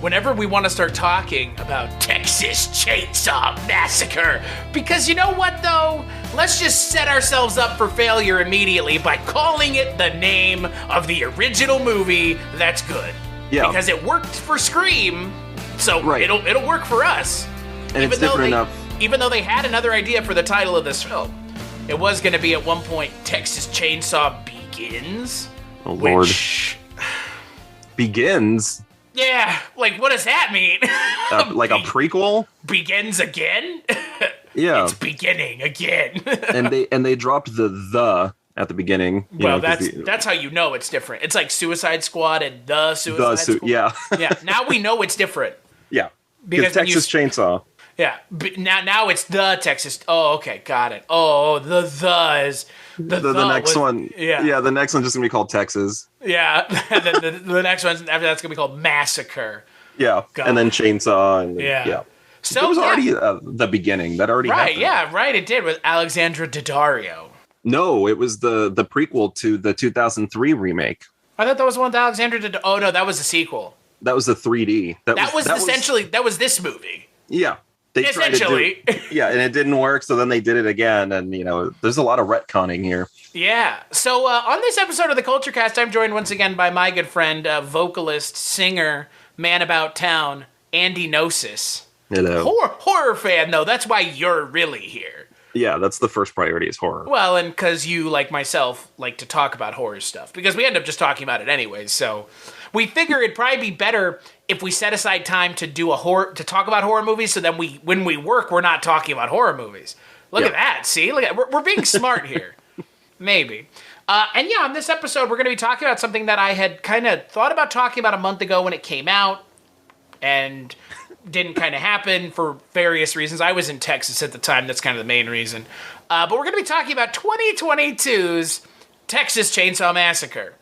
whenever we want to start talking about Texas Chainsaw Massacre. Because you know what, though? Let's just set ourselves up for failure immediately by calling it the name of the original movie that's good. Yeah. Because it worked for Scream, so it'll work for us. And it's different enough. Even though they had another idea for the title of this film. It was going to be at one point Texas Chainsaw Begins. Oh, Lord. Which... Begins? Yeah, like what does that mean? Like a prequel? Begins again? Yeah. It's beginning again. and they dropped the at the beginning. Well, that's how you know it's different. It's like Suicide Squad and the Suicide Squad. Yeah. Yeah, now we know it's different. Yeah. Because Texas Chainsaw. Yeah, now it's the Texas. Oh, okay, got it. Oh, the is the next one. Yeah, the next one's just gonna be called Texas. Yeah, and then the next one after that's gonna be called Massacre. Yeah, and then Chainsaw. And yeah. So it was already the beginning that already happened. Yeah, right. It did with Alexandra Daddario. No, it was the prequel to the 2003 remake. I thought that was the one with Alexandra Daddario. Oh no, that was the sequel. That was the 3D. That was this movie. Yeah. They essentially. And it didn't work, so then they did it again, and, there's a lot of retconning here. Yeah. So on this episode of the Kulturecast, I'm joined once again by my good friend, vocalist, singer, man about town, Andy Gnosis. Hello. Horror fan, though. That's why you're really here. Yeah, that's the first priority is horror. Well, and because you, like myself, like to talk about horror stuff. Because we end up just talking about it anyways, so... We figure it'd probably be better if we set aside time to talk about horror movies, so then when we work, we're not talking about horror movies. Look at that, see? We're being smart here. Maybe. On this episode, we're going to be talking about something that I had kind of thought about talking about a month ago when it came out, and didn't kind of happen for various reasons. I was in Texas at the time, that's kind of the main reason. But we're going to be talking about 2022's Texas Chainsaw Massacre.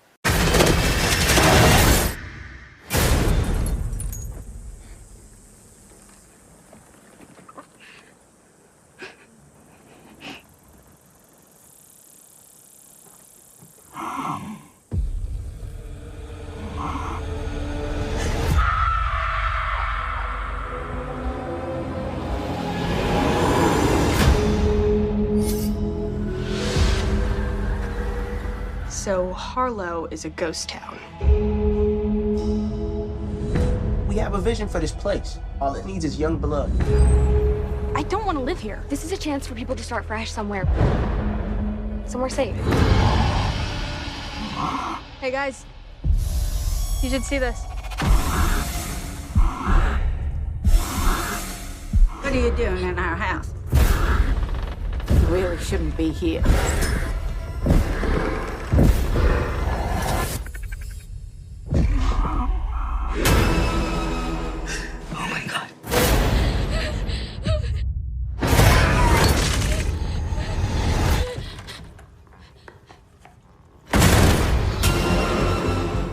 So Harlow is a ghost town. We have a vision for this place. All it needs is young blood. I don't want to live here. This is a chance for people to start fresh somewhere. Somewhere safe. Hey guys, you should see this. What are you doing in our house? You really shouldn't be here.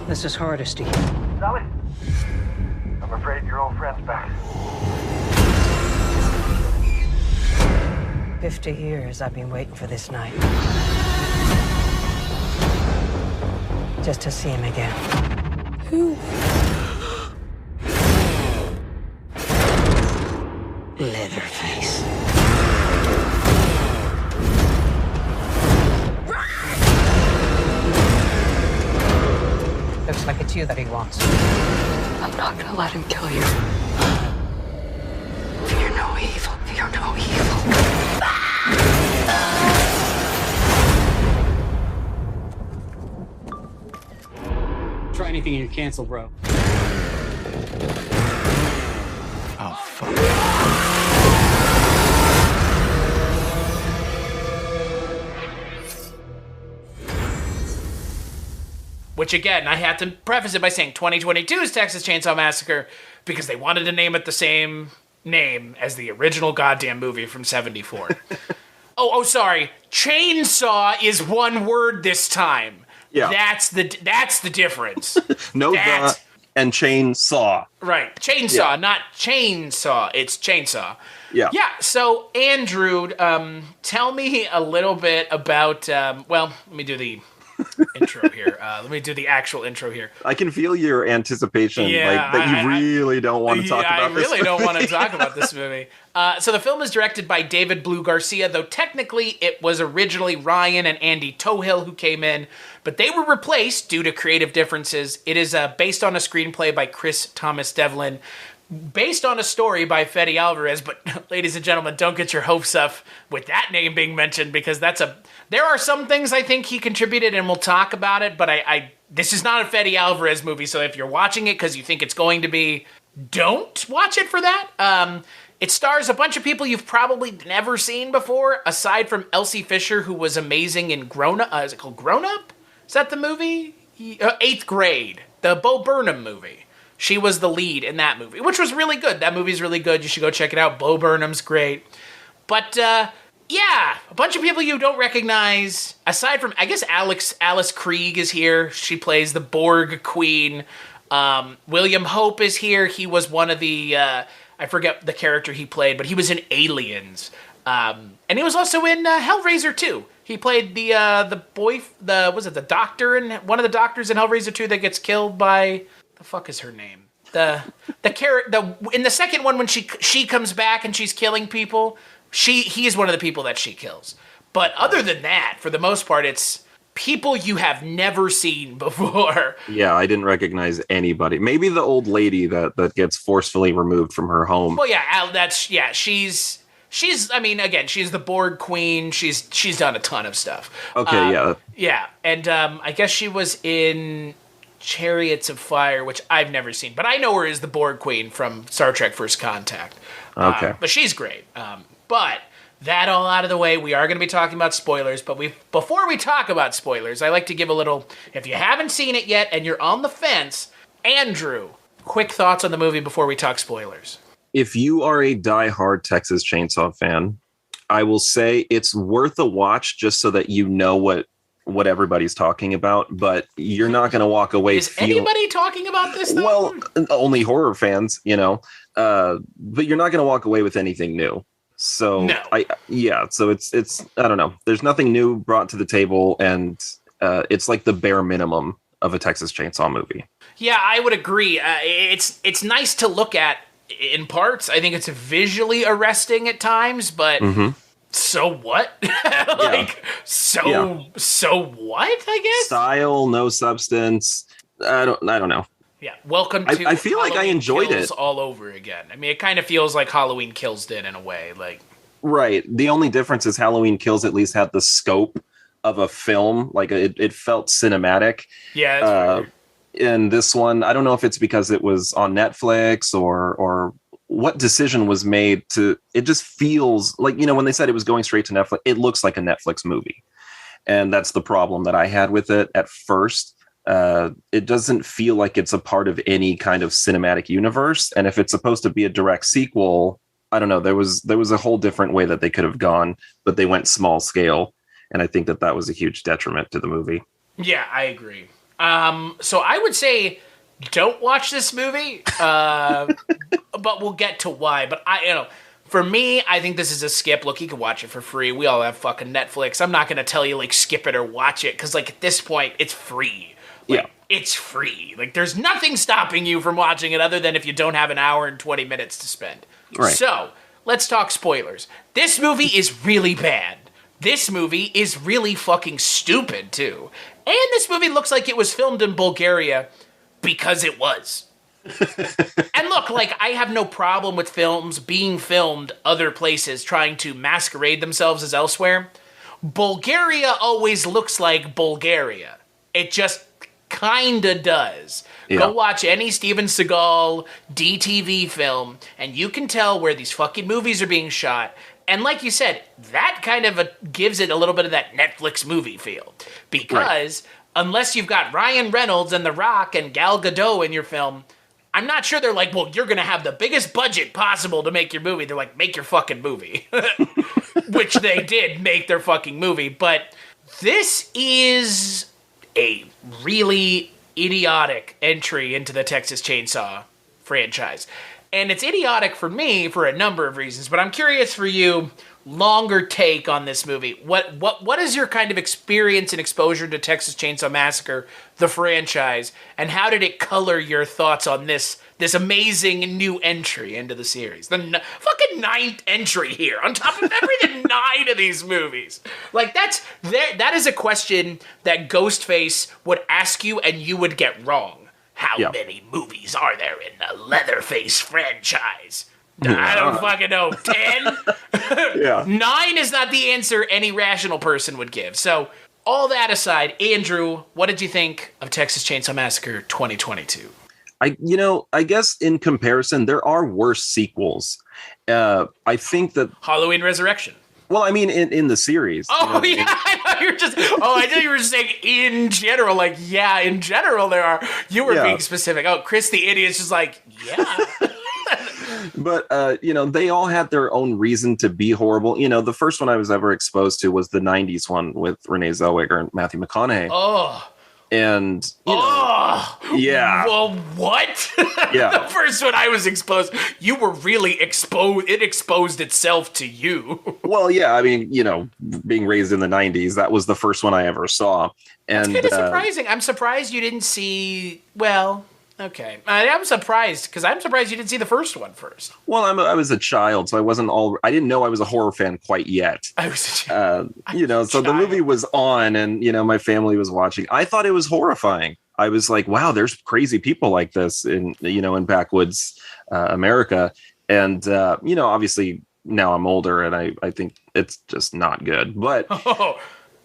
This is Hardesty. Sally? I'm afraid your old friend's back. 50 years I've been waiting for this night. Just to see him again. Who? Leatherface. Looks like it's you that he wants. I'm not gonna let him kill you. Fear no evil. Fear no evil. Try anything and you're canceled, bro. Oh, fuck. Which, again, I have to preface it by saying 2022's Texas Chainsaw Massacre because they wanted to name it the same name as the original goddamn movie from 74. Sorry. Chainsaw is one word this time. Yeah. That's the difference. The and chainsaw. Right. Chainsaw, not chainsaw. It's chainsaw. Yeah. Yeah. So, Andrew, tell me a little bit about, let me do the intro here. Let me do the actual intro here. I can feel your anticipation, Yeah, that you really don't want to talk about this I really don't want to talk about this movie. So the film is directed by David Blue Garcia, though technically it was originally Ryan and Andy Tohill who came in, but they were replaced due to creative differences. It is based on a screenplay by Chris Thomas Devlin, based on a story by Fede Alvarez, but ladies and gentlemen, don't get your hopes up with that name being mentioned, because there are some things I think he contributed, and we'll talk about it, but this is not a Fede Alvarez movie, so if you're watching it because you think it's going to be, don't watch it for that. It stars a bunch of people you've probably never seen before, aside from Elsie Fisher, who was amazing in Grown Up. Is it called Grown Up? Is that the movie? 8th Grade, the Bo Burnham movie. She was the lead in that movie, which was really good. That movie's really good. You should go check it out. Bo Burnham's great. But, yeah, a bunch of people you don't recognize, aside from, I guess Alice Krieg is here. She plays the Borg Queen. William Hope is here. He was one of the, I forget the character he played, but he was in Aliens. And he was also in Hellraiser 2. He played the doctor, and one of the doctors in Hellraiser 2 that gets killed by... The fuck is her name? In the second one, when she comes back and she's killing people, he is one of the people that she kills. But other than that, for the most part, it's people you have never seen before. Yeah, I didn't recognize anybody. Maybe the old lady that gets forcefully removed from her home. Well, yeah, she's. I mean, again, she's the Borg Queen. She's done a ton of stuff. Okay, yeah. Yeah, and I guess she was in Chariots of Fire, which I've never seen, but I know her as the Borg Queen from Star Trek First Contact. Okay. But she's great. But that all out of the way, we are going to be talking about spoilers, but before we talk about spoilers, I like to give a little, if you haven't seen it yet and you're on the fence, Andrew, quick thoughts on the movie before we talk spoilers. If you are a diehard Texas Chainsaw fan, I will say it's worth a watch just so that you know what everybody's talking about, but you're not going to walk away. Is anybody talking about this, though? Well, only horror fans, but you're not going to walk away with anything new. So, no. So it's I don't know. There's nothing new brought to the table, and it's like the bare minimum of a Texas Chainsaw movie. Yeah, I would agree. It's nice to look at in parts. I think it's visually arresting at times, but so what? So what, I guess? Style, no substance. I don't know. Yeah, welcome to I feel like I enjoyed Kills it all over again. I mean, it kind of feels like Halloween Kills did in a way. Like, right. The only difference is Halloween Kills at least had the scope of a film. Like, it felt cinematic. Yeah, that's weird. In this one, I don't know if it's because it was on Netflix or what decision was made to, it just feels like, when they said it was going straight to Netflix, it looks like a Netflix movie. And that's the problem that I had with it at first. It doesn't feel like it's a part of any kind of cinematic universe. And if it's supposed to be a direct sequel, I don't know, there was a whole different way that they could have gone, but they went small scale. And I think that was a huge detriment to the movie. Yeah, I agree. So I would say don't watch this movie, but we'll get to why. But for me, I think this is a skip. Look, you can watch it for free. We all have fucking Netflix. I'm not going to tell you, skip it or watch it, because, at this point, it's free. Yeah. It's free. There's nothing stopping you from watching it other than if you don't have an hour and 20 minutes to spend. Right. So, let's talk spoilers. This movie is really bad. This movie is really fucking stupid, too. And this movie looks like it was filmed in Bulgaria because it was. And look, I have no problem with films being filmed other places trying to masquerade themselves as elsewhere. Bulgaria always looks like Bulgaria. It just kinda does. Yeah. Go watch any Steven Seagal DTV film, and you can tell where these fucking movies are being shot. And like you said, that kind of gives it a little bit of that Netflix movie feel. Because unless you've got Ryan Reynolds and The Rock and Gal Gadot in your film, I'm not sure they're like, well, you're going to have the biggest budget possible to make your movie. They're like, make your fucking movie. Which they did make their fucking movie. But this is a really idiotic entry into the Texas Chainsaw franchise. And it's idiotic for me for a number of reasons, but I'm curious for you, longer take on this movie. What is your kind of experience and exposure to Texas Chainsaw Massacre, the franchise, and how did it color your thoughts on this amazing new entry into the series? The fucking 9th entry here, on top of every 9 of these movies. Like, that is a question that Ghostface would ask you and you would get wrong. How many movies are there in the Leatherface franchise? I don't fucking know. 10? 9 is not the answer any rational person would give. So, all that aside, Andrew, what did you think of Texas Chainsaw Massacre 2022? I guess in comparison, there are worse sequels. I think that Halloween Resurrection. Well, I mean, in the series. Oh, you know yeah. I thought you were just. Oh, I thought you were saying in general. Like, yeah, in general, there are. You were being specific. Oh, Chris the Idiot's just like, yeah. But, they all had their own reason to be horrible. The first one I was ever exposed to was the 90s one with Renee Zellweger and Matthew McConaughey. Oh. And, yeah. Well, what? Yeah. The first one I was exposed, you were really exposed. It exposed itself to you. Well, yeah. I mean, being raised in the 90s, that was the first one I ever saw. And it's kind of surprising. I'm surprised you didn't see, well... Okay, I'm surprised because I'm surprised you didn't see the first one first. Well, I was a child, so I didn't know I was a horror fan quite yet. I was a child. So the movie was on, and my family was watching. I thought it was horrifying. I was like, wow, there's crazy people like this in backwoods America, and obviously now I'm older, and I think it's just not good. But I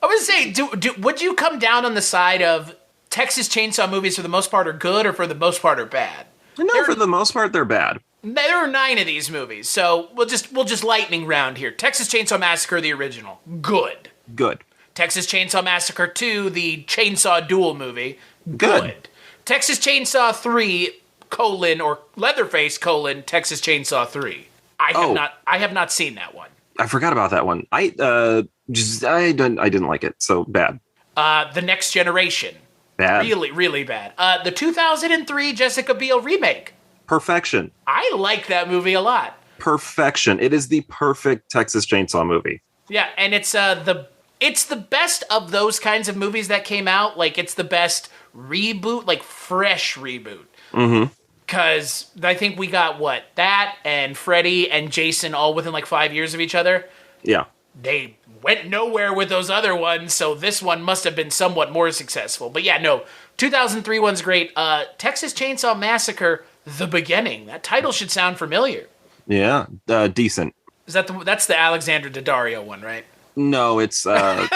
was saying, would you come down on the side of Texas Chainsaw movies for the most part are good or for the most part are bad? No, for the most part they're bad. There are 9 of these movies, so we'll just lightning round here. Texas Chainsaw Massacre, the original, good. Good. Texas Chainsaw Massacre 2, the Chainsaw Duel movie, good. Texas Chainsaw 3, or Leatherface, Texas Chainsaw 3. I have not seen that one. I forgot about that one. I didn't like it, so bad. The Next Generation. Bad. Really, really bad. The 2003 Jessica Biel remake. Perfection. I like that movie a lot. Perfection. It is the perfect Texas Chainsaw movie. Yeah, and it's the best of those kinds of movies that came out. Like, it's the best reboot, like fresh reboot. Mm-hmm. Because I think we got that and Freddy and Jason all within like 5 years of each other. Yeah. They went nowhere with those other ones, so this one must have been somewhat more successful. But yeah, no, 2003 one's great. Texas Chainsaw Massacre, The Beginning. That title should sound familiar. Yeah, decent. Is that's the Alexandra Daddario one, right? No, it's... I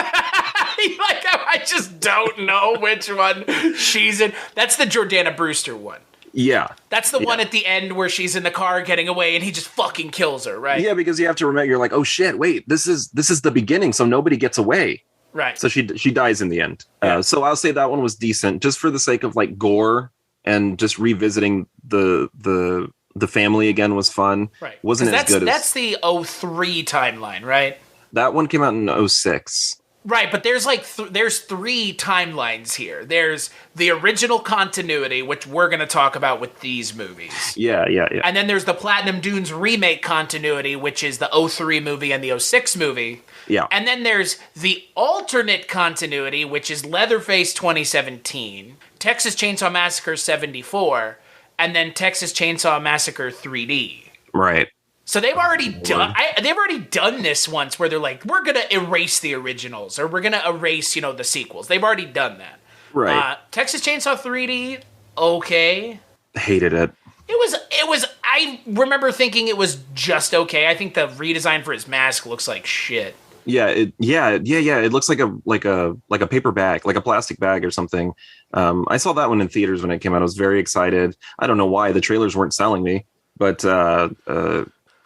just don't know which one she's in. That's the Jordana Brewster one. Yeah. That's the one at the end where she's in the car getting away and he just fucking kills her, right? Yeah, because you have to remember, you're like, oh shit, wait, this is the beginning, so nobody gets away. Right. So she dies in the end. Yeah. So I'll say that one was decent, just for the sake of like gore and just revisiting the family again was fun. Right. Wasn't as good as... That's the 03 timeline, right? That one came out in 06. Right, but there's like there's 3 timelines here. There's the original continuity, which we're going to talk about with these movies. Yeah. And then there's the Platinum Dunes remake continuity, which is the 03 movie and the 06 movie. Yeah. And then there's the alternate continuity, which is Leatherface 2017, Texas Chainsaw Massacre 74, and then Texas Chainsaw Massacre 3D. Right. So they've already done this once where they're like, we're going to erase the originals or we're going to erase, the sequels. They've already done that. Right. Texas Chainsaw 3D, okay. Hated it. It was, I remember thinking it was just okay. I think the redesign for his mask looks like shit. Yeah. It looks like a paper bag, like a plastic bag or something. I saw that one in theaters when it came out. I was very excited. I don't know why the trailers weren't selling me, but,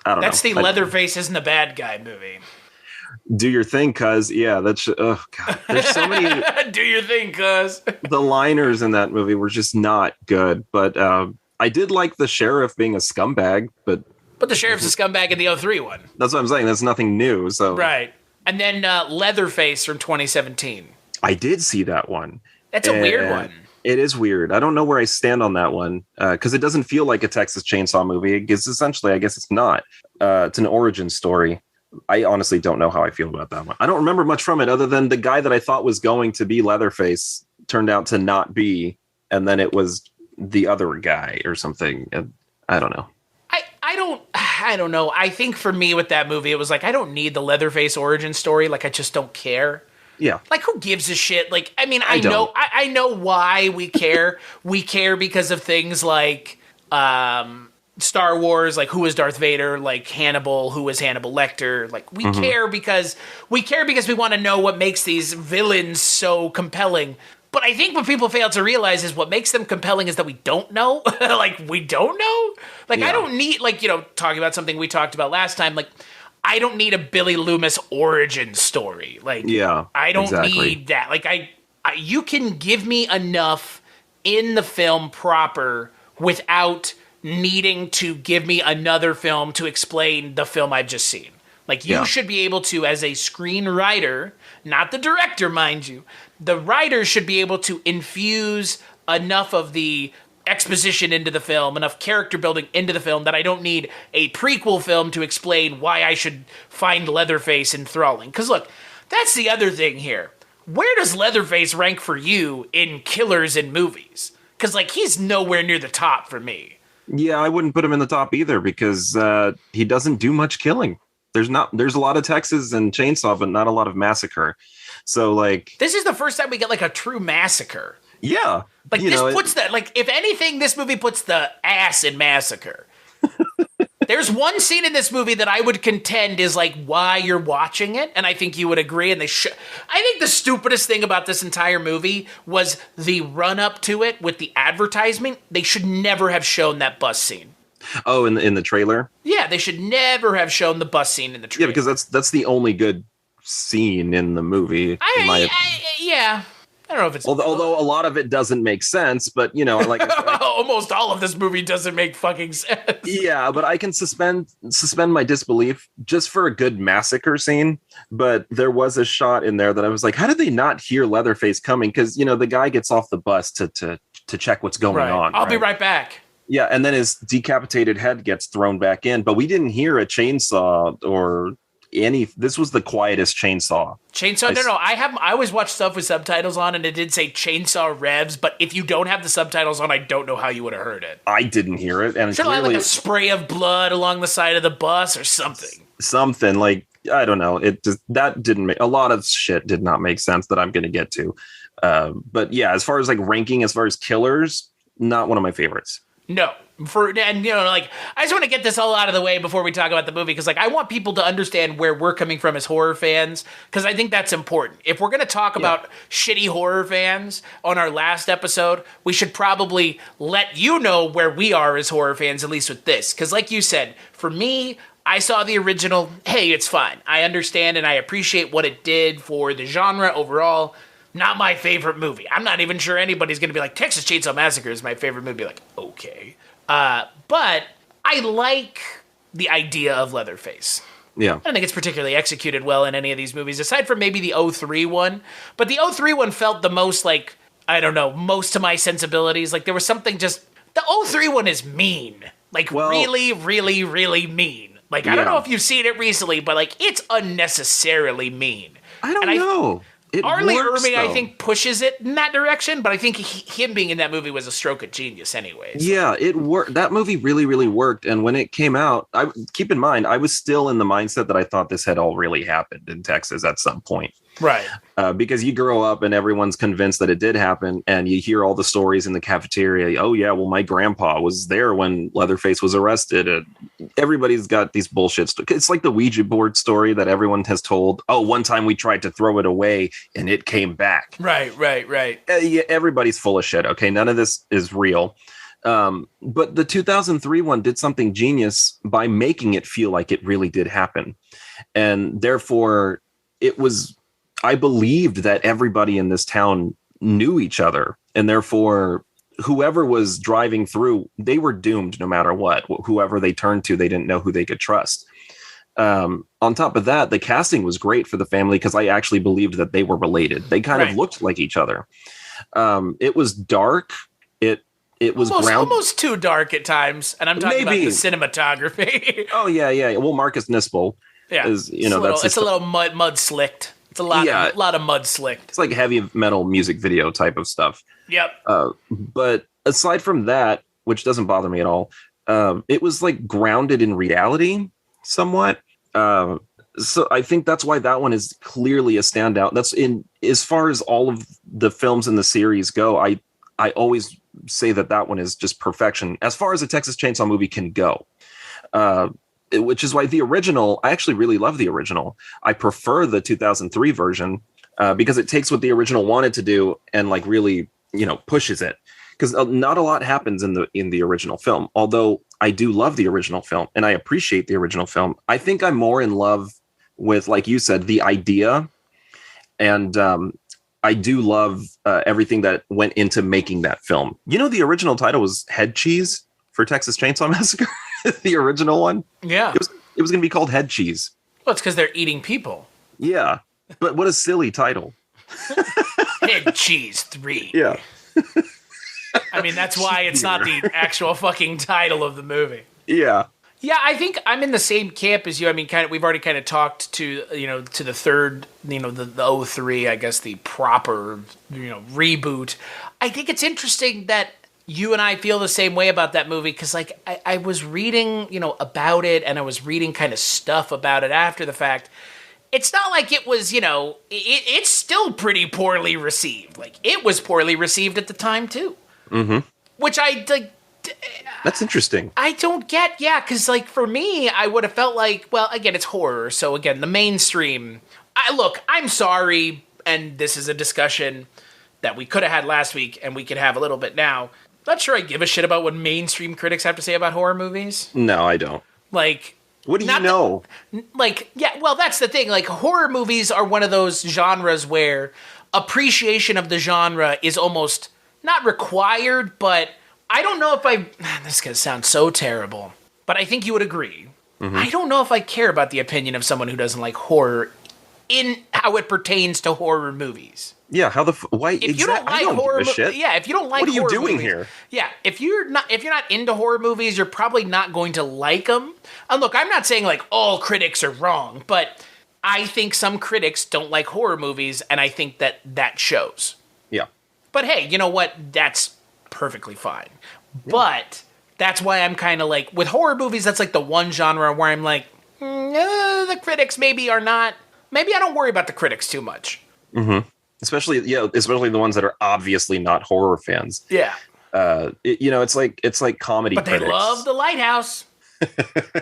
I don't know. That's the Leatherface isn't a bad guy movie. Do your thing, cuz. Yeah, that's... Oh, God. There's so many... Do your thing, cuz. The liners in that movie were just not good. But I did like the sheriff being a scumbag, but... But the sheriff's a scumbag in the 03 one. That's what I'm saying. That's nothing new, so... Right. And then Leatherface from 2017. I did see that one. That's a weird one. It is weird. I don't know where I stand on that one because it doesn't feel like a Texas Chainsaw movie. It's essentially, I guess it's not. It's an origin story. I honestly don't know how I feel about that one. I don't remember much from it other than the guy that I thought was going to be Leatherface turned out to not be. And then it was the other guy or something. I don't know. I don't know. I think for me with that movie, it was like, I don't need the Leatherface origin story. Like, I just don't care. Yeah. Like, who gives a shit? Like, I mean, I know why we care. We care because of things like Star Wars, like who is Darth Vader, like Hannibal, who is Hannibal Lecter. Like, we care because we want to know what makes these villains so compelling. But I think what people fail to realize is what makes them compelling is that we don't know. Like, we don't know. Like, I don't need, like, you know, talking about something we talked about last time, like, I don't need a Billy Loomis origin story. Like, I don't need that. Like, you can give me enough in the film proper without needing to give me another film to explain the film I've just seen. Like, you should be able to, as a screenwriter, not the director, mind you, the writer should be able to infuse enough of the exposition into the film, enough character building into the film that I don't need a prequel film to explain why I should find Leatherface enthralling. Because look, that's the other thing here. Where does Leatherface rank for you in killers in movies? Because, like, he's nowhere near the top for me. Yeah, I wouldn't put him in the top either because he doesn't do much killing. There's a lot of Texas and Chainsaw, but not a lot of Massacre. So, like, this is the first time we get, like, a true massacre. Yeah. Like, this puts that, like, if anything, this movie puts the ass in Massacre. There's one scene in this movie that I would contend is, like, why you're watching it, and I think you would agree, and I think the stupidest thing about this entire movie was the run-up to it with the advertisement. They should never have shown that bus scene. Oh, in the trailer? Yeah, they should never have shown the bus scene in the trailer. Yeah, because that's the only good scene in the movie. Yeah. I don't know if it's... Although a lot of it doesn't make sense, but, you know, like... Almost all of this movie doesn't make fucking sense. Yeah, but I can suspend my disbelief just for a good massacre scene. But there was a shot in there that I was like, how did they not hear Leatherface coming? Because, you know, the guy gets off the bus to check what's going on. I'll be right back. Yeah, and then his decapitated head gets thrown back in. But we didn't hear a chainsaw or... This was the quietest chainsaw. No. I always watch stuff with subtitles on, and it did say chainsaw revs. But if you don't have the subtitles on, I don't know how you would have heard it. I didn't hear it, and should have like a spray of blood along the side of the bus or something. Something like, I don't know. It just that didn't make a lot of shit did not make sense that I'm going to get to. But yeah, as far as like ranking, as far as killers, not one of my favorites. No. And you know, like, I just want to get this all out of the way before we talk about the movie, because like I want people to understand where we're coming from as horror fans, because I think that's important. If we're going to talk about shitty horror fans on our last episode, we should probably let you know where we are as horror fans, at least with this, because like you said, for me, I saw the original. Hey, it's fine. I understand and I appreciate what it did for the genre overall. Not my favorite movie. I'm not even sure anybody's going to be like, Texas Chainsaw Massacre is my favorite movie. Like, okay. But I like the idea of Leatherface. Yeah. I don't think it's particularly executed well in any of these movies, aside from maybe the 03 one. But the 03 one felt the most like, I don't know, most to my sensibilities. Like, there was something just... The 03 one is mean. Like, really, really, really mean. Like, I don't know if you've seen it recently, but, like, it's unnecessarily mean. I don't know. Arlie Ermey, I think, pushes it in that direction, but I think him being in that movie was a stroke of genius anyways. Yeah, it worked. That movie really, really worked. And when it came out, keep in mind, I was still in the mindset that I thought this had all really happened in Texas at some point. Right. Because you grow up and everyone's convinced that it did happen, and you hear all the stories in the cafeteria. Oh, yeah, well, my grandpa was there when Leatherface was arrested. And everybody's got these bullshit. It's like the Ouija board story that everyone has told. Oh, one time we tried to throw it away and it came back. Right. Yeah, everybody's full of shit. Okay, none of this is real. But the 2003 one did something genius by making it feel like it really did happen. And therefore, it was... I believed that everybody in this town knew each other, and therefore whoever was driving through, they were doomed no matter what. Whoever they turned to, they didn't know who they could trust. On top of that, the casting was great for the family because I actually believed that they were related. They kind of looked like each other. It was dark. It was almost too dark at times, and I'm talking Maybe. about the cinematography. Oh yeah. Well, Marcus Nispel is it's a little mud slicked. It's a lot of mud slicked. It's like heavy metal music video type of stuff. Yep. But aside from that, which doesn't bother me at all, it was like grounded in reality somewhat. So I think that's why that one is clearly a standout. That's as far as all of the films in the series go. I always say that one is just perfection as far as a Texas Chainsaw movie can go. Which is why the original, I actually really love the original. I prefer the 2003 version because it takes what the original wanted to do and like really, pushes it. Because not a lot happens in the original film. Although I do love the original film and I appreciate the original film. I think I'm more in love with, like you said, the idea. And I do love everything that went into making that film. The original title was Head Cheese for Texas Chainsaw Massacre. The original one. Yeah. It was going to be called Head Cheese. Well, it's because they're eating people. Yeah. But what a silly title. Head Cheese 3. Yeah. I mean, that's why it's not the actual fucking title of the movie. Yeah. Yeah, I think I'm in the same camp as you. I mean, we've already kind of talked to the third, the 03, I guess, the proper, reboot. I think it's interesting that you and I feel the same way about that movie because, like, I was reading, about it, and I was reading kind of stuff about it after the fact. It's not like it was, it's still pretty poorly received. Like, it was poorly received at the time, too. Mm-hmm. Which I, like... That's interesting. I don't get, because, like, for me, I would have felt like, well, again, it's horror, so, again, the mainstream... I'm sorry, and this is a discussion that we could have had last week, and we could have a little bit now. Not sure I give a shit about what mainstream critics have to say about horror movies. No, I don't. Like... What do you know? That's the thing. Like, horror movies are one of those genres where appreciation of the genre is almost not required, but I don't know if this is going to sound so terrible, but I think you would agree. Mm-hmm. I don't know if I care about the opinion of someone who doesn't like horror in how it pertains to horror movies. Yeah, why? If you don't like horror movies, if you don't like, what are you doing movies, here? Yeah, if you're not into horror movies, you're probably not going to like them. And look, I'm not saying like all critics are wrong, but I think some critics don't like horror movies, and I think that shows. Yeah. But hey, you know what? That's perfectly fine. Yeah. But that's why I'm kind of like with horror movies. That's like the one genre where I'm like, the critics maybe are not. Maybe I don't worry about the critics too much. Mm-hmm. Especially the ones that are obviously not horror fans. Yeah. It's like comedy. But critics. They love The Lighthouse.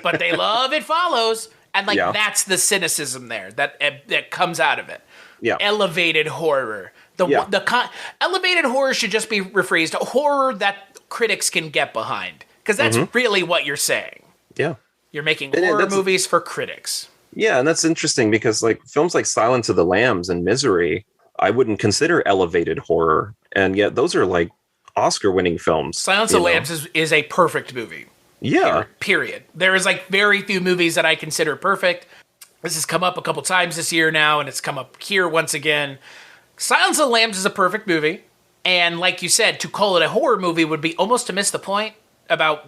But they love It Follows, and that's the cynicism there that comes out of it. Yeah. Elevated horror. Elevated horror should just be rephrased to horror that critics can get behind, because that's really what you're saying. Yeah. You're making horror movies for critics. Yeah, and that's interesting because like films like Silence of the Lambs and Misery, I wouldn't consider elevated horror, and yet those are like Oscar-winning films. Silence of the Lambs is a perfect movie. Yeah. Period. There is like very few movies that I consider perfect. This has come up a couple times this year now, and it's come up here once again. Silence of the Lambs is a perfect movie, and like you said, to call it a horror movie would be almost to miss the point about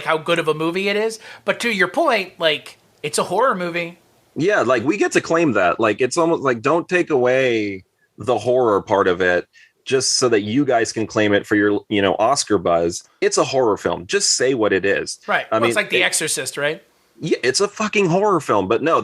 how good of a movie it is. But to your point, like, it's a horror movie. Yeah, like we get to claim that. Like, it's almost like don't take away the horror part of it just so that you guys can claim it for your, Oscar buzz. It's a horror film. Just say what it is. Right. I mean, it's like The Exorcist, right? Yeah, it's a fucking horror film, but no,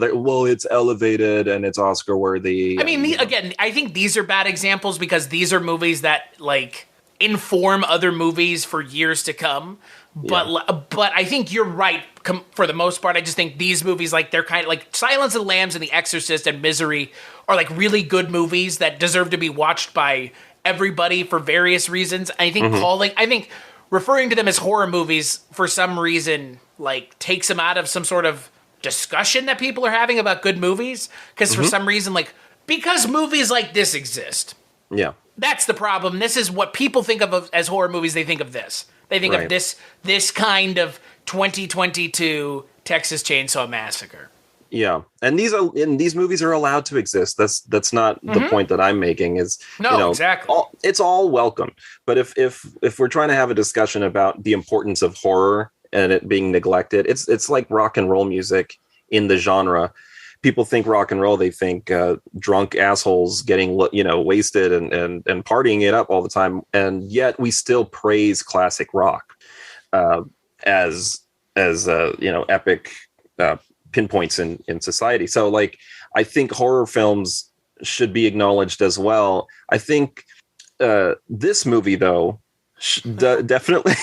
it's elevated and it's Oscar worthy. I mean, again, I think these are bad examples because these are movies that like inform other movies for years to come. But I think you're right for the most part. I just think these movies, like, they're kind of like Silence of the Lambs and The Exorcist and Misery are like really good movies that deserve to be watched by everybody for various reasons. I think referring to them as horror movies for some reason like takes them out of some sort of discussion that people are having about good movies. Because for some reason, like, because movies like this exist. Yeah. That's the problem. This is what people think of as horror movies. They think of this. They think of this kind of 2022 Texas Chainsaw Massacre. Yeah, and these movies are allowed to exist. That's not the point that I'm making. Is Exactly. It's all welcome. But if we're trying to have a discussion about the importance of horror and it being neglected, it's like rock and roll music in the genre. People think rock and roll, they think drunk assholes getting wasted and partying it up all the time, and yet we still praise classic rock as epic pinpoints in society. So like I think horror films should be acknowledged as well. I think this movie though definitely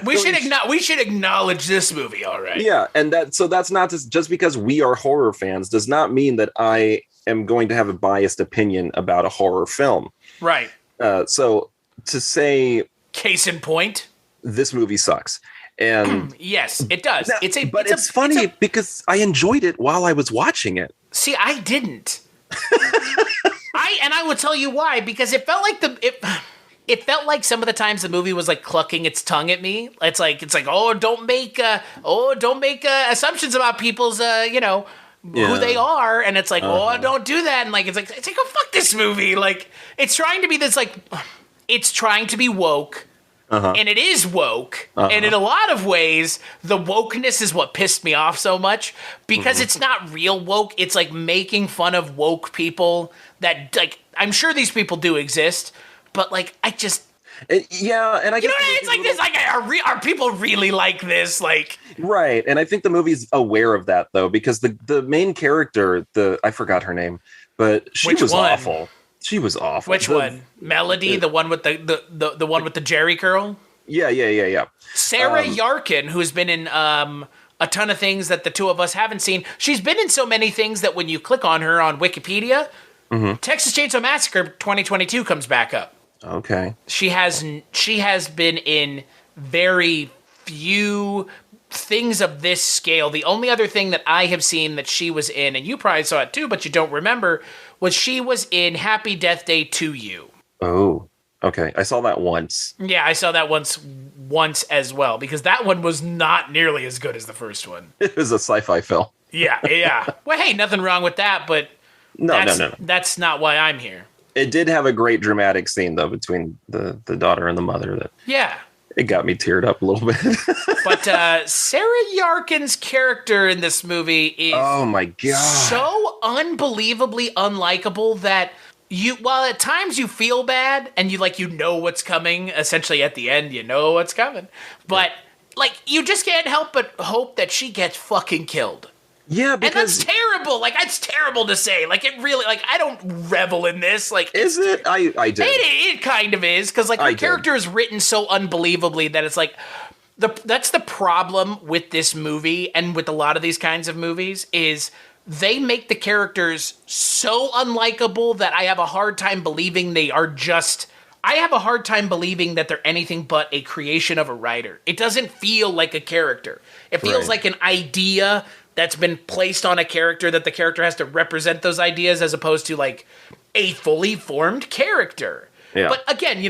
we should acknowledge this movie, all right. Yeah, and that's not just because we are horror fans does not mean that I am going to have a biased opinion about a horror film. Right. So to say case in point, this movie sucks. And yes, it does. It's funny because I enjoyed it while I was watching it. See, I didn't. I will tell you why, because it felt like it felt like some of the times the movie was like clucking its tongue at me. It's like don't make assumptions about people's who they are, and it's like don't do that, and it's like oh fuck this movie. Like it's trying to be this it's trying to be woke. And it is woke, and in a lot of ways, the wokeness is what pissed me off so much, because it's not real woke. It's like making fun of woke people that, I'm sure these people do exist, but I just... and I guess it's like this. Are people really like this? Right, and I think the movie's aware of that though, because the main character, I forgot her name, but she was awful. She was awful. Which one? Melody, the one with the one with the Jerry curl? Yeah. Sarah Yarkin, who's been in a ton of things that the two of us haven't seen. She's been in so many things that when you click on her on Wikipedia, Texas Chainsaw Massacre 2022 comes back up. Okay. She has been in very few things of this scale. The only other thing that I have seen that she was in, and you probably saw it too, but you don't remember, was she was in Happy Death Day to You. Oh, okay. I saw that once. Yeah, I saw that once as well, because that one was not nearly as good as the first one. It was a sci-fi film. Yeah. Well, hey, nothing wrong with that, but no. That's not why I'm here. It did have a great dramatic scene, though, between the daughter and the mother. It got me teared up a little bit. But Sarah Yarkin's character in this movie is oh my god, so unbelievably unlikable that while at times you feel bad and you know what's coming, essentially at the end you know what's coming, but you just can't help but hope that she gets fucking killed. Yeah, because... And that's terrible. That's terrible to say. It really, I don't revel in this. Is it? I do. It kind of is, because, her character is written so unbelievably that it's that's the problem with this movie and with a lot of these kinds of movies is they make the characters so unlikable that I have a hard time believing they are just... I have a hard time believing that they're anything but a creation of a writer. It doesn't feel like a character. It feels like an idea that's been placed on a character that the character has to represent those ideas as opposed to a fully formed character. Yeah. But again,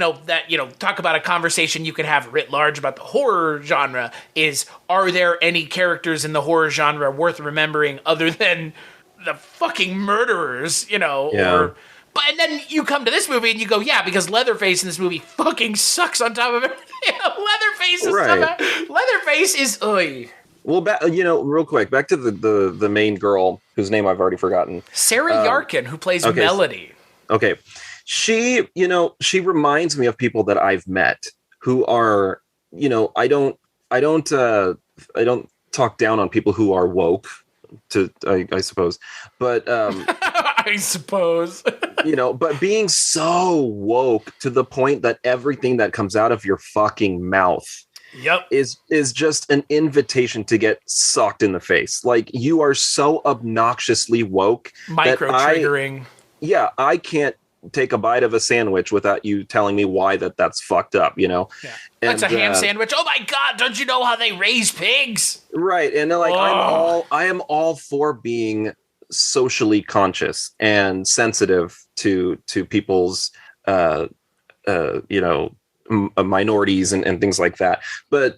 talk about a conversation you could have writ large about the horror genre is, are there any characters in the horror genre worth remembering other than the fucking murderers, Yeah. And then you come to this movie and you go, yeah, because Leatherface in this movie fucking sucks on top of everything. Leatherface is, oy. Well, real quick, back to the main girl whose name I've already forgotten. Sarah Yarkin, who plays Melody. Okay. She reminds me of people that I've met who are, I don't talk down on people who are woke, I suppose. But I suppose. But being so woke to the point that everything that comes out of your fucking mouth is just an invitation to get socked in the face. You are so obnoxiously woke. Micro-triggering. I can't take a bite of a sandwich without you telling me why that's fucked up, Yeah. That's a ham sandwich. Oh my God, don't you know how they raise pigs? Right. And I am all for being socially conscious and sensitive to people's minorities and things like that, but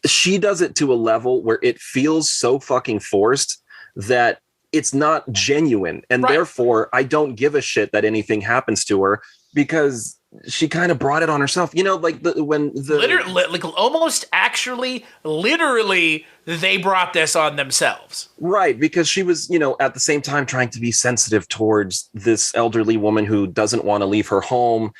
she does it to a level where it feels so fucking forced that it's not genuine. And Right. therefore, I don't give a shit that anything happens to her because she kind of brought it on herself. You know, like Literally, they brought this on themselves. Right, because she was, you know, at the same time trying to be sensitive towards this elderly woman who doesn't want to leave her home,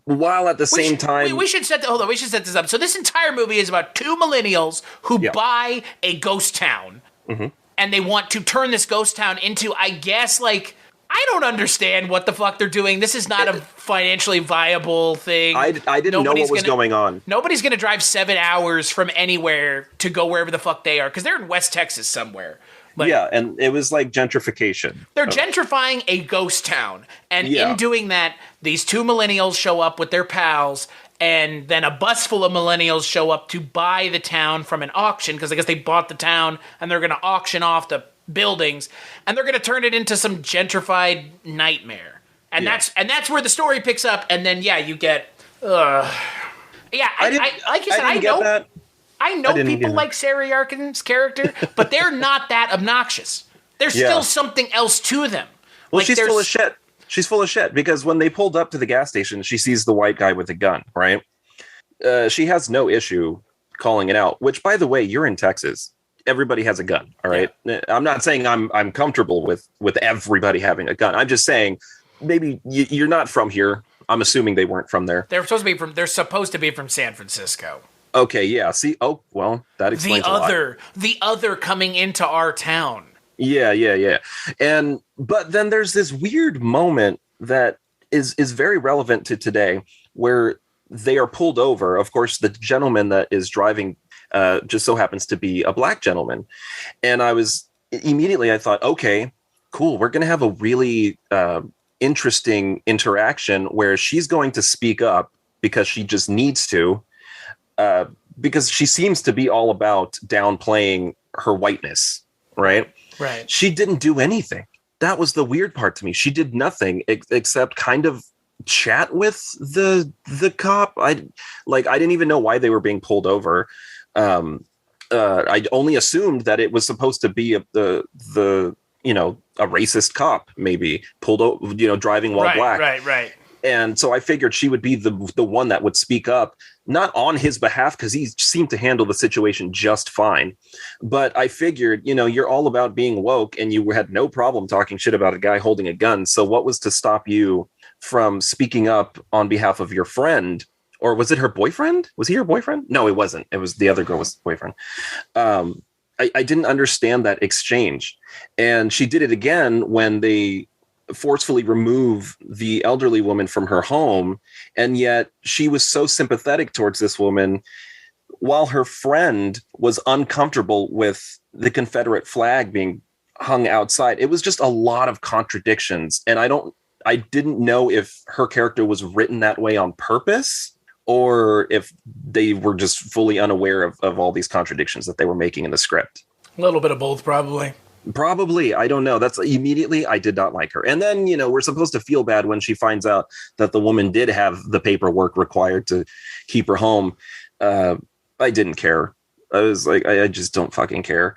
while at the same time... We should set this up. So this entire movie is about two millennials who buy a ghost town, and they want to turn this ghost town into, I guess, like... I don't understand what the fuck they're doing. This is not a financially viable thing. I didn't know what was going on. Nobody's going to drive 7 hours from anywhere to go wherever the fuck they are, because they're in West Texas somewhere. Like, yeah, and it was like gentrification. They're gentrifying a ghost town. And in doing that, these two millennials show up with their pals, and then a bus full of millennials show up to buy the town from an auction, because I guess they bought the town, and they're going to auction off the buildings, and they're going to turn it into some gentrified nightmare. And that's where the story picks up, and then you get I know people like Sarah Yarkin's character, but they're not that obnoxious. There's still something else to them. Well, like, she's full of shit. She's full of shit because when they pulled up to the gas station, she sees the white guy with a gun, right? She has no issue calling it out, which, by the way, you're in Texas. Everybody has a gun, all right? Yeah. I'm not saying I'm comfortable with everybody having a gun. I'm just saying maybe you're not from here. I'm assuming they weren't from there. They're supposed to be from San Francisco. Okay, yeah. See, well, that explains a lot. The other coming into our town. Yeah. But then there's this weird moment that is very relevant to today where they are pulled over. Of course, the gentleman that is driving just so happens to be a black gentleman. And I thought, okay, cool. We're going to have a really interesting interaction where she's going to speak up because she just needs to, because she seems to be all about downplaying her whiteness, right? Right. She didn't do anything. That was the weird part to me. She did nothing except kind of chat with the cop. I didn't even know why they were being pulled over. I only assumed that it was supposed to be a racist cop, maybe pulled over, driving while black. Right. And so I figured she would be the one that would speak up, not on his behalf, because he seemed to handle the situation just fine. But I figured, you're all about being woke and you had no problem talking shit about a guy holding a gun. So what was to stop you from speaking up on behalf of your friend? Or was it her boyfriend? Was he her boyfriend? No, it wasn't. It was the other girl was boyfriend. I didn't understand that exchange. And she did it again when they forcefully remove the elderly woman from her home. And yet she was so sympathetic towards this woman while her friend was uncomfortable with the Confederate flag being hung outside. It was just a lot of contradictions. And I didn't know if her character was written that way on purpose or if they were just fully unaware of all these contradictions that they were making in the script. A little bit of both, probably. Probably. I don't know. That's immediately I did not like her. And then, we're supposed to feel bad when she finds out that the woman did have the paperwork required to keep her home. I didn't care. I was like, I just don't fucking care.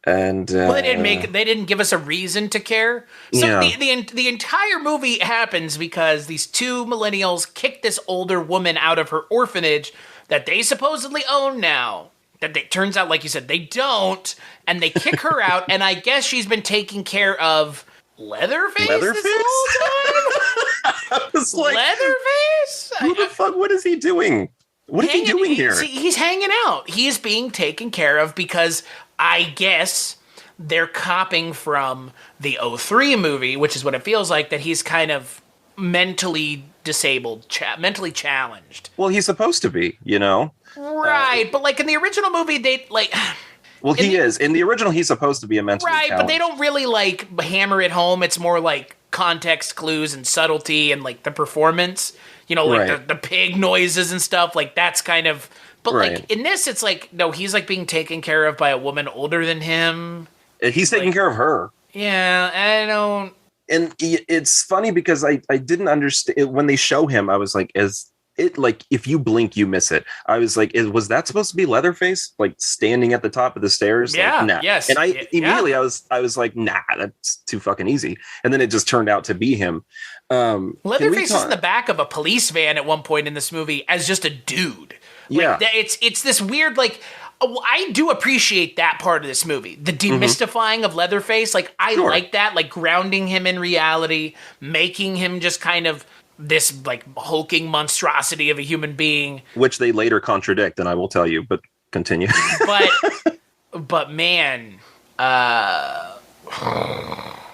And well, they didn't give us a reason to care. So the entire movie happens because these two millennials kick this older woman out of her orphanage that they supposedly own now. That turns out, like you said, they don't, and they kick her out. And I guess she's been taking care of Leatherface this whole time. I was like, Leatherface? Who the fuck? What is he doing? What is he doing here? He's hanging out. He is being taken care of because I guess they're copying from the 03 movie, which is what it feels like, that he's kind of mentally disabled, mentally challenged. Well, he's supposed to be, Right, but like in the original movie, they like... Well, he is. In the original, he's supposed to be a mentally challenged. Right, but they don't really like hammer it home. It's more like context clues and subtlety and like the performance, like the pig noises and stuff. Like that's kind of... But like in this, it's like, no, he's like being taken care of by a woman older than him. He's taking care of her. Yeah, I don't... And it's funny because I didn't understand when they show him. I was like, is it, like, if you blink, you miss it. I was like, was that supposed to be Leatherface, like standing at the top of the stairs? Yeah, like, nah. yes. And I Yeah. immediately I was like, nah, that's too fucking easy. And then it just turned out to be him. Leatherface is in the back of a police van at one point in this movie as just a dude. Like, Yeah. it's this weird, like, I do appreciate that part of this movie. The demystifying of Leatherface, like, I like that, like, grounding him in reality, making him just kind of this, like, hulking monstrosity of a human being. Which they later contradict, and I will tell you, but continue. But man,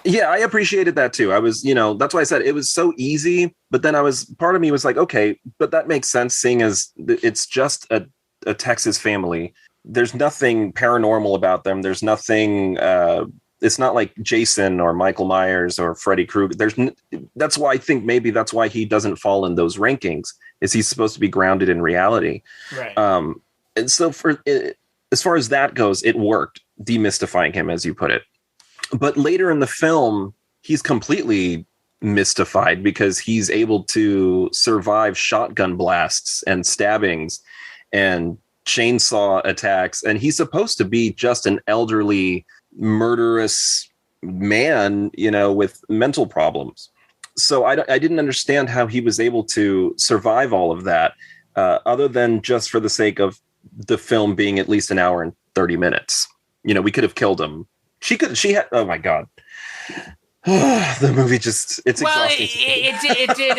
yeah, I appreciated that too. I was, that's why I said it was so easy, but then part of me was like, okay, but that makes sense, seeing as it's just a Texas family. There's nothing paranormal about them. There's nothing, it's not like Jason or Michael Myers or Freddy Krueger. That's why I think maybe that's why he doesn't fall in those rankings, is he's supposed to be grounded in reality. Right. And so as far as that goes, it worked, demystifying him, as you put it. But later in the film, he's completely mystified because he's able to survive shotgun blasts and stabbings and chainsaw attacks. And he's supposed to be just an elderly, murderous man, with mental problems. So I didn't understand how he was able to survive all of that, other than just for the sake of the film being at least an hour and 30 minutes. We could have killed him. She had, oh my God. The movie just, it's exhausting. It did.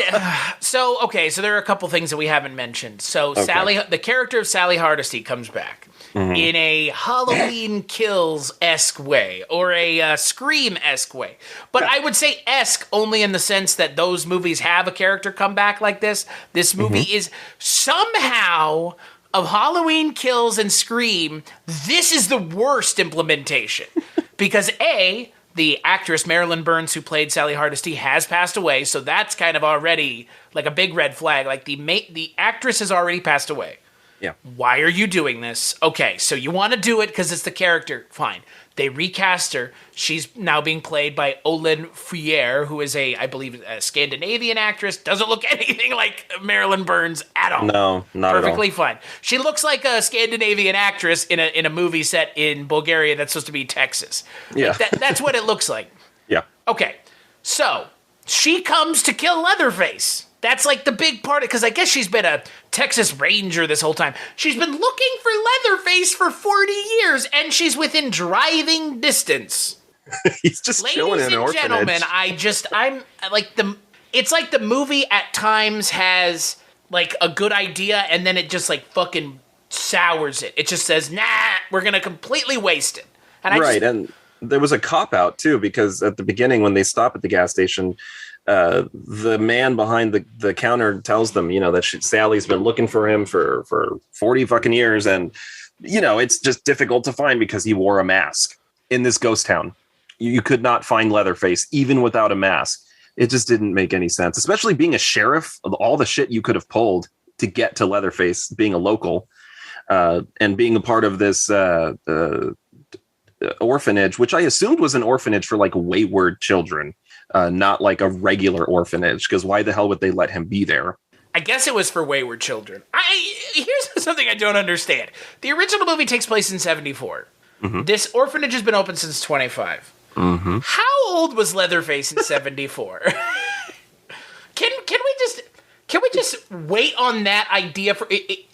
So there are a couple things that we haven't mentioned. So okay. The character of Sally Hardesty comes back in a Halloween Kills-esque way, or a Scream-esque way. But I would say esque only in the sense that those movies have a character come back like this. This movie is somehow, of Halloween Kills and Scream, this is the worst implementation. Because the actress Marilyn Burns, who played Sally Hardesty, has passed away, so that's kind of already like a big red flag. Like, the actress has already passed away. Yeah. Why are you doing this? Okay, so you want to do it because it's the character. Fine. They recast her. She's now being played by Olen Fouyer, who is I believe, a Scandinavian actress. Doesn't look anything like Marilyn Burns at all. No, not at all. Perfectly fine. She looks like a Scandinavian actress in a movie set in Bulgaria that's supposed to be Texas. Yeah. Like that's what it looks like. Yeah. Okay, so she comes to kill Leatherface. That's like the big part, because I guess she's been a Texas Ranger this whole time. She's been looking for Leatherface for 40 years, and she's within driving distance. He's just chilling in an orphanage. Ladies and gentlemen, I'm like it's like the movie at times has like a good idea, and then it just like fucking sours it. It just says, nah, we're going to completely waste it. And and there was a cop-out, too, because at the beginning, when they stop at the gas station, the man behind the counter tells them, that Sally's been looking for him for 40 fucking years. And, it's just difficult to find because he wore a mask in this ghost town. You could not find Leatherface even without a mask. It just didn't make any sense, especially being a sheriff, of all the shit you could have pulled to get to Leatherface, being a local, and being a part of this orphanage, which I assumed was an orphanage for like wayward children. Not like a regular orphanage, because why the hell would they let him be there? I guess it was for wayward children. Here's something I don't understand. The original movie takes place in 1974. This orphanage has been open since 1925. How old was Leatherface in 1974? Can we just wait on that idea for?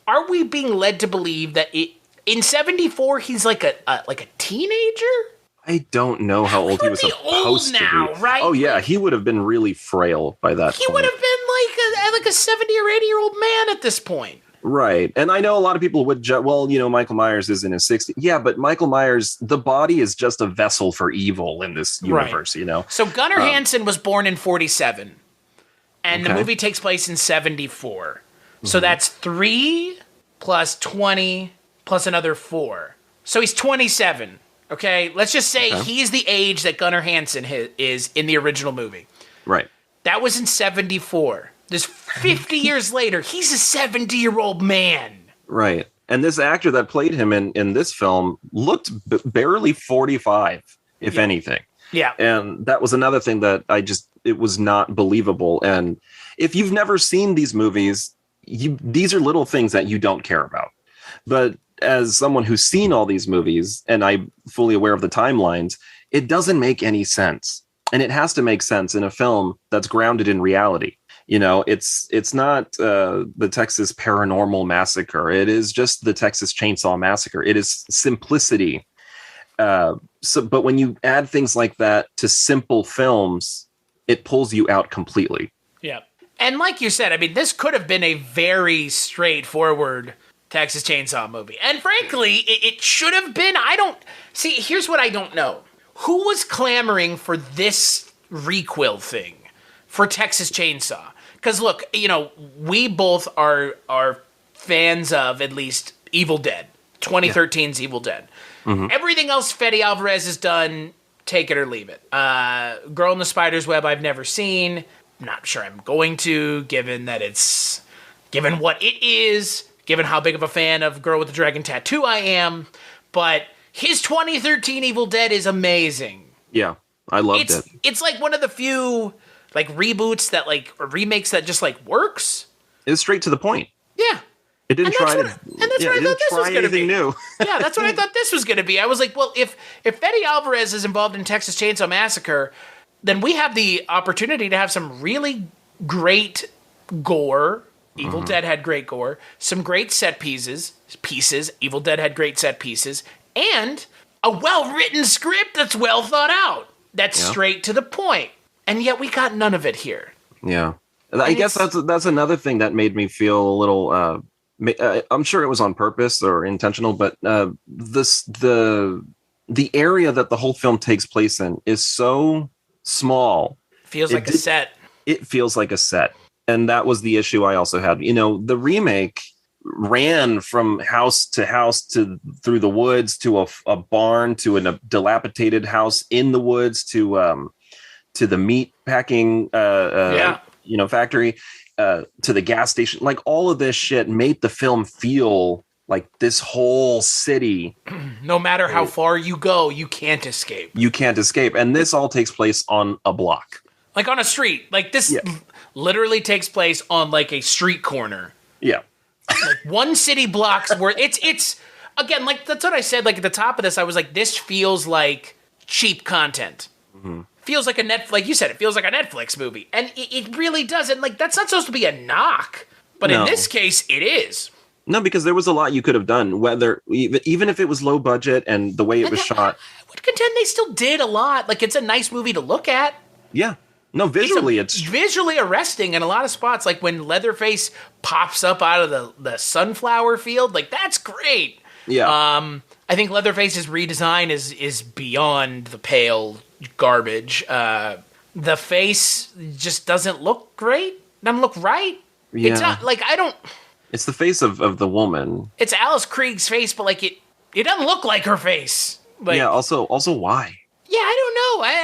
Are we being led to believe that in 1974 he's like a teenager? I don't know how old he was supposed to be. Right? Oh yeah, he would have been really frail by that point. He would have been like a 70 or 80-year-old man at this point. Right. And I know a lot of people would Michael Myers is in his 60s. Yeah, but Michael Myers, the body is just a vessel for evil in this universe, So Gunnar Hansen was born in 1947, and the movie takes place in 1974. So that's 3 plus 20 plus another 4. So he's 27. Okay, let's just say he's the age that Gunnar Hansen is in the original movie. Right. That was in 1974. This 50 years later, he's a 70-year-old man. Right. And this actor that played him in this film looked barely 45, if anything. Yeah. And that was another thing that it was not believable. And if you've never seen these movies, these are little things that you don't care about. But as someone who's seen all these movies, and I'm fully aware of the timelines, it doesn't make any sense. And it has to make sense in a film that's grounded in reality. You know, it's not the Texas Paranormal Massacre. It is just the Texas Chainsaw Massacre. It is simplicity. But when you add things like that to simple films, it pulls you out completely. Yeah. And like you said, I mean, this could have been a very straightforward Texas Chainsaw movie. And frankly, it should have been. Here's what I don't know. Who was clamoring for this requel thing for Texas Chainsaw? Because look, you know, we both are fans of at least Evil Dead, 2013's Evil Dead. Mm-hmm. Everything else Fede Alvarez has done, take it or leave it. Girl in the Spider's Web I've never seen. Not sure I'm going to, given what it is, given how big of a fan of Girl with the Dragon Tattoo I am. But his 2013 Evil Dead is amazing. Yeah, I loved it. It's like one of the few like reboots that like or remakes that just like works. It's straight to the point. Yeah. It didn't try what I thought this was going to be. New. Yeah, that's what I thought this was going to be. I was like, well, if Fede Alvarez is involved in Texas Chainsaw Massacre, then we have the opportunity to have some really great gore. Evil Dead had great gore. Some great set pieces. Evil Dead had great set pieces. And a well-written script that's well thought out. That's straight to the point. And yet we got none of it here. Yeah. I guess that's another thing that made me feel a little... I'm sure it was on purpose or intentional, but the area that the whole film takes place in is so small. Feels like a set. It feels like a set. And that was the issue I also had. You know, the remake ran from house to through the woods to a barn to a dilapidated house in the woods to the meat packing factory. To the gas station, like all of this shit made the film feel like this whole city. No matter how far you go, you can't escape. And this all takes place on a block. Like on a street. Like this literally takes place on like a street corner. Yeah. Like one city blocks where it's again, like that's what I said. Like at the top of this, I was like, this feels like cheap content. Mm-hmm. Feels like like you said, it feels like a Netflix movie. And it really doesn't. Like, that's not supposed to be a knock. But in this case, it is. No, because there was a lot you could have done, whether even if it was low budget and the way it was shot. I would contend they still did a lot. Like, it's a nice movie to look at. Yeah. No, visually, it's visually arresting in a lot of spots. Like, when Leatherface pops up out of the sunflower field. Like, that's great. Yeah. I think Leatherface's redesign is beyond the pale garbage. The face just doesn't look great. Doesn't look right. Yeah. It's not like It's the face of the woman. It's Alice Krieg's face, but like it doesn't look like her face. Like, yeah. Also, why? Yeah, I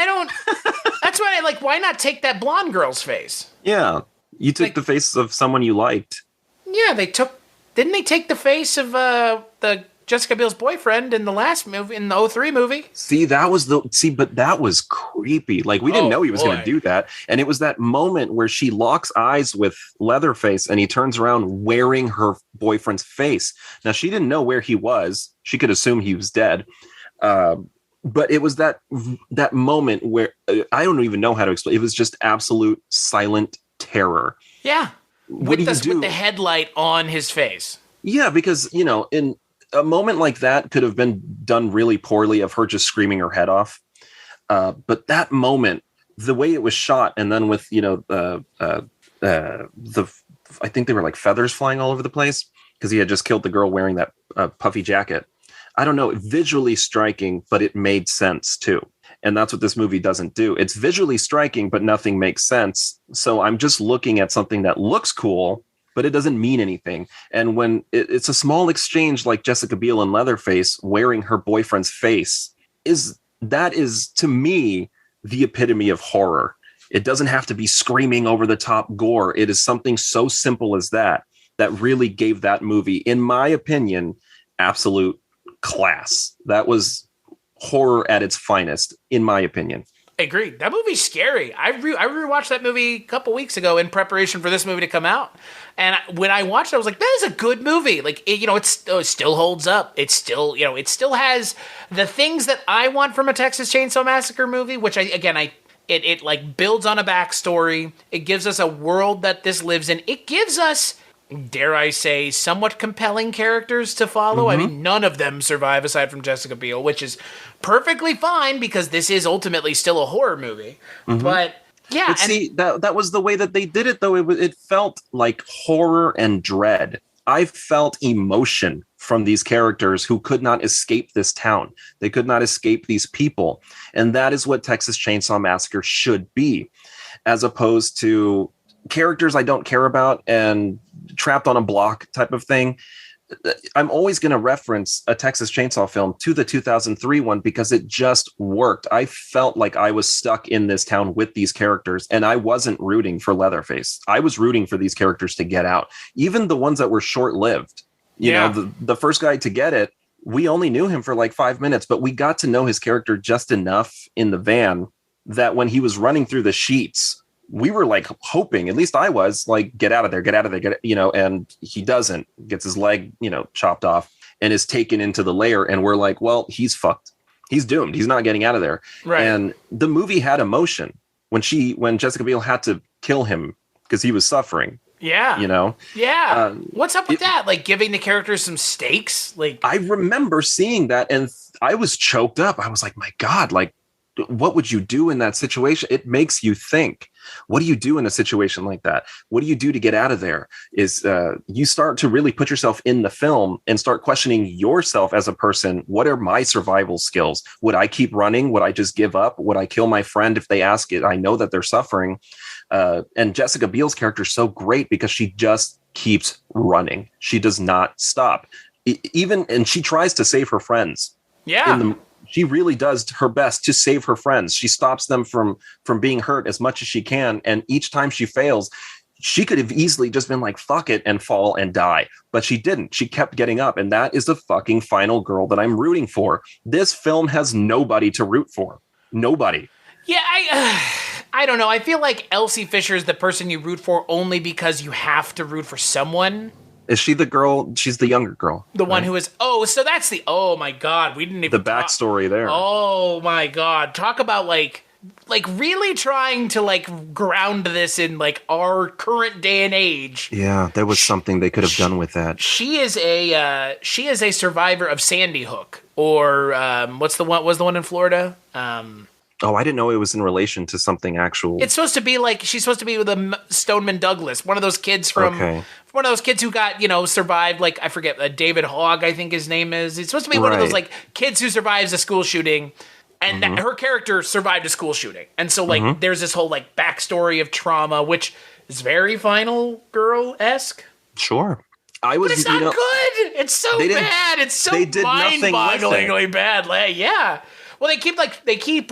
don't know. That's why why not take that blonde girl's face? Yeah, you took the face of someone you liked. Yeah, didn't they take the face of the Jessica Biel's boyfriend in the last movie, in the 2003 movie? But that was creepy. Like, we didn't know he was going to do that. And it was that moment where she locks eyes with Leatherface and he turns around wearing her boyfriend's face. Now, she didn't know where he was. She could assume he was dead. But it was that moment where I don't even know how to explain. It was just absolute silent terror. Yeah. What do you do? With the headlight on his face. Yeah, because, in a moment like that could have been done really poorly of her just screaming her head off. But that moment, the way it was shot, and then with, I think they were like feathers flying all over the place because he had just killed the girl wearing that puffy jacket. I don't know, visually striking, but it made sense too. And that's what this movie doesn't do. It's visually striking, but nothing makes sense. So I'm just looking at something that looks cool, but it doesn't mean anything. And when it's a small exchange like Jessica Biel and Leatherface wearing her boyfriend's face, that is to me the epitome of horror. It doesn't have to be screaming over the top gore. It is something so simple as that really gave that movie, in my opinion, absolute class. That was horror at its finest, in my opinion. Agreed. That movie's scary. I rewatched that movie a couple weeks ago in preparation for this movie to come out. And when I watched it, I was like, that is a good movie. Like, it still holds up. It still has the things that I want from a Texas Chainsaw Massacre movie, which it like builds on a backstory. It gives us a world that this lives in. It gives us, dare I say, somewhat compelling characters to follow. I mean, none of them survive aside from Jessica Biel, which is perfectly fine because this is ultimately still a horror movie. But yeah, but see, that was the way that they did it, though. It felt like horror and dread. I felt emotion from these characters who could not escape this town. They could not escape these people. And that is what Texas Chainsaw Massacre should be, as opposed to characters I don't care about and trapped on a block type of thing. I'm always going to reference a Texas Chainsaw film to the 2003 one because it just worked. I felt like I was stuck in this town with these characters, and I wasn't rooting for Leatherface. I was rooting for these characters to get out, even the ones that were short-lived. You know, the first guy to get it, we only knew him for like 5 minutes, but we got to know his character just enough in the van that when he was running through the sheets, we were like hoping, at least I was like, get out of there, and he doesn't, gets his leg, chopped off and is taken into the lair. And we're like, well, he's fucked. He's doomed. He's not getting out of there. Right. And the movie had emotion when Jessica Biel had to kill him because he was suffering. Yeah. Yeah. What's up with that? Like giving the characters some stakes? Like, I remember seeing that and I was choked up. I was like, my God, like, what would you do in that situation? It makes you think. What do you do in a situation like that? What do you do to get out of there? Is you start to really put yourself in the film and start questioning yourself as a person. What are my survival skills? Would I keep running? Would I just give up? Would I kill my friend if they ask it? I know that they're suffering. And Jessica Biel's character is so great because she just keeps running. She does not stop. And she tries to save her friends. Yeah. She really does her best to save her friends. She stops them from being hurt as much as she can. And each time she fails, she could have easily just been like, fuck it, and fall and die. But she didn't. She kept getting up. And that is the fucking final girl that I'm rooting for. This film has nobody to root for. Nobody. Yeah, I don't know. I feel like Elsie Fisher is the person you root for only because you have to root for someone. Is she the girl? She's the younger girl. The one who is, so that's oh my God, we didn't even the backstory there. Oh my God. Talk about like really trying to like ground this in like our current day and age. Yeah, there was something they could have done with that. She is a survivor of Sandy Hook, or was the one in Florida? Oh, I didn't know it was in relation to something actual. It's supposed to be like, she's supposed to be with a Stoneman Douglas, one of those kids one of those kids who got, survived, like, I forget, David Hogg, I think his name is. It's supposed to be one of those, like, kids who survives a school shooting, and her character survived a school shooting. And so, like, there's this whole, like, backstory of trauma, which is very Final Girl-esque. Sure. But it's not good! It's so bad! It's so mind-bogglingly bad. Yeah. Well, they keep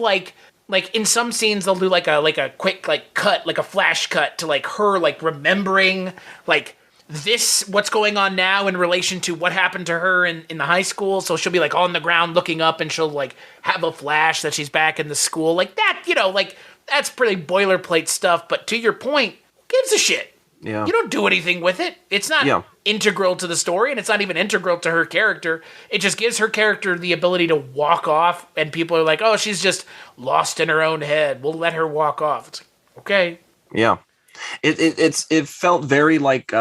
in some scenes they'll do like a quick like cut, like a flash cut to like her like remembering like what's going on now in relation to what happened to her in the high school. So she'll be like on the ground looking up and she'll like have a flash that she's back in the school. Like that, like that's pretty boilerplate stuff. But to your point, who gives a shit? Yeah. You don't do anything with it. It's not integral to the story, and it's not even integral to her character. It just gives her character the ability to walk off, and people are like, oh, she's just lost in her own head. We'll let her walk off. It's like, okay. Yeah. It felt very like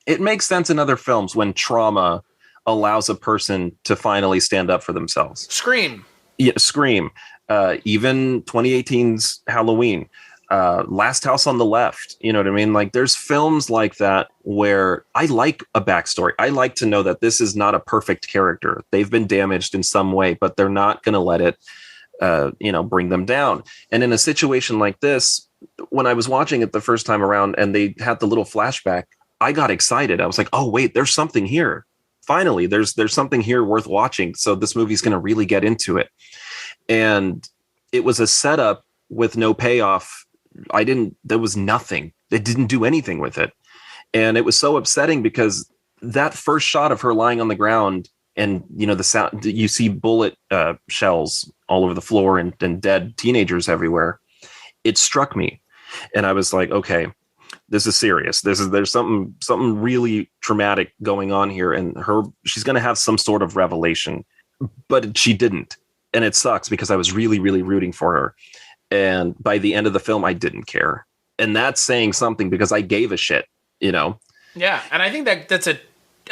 it makes sense in other films when trauma allows a person to finally stand up for themselves. Scream. Yeah, Scream. Even 2018's Halloween. Last House on the Left, you know what I mean? Like there's films like that where I like a backstory. I like to know that this is not a perfect character. They've been damaged in some way, but they're not going to let it, bring them down. And in a situation like this, when I was watching it the first time around and they had the little flashback, I got excited. I was like, oh wait, there's something here. Finally, there's something here worth watching. So this movie's going to really get into it. And it was a setup with no payoff. There was nothing. They didn't do anything with it. And it was so upsetting because that first shot of her lying on the ground and the sound, you see bullet shells all over the floor and dead teenagers everywhere. It struck me, and I was like, okay, this is serious. There's something really traumatic going on here, and she's going to have some sort of revelation, but she didn't, and it sucks because I was really, really rooting for her, and by the end of the film, I didn't care, and that's saying something because I gave a shit, Yeah, and I think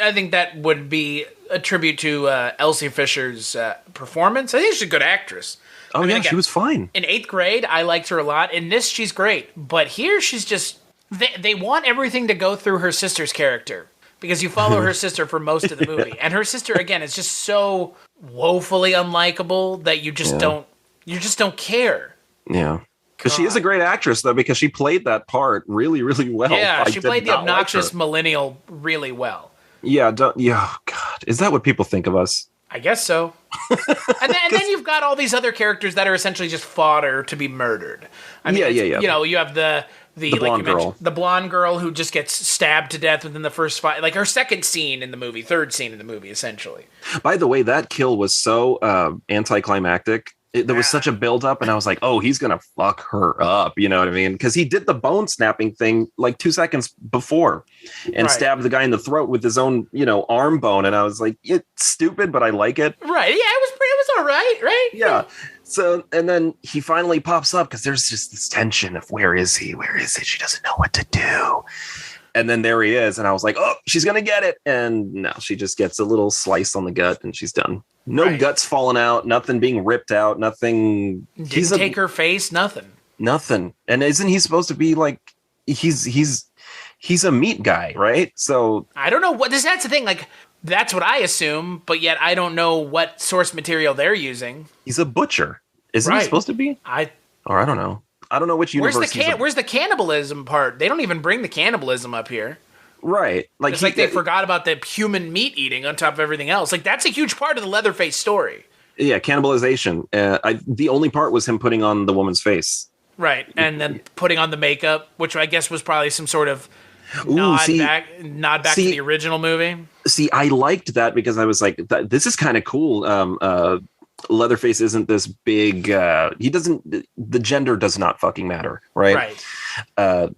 I think that would be a tribute to Elsie Fisher's performance. I think she's a good actress. Oh, again, she was fine. In 8th grade, I liked her a lot. In this, she's great. But here, she's just... They want everything to go through her sister's character. Because you follow her sister for most of the movie. Yeah. And her sister, again, is just so woefully unlikable that you just don't care. Yeah. Because she is a great actress, though, because she played that part really, really well. Yeah, she played the obnoxious millennial really well. Yeah, oh, God. Is that what people think of us? I guess so. and then you've got all these other characters that are essentially just fodder to be murdered. I mean, you have the blonde girl. The blonde girl who just gets stabbed to death within the first five, like her third scene in the movie, essentially. By the way, that kill was so anticlimactic. There was such a buildup, and I was like, oh, he's going to fuck her up. You know what I mean? Because he did the bone snapping thing like 2 seconds before and stabbed the guy in the throat with his own, arm bone. And I was like, it's stupid, but I like it. Right. Yeah, it was all right. Right. Yeah. So, and then he finally pops up because there's just this tension of where is he? Where is it? She doesn't know what to do. And then there he is. And I was like, oh, she's going to get it. And no, she just gets a little slice on the gut and she's done. No guts falling out, nothing being ripped out, nothing. Didn't take her face, nothing. Nothing. And isn't he supposed to be like, he's a meat guy, right? So I don't know that's the thing. Like, that's what I assume, but yet I don't know what source material they're using. He's a butcher. Isn't he supposed to be? I don't know. I don't know which universe. Where's the cannibalism part? They don't even bring the cannibalism up here. Right. It's like they forgot about the human meat eating on top of everything else. Like, that's a huge part of the Leatherface story. Yeah, cannibalization. The only part was him putting on the woman's face. Right, and then putting on the makeup, which I guess was probably some sort of nod back to the original movie. See, I liked that because I was like, this is kind of cool. Leatherface isn't this big. The gender does not fucking matter, right? Right.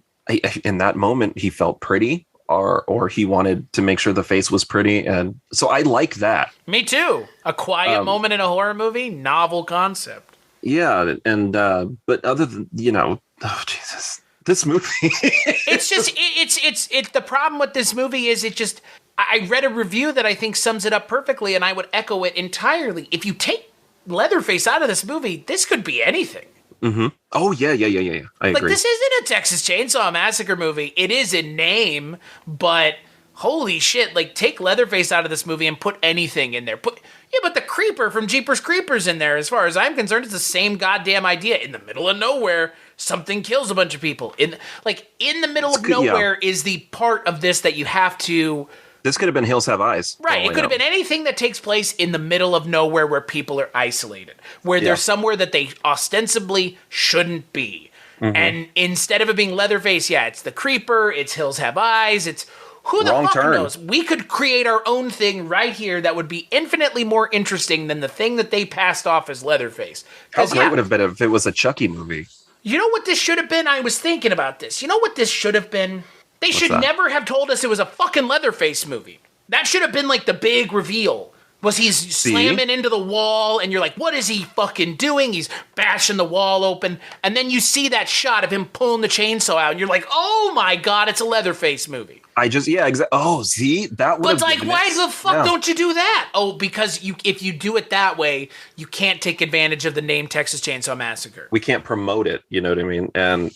In that moment, he felt pretty. Or he wanted to make sure the face was pretty, and so I like that. Me too. A quiet moment in a horror movie, novel concept. Yeah, and but other than oh Jesus, this movie. It's just it's the problem with this movie is I read a review that I think sums it up perfectly, and I would echo it entirely. If you take Leatherface out of this movie, this could be anything. Mm-hmm. Oh yeah. I agree. This isn't a Texas Chainsaw Massacre movie. It is in name, but holy shit! Like, take Leatherface out of this movie and put anything in there. But the Creeper from Jeepers Creepers in there. As far as I'm concerned, it's the same goddamn idea. In the middle of nowhere, something kills a bunch of people. In the middle of nowhere is the part of this that you have to. This could have been Hills Have Eyes. Right. It could have been anything that takes place in the middle of nowhere where people are isolated, where they're somewhere that they ostensibly shouldn't be. Mm-hmm. And instead of it being Leatherface, it's the Creeper, it's Hills Have Eyes, it's who the fuck knows? We could create our own thing right here that would be infinitely more interesting than the thing that they passed off as Leatherface. How great would have been if it was a Chucky movie? You know what this should have been? I was thinking about this. You know what this should have been? They should never have told us it was a fucking Leatherface movie. That should have been like the big reveal. Was he's slamming into the wall and you're like, what is he fucking doing? He's bashing the wall open. And then you see that shot of him pulling the chainsaw out and you're like, oh my God, it's a Leatherface movie. Exactly. Oh, see, that would have been. But like, why the fuck don't you do that? Oh, because if you do it that way, you can't take advantage of the name Texas Chainsaw Massacre. We can't promote it. You know what I mean? And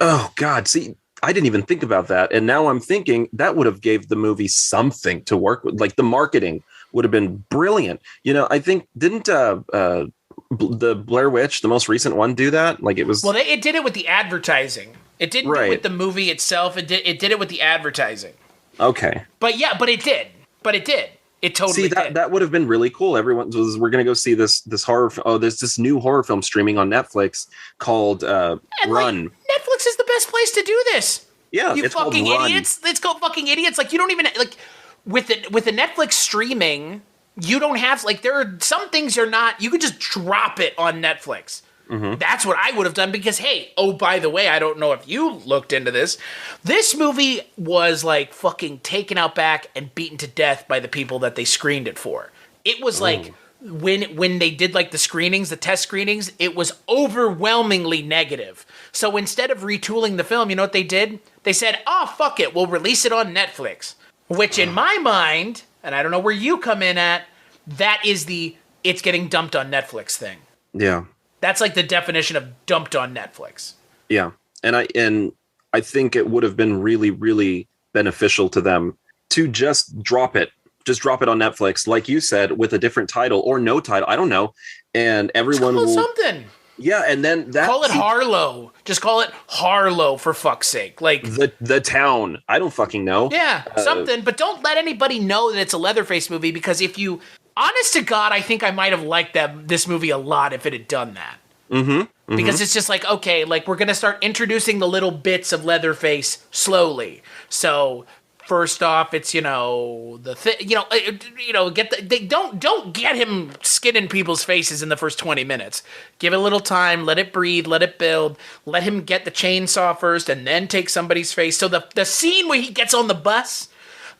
oh God, see. I didn't even think about that. And now I'm thinking that would have gave the movie something to work with. Like, the marketing would have been brilliant. I think, didn't the Blair Witch, the most recent one, do that? Like, it was. Well, it did it with the advertising. It didn't do it with the movie itself. It did it with the advertising. Okay. But it did. It totally did. That would have been really cool. Everyone was, we're going to go see this horror. Oh, there's this new horror film streaming on Netflix called Run. Netflix is the best place to do this. Yeah, you fucking idiots. Let's go fucking idiots. Like, you don't even like. with the Netflix streaming, you don't have, like, there are some things you're not, you could just drop it on Netflix. Mm-hmm. That's what I would have done because, hey, oh, by the way, I don't know if you looked into this. This movie was, like, fucking taken out back and beaten to death by the people that they screened it for. It was, like, when they did, like, the screenings, the test screenings, it was overwhelmingly negative. So instead of retooling the film, you know what they did? They said, oh, fuck it, we'll release it on Netflix. Which, in my mind, and I don't know where you come in at, that is the it's getting dumped on Netflix thing. Yeah. That's like the definition of dumped on Netflix. Yeah. And I think it would have been really, really beneficial to them to just drop it. Just drop it on Netflix, like you said, with a different title or no title. I don't know. And everyone will something. Yeah, and then that call it Harlow. Just call it Harlow for fuck's sake. Like the town. I don't fucking know. Yeah, something. But don't let anybody know that it's a Leatherface movie because if you, honest to God, I think I might have liked this movie a lot if it had done that. Mm-hmm. Mm-hmm. Because it's just like, okay, like we're gonna start introducing the little bits of Leatherface slowly. So first off, it's don't get him skinning people's faces in the first 20 minutes. Give it a little time, let it breathe, let it build, let him get the chainsaw first, and then take somebody's face. So the scene where he gets on the bus,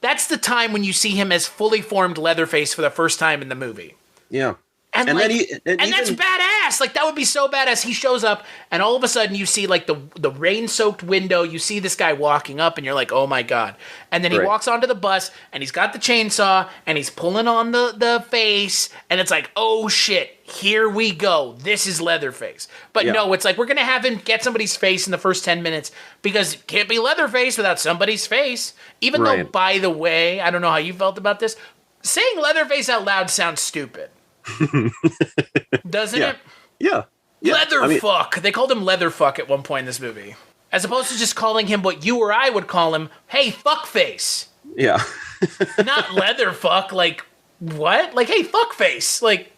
that's the time when you see him as fully formed Leatherface for the first time in the movie. Yeah. And that's badass. Like, that would be so badass. He shows up, and all of a sudden you see, like, the rain-soaked window. You see this guy walking up, and you're like, oh, my God. And then he walks onto the bus, and he's got the chainsaw, and he's pulling on the face, and it's like, oh, shit, here we go. This is Leatherface. But no, it's like, we're going to have him get somebody's face in the first 10 minutes, because it can't be Leatherface without somebody's face. Even though, by the way, I don't know how you felt about this, saying Leatherface out loud sounds stupid. Doesn't it? Yeah. Leatherfuck. They called him Leatherfuck at one point in this movie. As opposed to just calling him what you or I would call him, hey, fuckface. Yeah. Not Leatherfuck, like, what? Like, hey, fuckface. Like,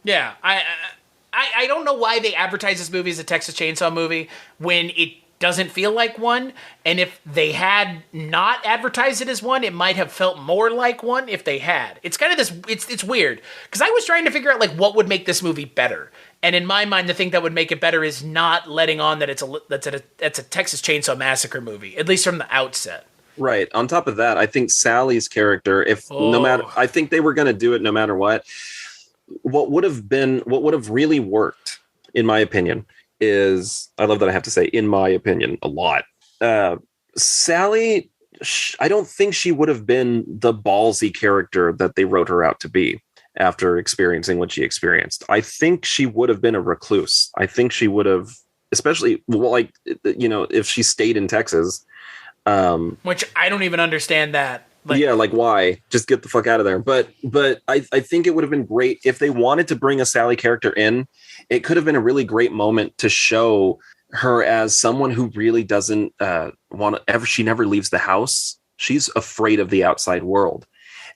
yeah. I don't know why they advertise this movie as a Texas Chainsaw movie when it doesn't feel like one, and if they had not advertised it as one, it might have felt more like one if they had. It's kind of this, it's weird, because I was trying to figure out, like, what would make this movie better, and in my mind, the thing that would make it better is not letting on that it's a Texas Chainsaw Massacre movie, at least from the outset. Right. On top of that, I think Sally's character, I think they were going to do it no matter what would have really worked, in my opinion, is, I love that I have to say, in my opinion, a lot. Sally, I don't think she would have been the ballsy character that they wrote her out to be after experiencing what she experienced. I think she would have been a recluse. I think she would have, especially, like, if she stayed in Texas. Which I don't even understand that. Like why? Just get the fuck out of there. But I think it would have been great if they wanted to bring a Sally character in. It could have been a really great moment to show her as someone who really doesn't she never leaves the house. She's afraid of the outside world.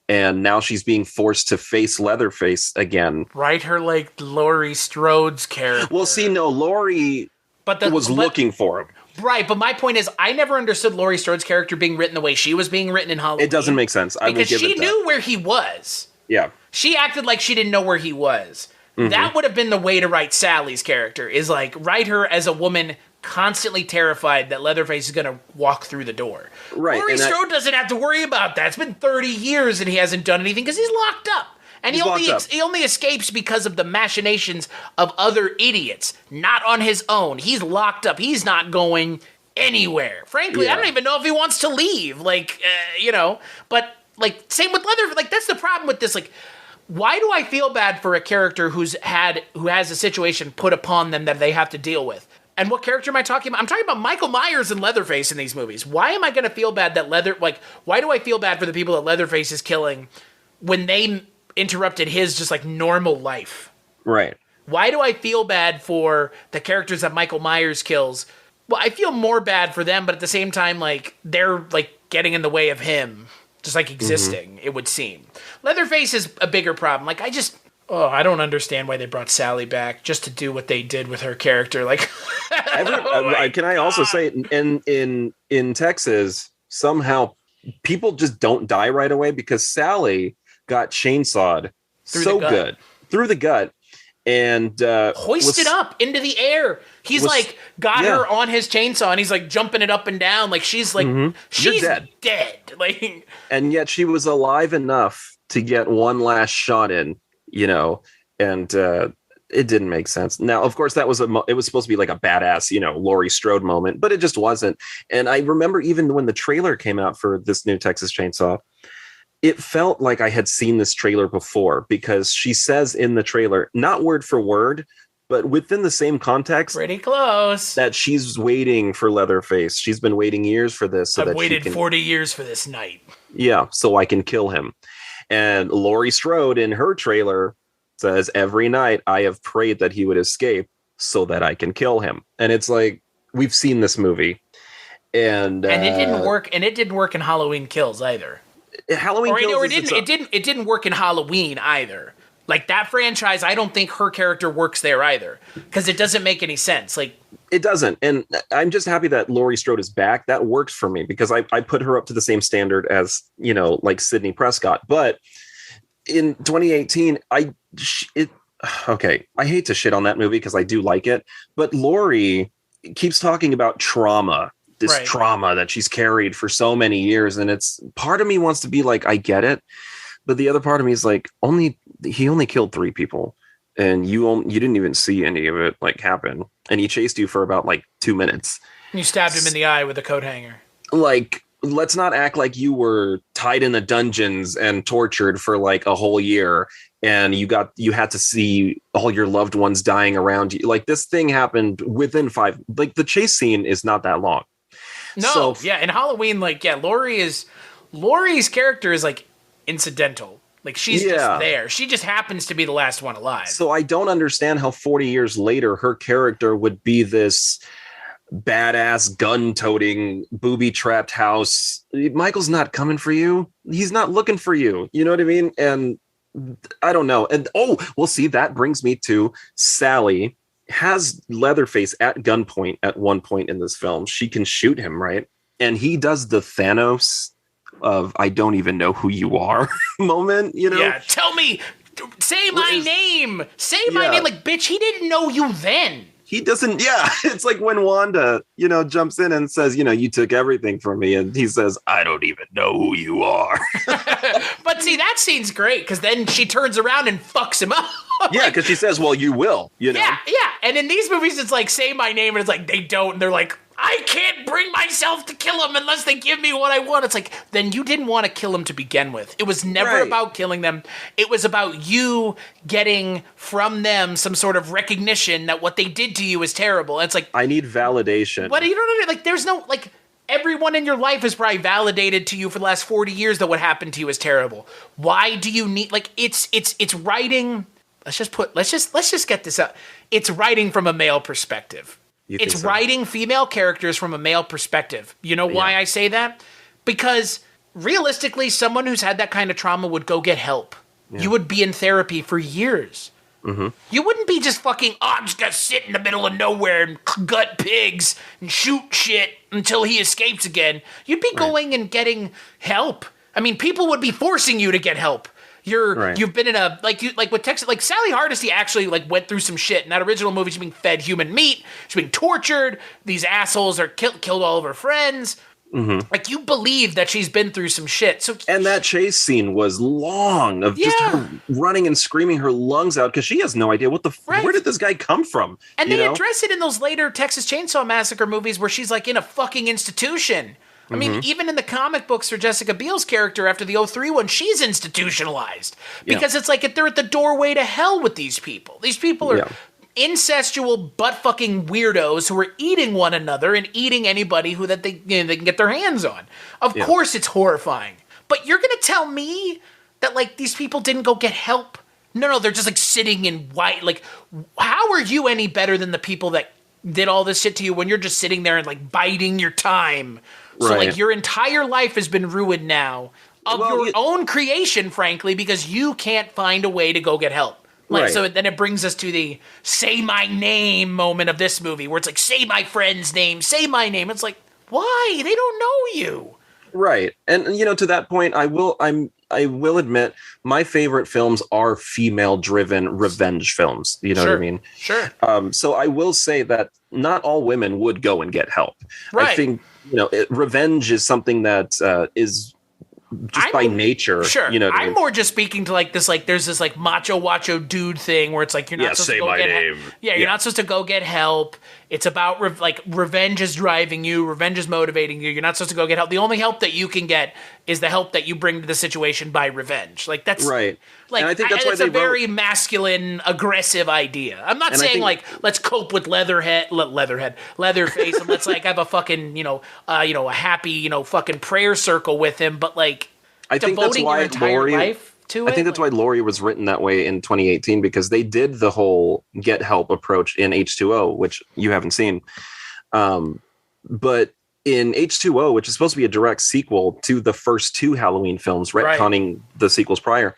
And now she's being forced to face Leatherface again. Write her like Laurie Strode's character. Well, see, no, Laurie was looking for him. Right, but my point is, I never understood Laurie Strode's character being written the way she was being written in Halloween. It doesn't make sense. Because she knew where he was. Yeah. She acted like she didn't know where he was. Mm-hmm. That would have been the way to write Sally's character, is like, write her as a woman constantly terrified that Leatherface is going to walk through the door. Right. Laurie Strode doesn't have to worry about that. It's been 30 years and he hasn't done anything because he's locked up. And he only escapes because of the machinations of other idiots, not on his own. He's locked up. He's not going anywhere. Frankly, I don't even know if he wants to leave. Like, but like, same with Leatherface. Like, that's the problem with this. Like, why do I feel bad for a character who has a situation put upon them that they have to deal with? And what character am I talking about? I'm talking about Michael Myers and Leatherface in these movies. Why am I going to feel bad that why do I feel bad for the people that Leatherface is killing when they interrupted his just like normal life? Right. Why do I feel bad for the characters that Michael Myers kills? Well, I feel more bad for them, but at the same time, like, they're like getting in the way of him, just like existing, it would seem. Leatherface is a bigger problem. Like, I don't understand why they brought Sally back just to do what they did with her character. Like, can I also say in Texas, somehow people just don't die right away because Sally got chainsawed so good through the gut and hoisted up into the air. He's like got her on his chainsaw and he's like jumping it up and down. Like she's like, she's dead. Like, and yet she was alive enough to get one last shot in, you know, and it didn't make sense. Now, of course, that was it was supposed to be like a badass, you know, Laurie Strode moment, but it just wasn't. And I remember even when the trailer came out for this new Texas Chainsaw, it felt like I had seen this trailer before because she says in the trailer, not word for word, but within the same context, pretty close, that she's waiting for Leatherface. She's been waiting years for this. So I've waited 40 years for this night. Yeah, so I can kill him. And Laurie Strode in her trailer says, every night I have prayed that he would escape so that I can kill him. And it's like, we've seen this movie. And it didn't work. And it didn't work in Halloween Kills either. It didn't work in Halloween either. Like that franchise, I don't think her character works there either because it doesn't make any sense. Like it doesn't. And I'm just happy that Laurie Strode is back. That works for me because I put her up to the same standard as, you know, like Sidney Prescott. But in 2018, I hate to shit on that movie because I do like it. But Laurie keeps talking about trauma. This trauma that she's carried for so many years. And it's part of me wants to be like, I get it. But the other part of me is like, he only killed 3 people and you didn't even see any of it like happen. And he chased you for about like 2 minutes. You stabbed him in the eye with a coat hanger. Like, let's not act like you were tied in the dungeons and tortured for like a whole year. And you had to see all your loved ones dying around you. Like this thing happened within 5, like the chase scene is not that long. No, in Halloween, like, Laurie's character is like incidental. Like she's just there. She just happens to be the last one alive. So I don't understand how 40 years later her character would be this badass gun-toting booby-trapped house. Michael's not coming for you. He's not looking for you. You know what I mean? And I don't know. And see, that brings me to Sally has Leatherface at gunpoint at one point in this film. She can shoot him, right? And he does the Thanos of I don't even know who you are moment, you know? Yeah, tell me, say my name. Say my name. Like, bitch, he didn't know you then. He doesn't, it's like when Wanda, you know, jumps in and says, you know, you took everything from me. And he says, I don't even know who you are. But see, that scene's great because then she turns around and fucks him up. Yeah, because she says, well, you will, you know? Yeah. And in these movies, it's like, say my name, and it's like, they don't. And they're like, I can't bring myself to kill him unless they give me what I want. It's like, then you didn't want to kill him to begin with. It was never about killing them. It was about you getting from them some sort of recognition that what they did to you is terrible. And it's like, I need validation. But you don't know, like, there's no, like, everyone in your life has probably validated to you for the last 40 years that what happened to you is terrible. Why do you need, like, it's writing. Let's just get this out. It's writing from a male perspective. It's writing female characters from a male perspective. You know why I say that? Because realistically, someone who's had that kind of trauma would go get help. Yeah. You would be in therapy for years. Mm-hmm. You wouldn't be just fucking, I'm just gonna sit in the middle of nowhere and gut pigs and shoot shit until he escapes again. You'd be going and getting help. I mean, people would be forcing you to get help. You've been in a like with Texas, like Sally Hardesty actually like went through some shit in that original movie. She's being fed human meat. She's being tortured. These assholes are killed all of her friends. Mm-hmm. Like you believe that she's been through some shit. And that chase scene was long of just her running and screaming her lungs out because she has no idea where did this guy come from? And they address it in those later Texas Chainsaw Massacre movies where she's like in a fucking institution. I mean, even in the comic books for Jessica Biel's character after the 03 one, she's institutionalized. Because it's like they're at the doorway to hell with these people. These people are incestual butt-fucking weirdos who are eating one another and eating anybody who that they can get their hands on. Of course it's horrifying. But you're going to tell me that, like, these people didn't go get help? No, they're just, like, sitting in white. Like, how are you any better than the people that did all this shit to you when you're just sitting there and, like, biding your time? So, like, your entire life has been ruined now of your own creation, frankly, because you can't find a way to go get help. Like, so then it brings us to the say my name moment of this movie, where it's like, say my friend's name, say my name. It's like, why? They don't know you. Right. And to that point, I will admit my favorite films are female driven revenge films. You know what I mean? Sure. So I will say that not all women would go and get help. Right. I think, revenge is something that is just by nature. Sure. I'm mean? more just speaking to like this, like there's this like macho dude thing where it's like you're not supposed to go get help. You're not supposed to go get help. It's about revenge is driving you, revenge is motivating you. You're not supposed to go get help. The only help that you can get is the help that you bring to the situation by revenge. Like that's right. Like and I think that's why it's a very masculine, aggressive idea. I'm not saying let's cope with Leatherface and let's like have a fucking a happy fucking prayer circle with him, but like I think that's why your entire life to it. I think that's why Laurie was written that way in 2018 because they did the whole get help approach in H2O, which you haven't seen, but in H2O, which is supposed to be a direct sequel to the first 2 Halloween films, retconning the sequels prior.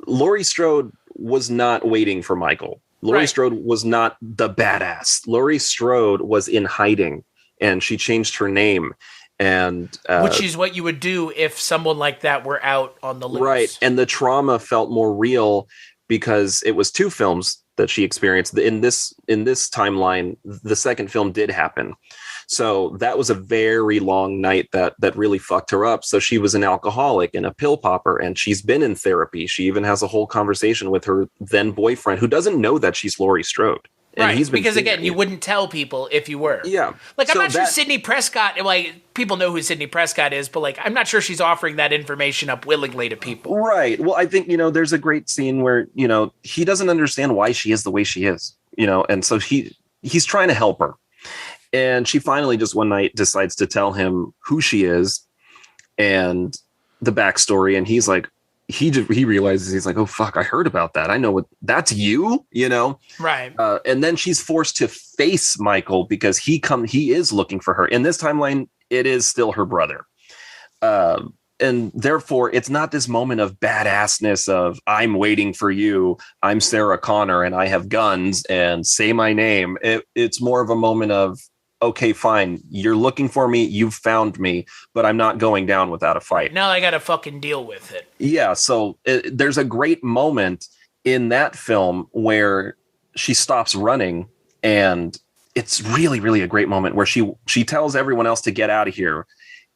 Laurie Strode was not waiting for Michael. Laurie Strode was not the badass. Laurie Strode was in hiding, and she changed her name. And which is what you would do if someone like that were out on the loose. Right. And the trauma felt more real because it was 2 films that she experienced. In this timeline, the second film did happen. So that was a very long night that really fucked her up. So she was an alcoholic and a pill popper, and she's been in therapy. She even has a whole conversation with her then boyfriend who doesn't know that she's Laurie Strode. And he's been because again, you wouldn't tell people if you were. Yeah. Like, I'm not sure Sidney Prescott, like, people know who Sidney Prescott is, but, like, I'm not sure she's offering that information up willingly to people. Right. Well, I think, there's a great scene where, he doesn't understand why she is the way she is, and so he's trying to help her. And she finally just one night decides to tell him who she is and the backstory. And he's like, he realizes, he's like, oh, fuck, I heard about that. I know that's you, Right. And then she's forced to face Michael because he is looking for her. In this timeline, it is still her brother. And therefore, it's not this moment of badassness of I'm waiting for you. I'm Sarah Connor and I have guns and say my name. It's more of a moment of, okay, fine. You're looking for me. You've found me, but I'm not going down without a fight. Now I got to fucking deal with it. Yeah. So there's a great moment in that film where she stops running, and it's really, really a great moment where she tells everyone else to get out of here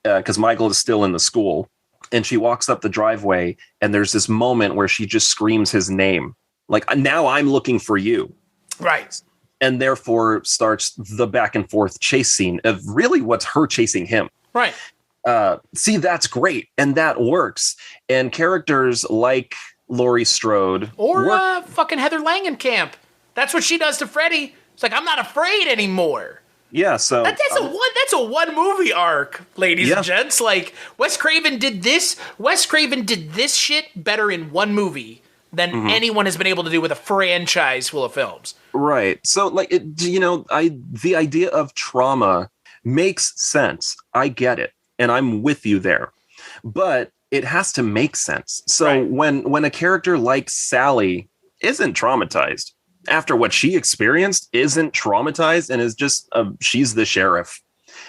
because Michael is still in the school, and she walks up the driveway, and there's this moment where she just screams his name. Like, now I'm looking for you. Right. And therefore starts the back and forth chase scene of really what's her chasing him. Right. See, that's great. And that works. And characters like Laurie Strode. Or fucking Heather Langenkamp. That's what she does to Freddy. It's like, I'm not afraid anymore. Yeah, so that's a one movie arc, ladies and gents. Like, Wes Craven did this shit better in one movie than anyone has been able to do with a franchise full of films. Right. So, like, the idea of trauma makes sense. I get it, and I'm with you there. But it has to make sense. So when a character like Sally isn't traumatized after what she experienced, isn't traumatized, and is just she's the sheriff,